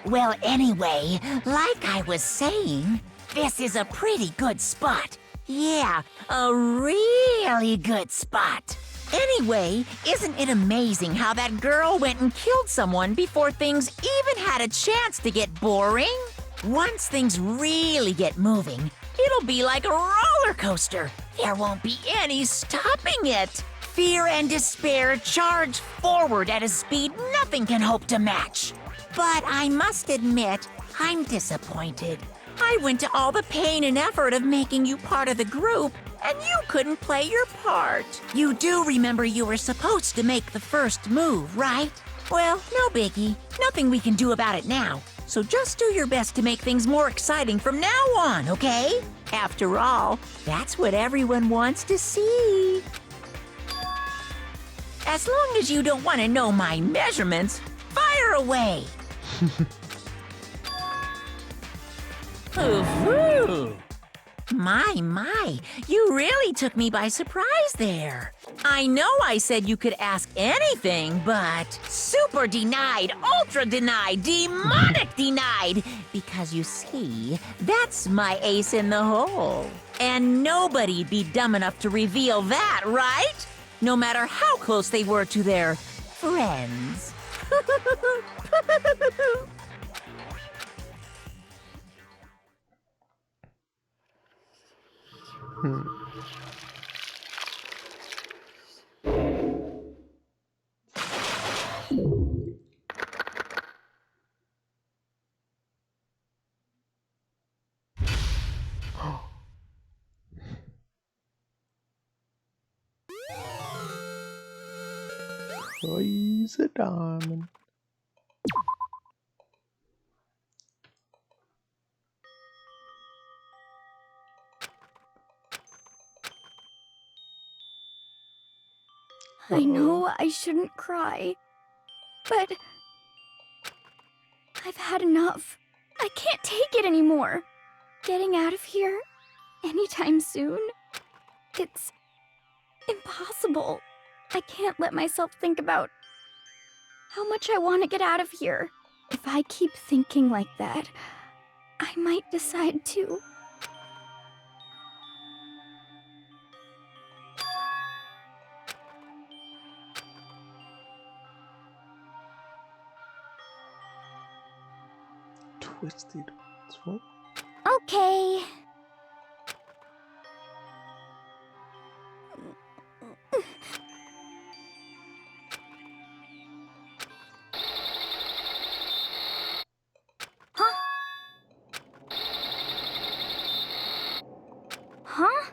Well, anyway, like I was saying, this is a pretty good spot. Yeah, a really good spot. Anyway, isn't it amazing how that girl went and killed someone before things even had a chance to get boring? Once things really get moving, it'll be like a roller coaster. There won't be any stopping it. Fear and despair charge forward at a speed nothing can hope to match. But I must admit, I'm disappointed. I went to all the pain and effort of making you part of the group, and you couldn't play your part. You do remember you were supposed to make the first move, right? Well, no biggie. Nothing we can do about it now. So just do your best to make things more exciting from now on, okay? After all, that's what everyone wants to see. As long as you don't want to know my measurements, fire away! Ooh. My, you really took me by surprise there. I know I said you could ask anything, but super denied, ultra denied, demonic denied. Because you see, that's my ace in the hole. And nobody'd be dumb enough to reveal that, right? No matter how close they were to their friends. He's a diamond. I know I shouldn't cry, but I've had enough. I can't take it anymore. Getting out of here anytime soon, it's impossible. I can't let myself think about how much I want to get out of here. If I keep thinking like that, I might decide to. Twisted. What? Okay. Huh? Huh?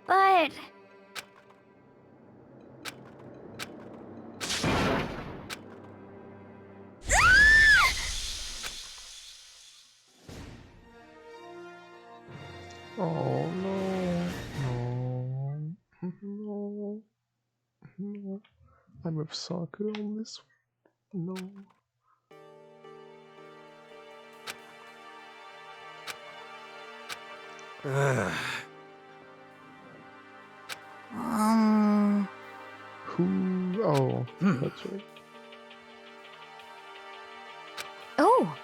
But... Oh no, no. I'm with Sakura on this one. No. Who? Oh, that's right. Oh.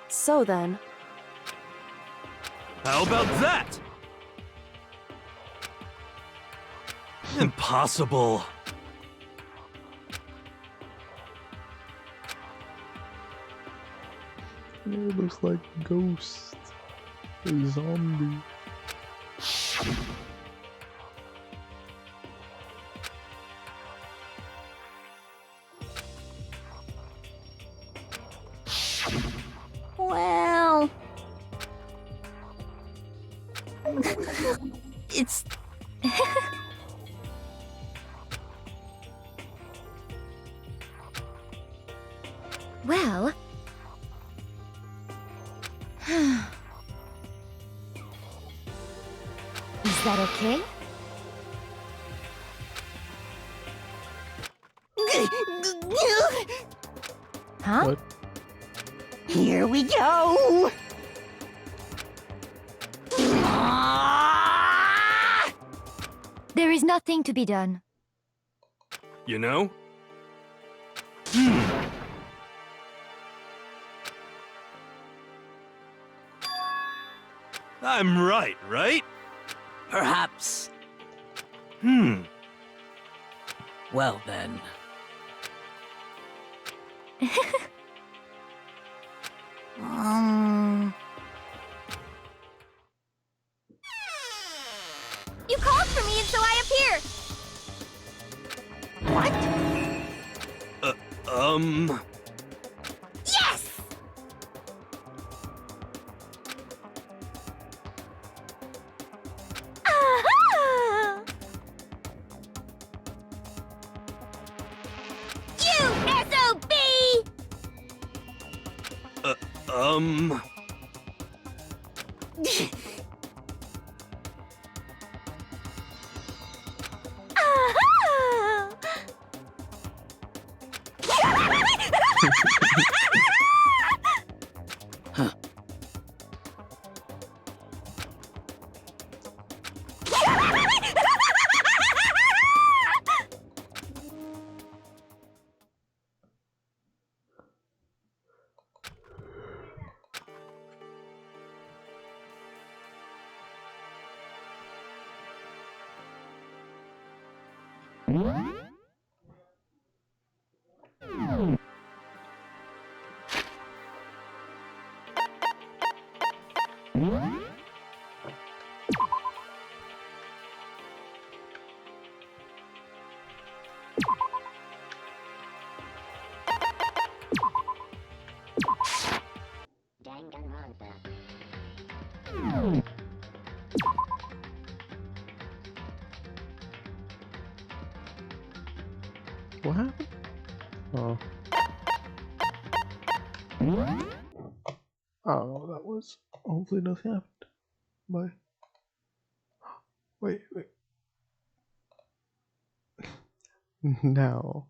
So then, How about that? Impossible. It looks like Ghost. A zombie. Well... It's... Well... Is that okay? Huh? What? Here we go! There is nothing to be done. You know? I'm right, right? Perhaps. Well then. You called for me and so I appeared! Yes! Aha! You SOB! Aha! Danganrompa. What happened? Oh. Oh, that was. Hopefully nothing happened. Bye. Wait. Now.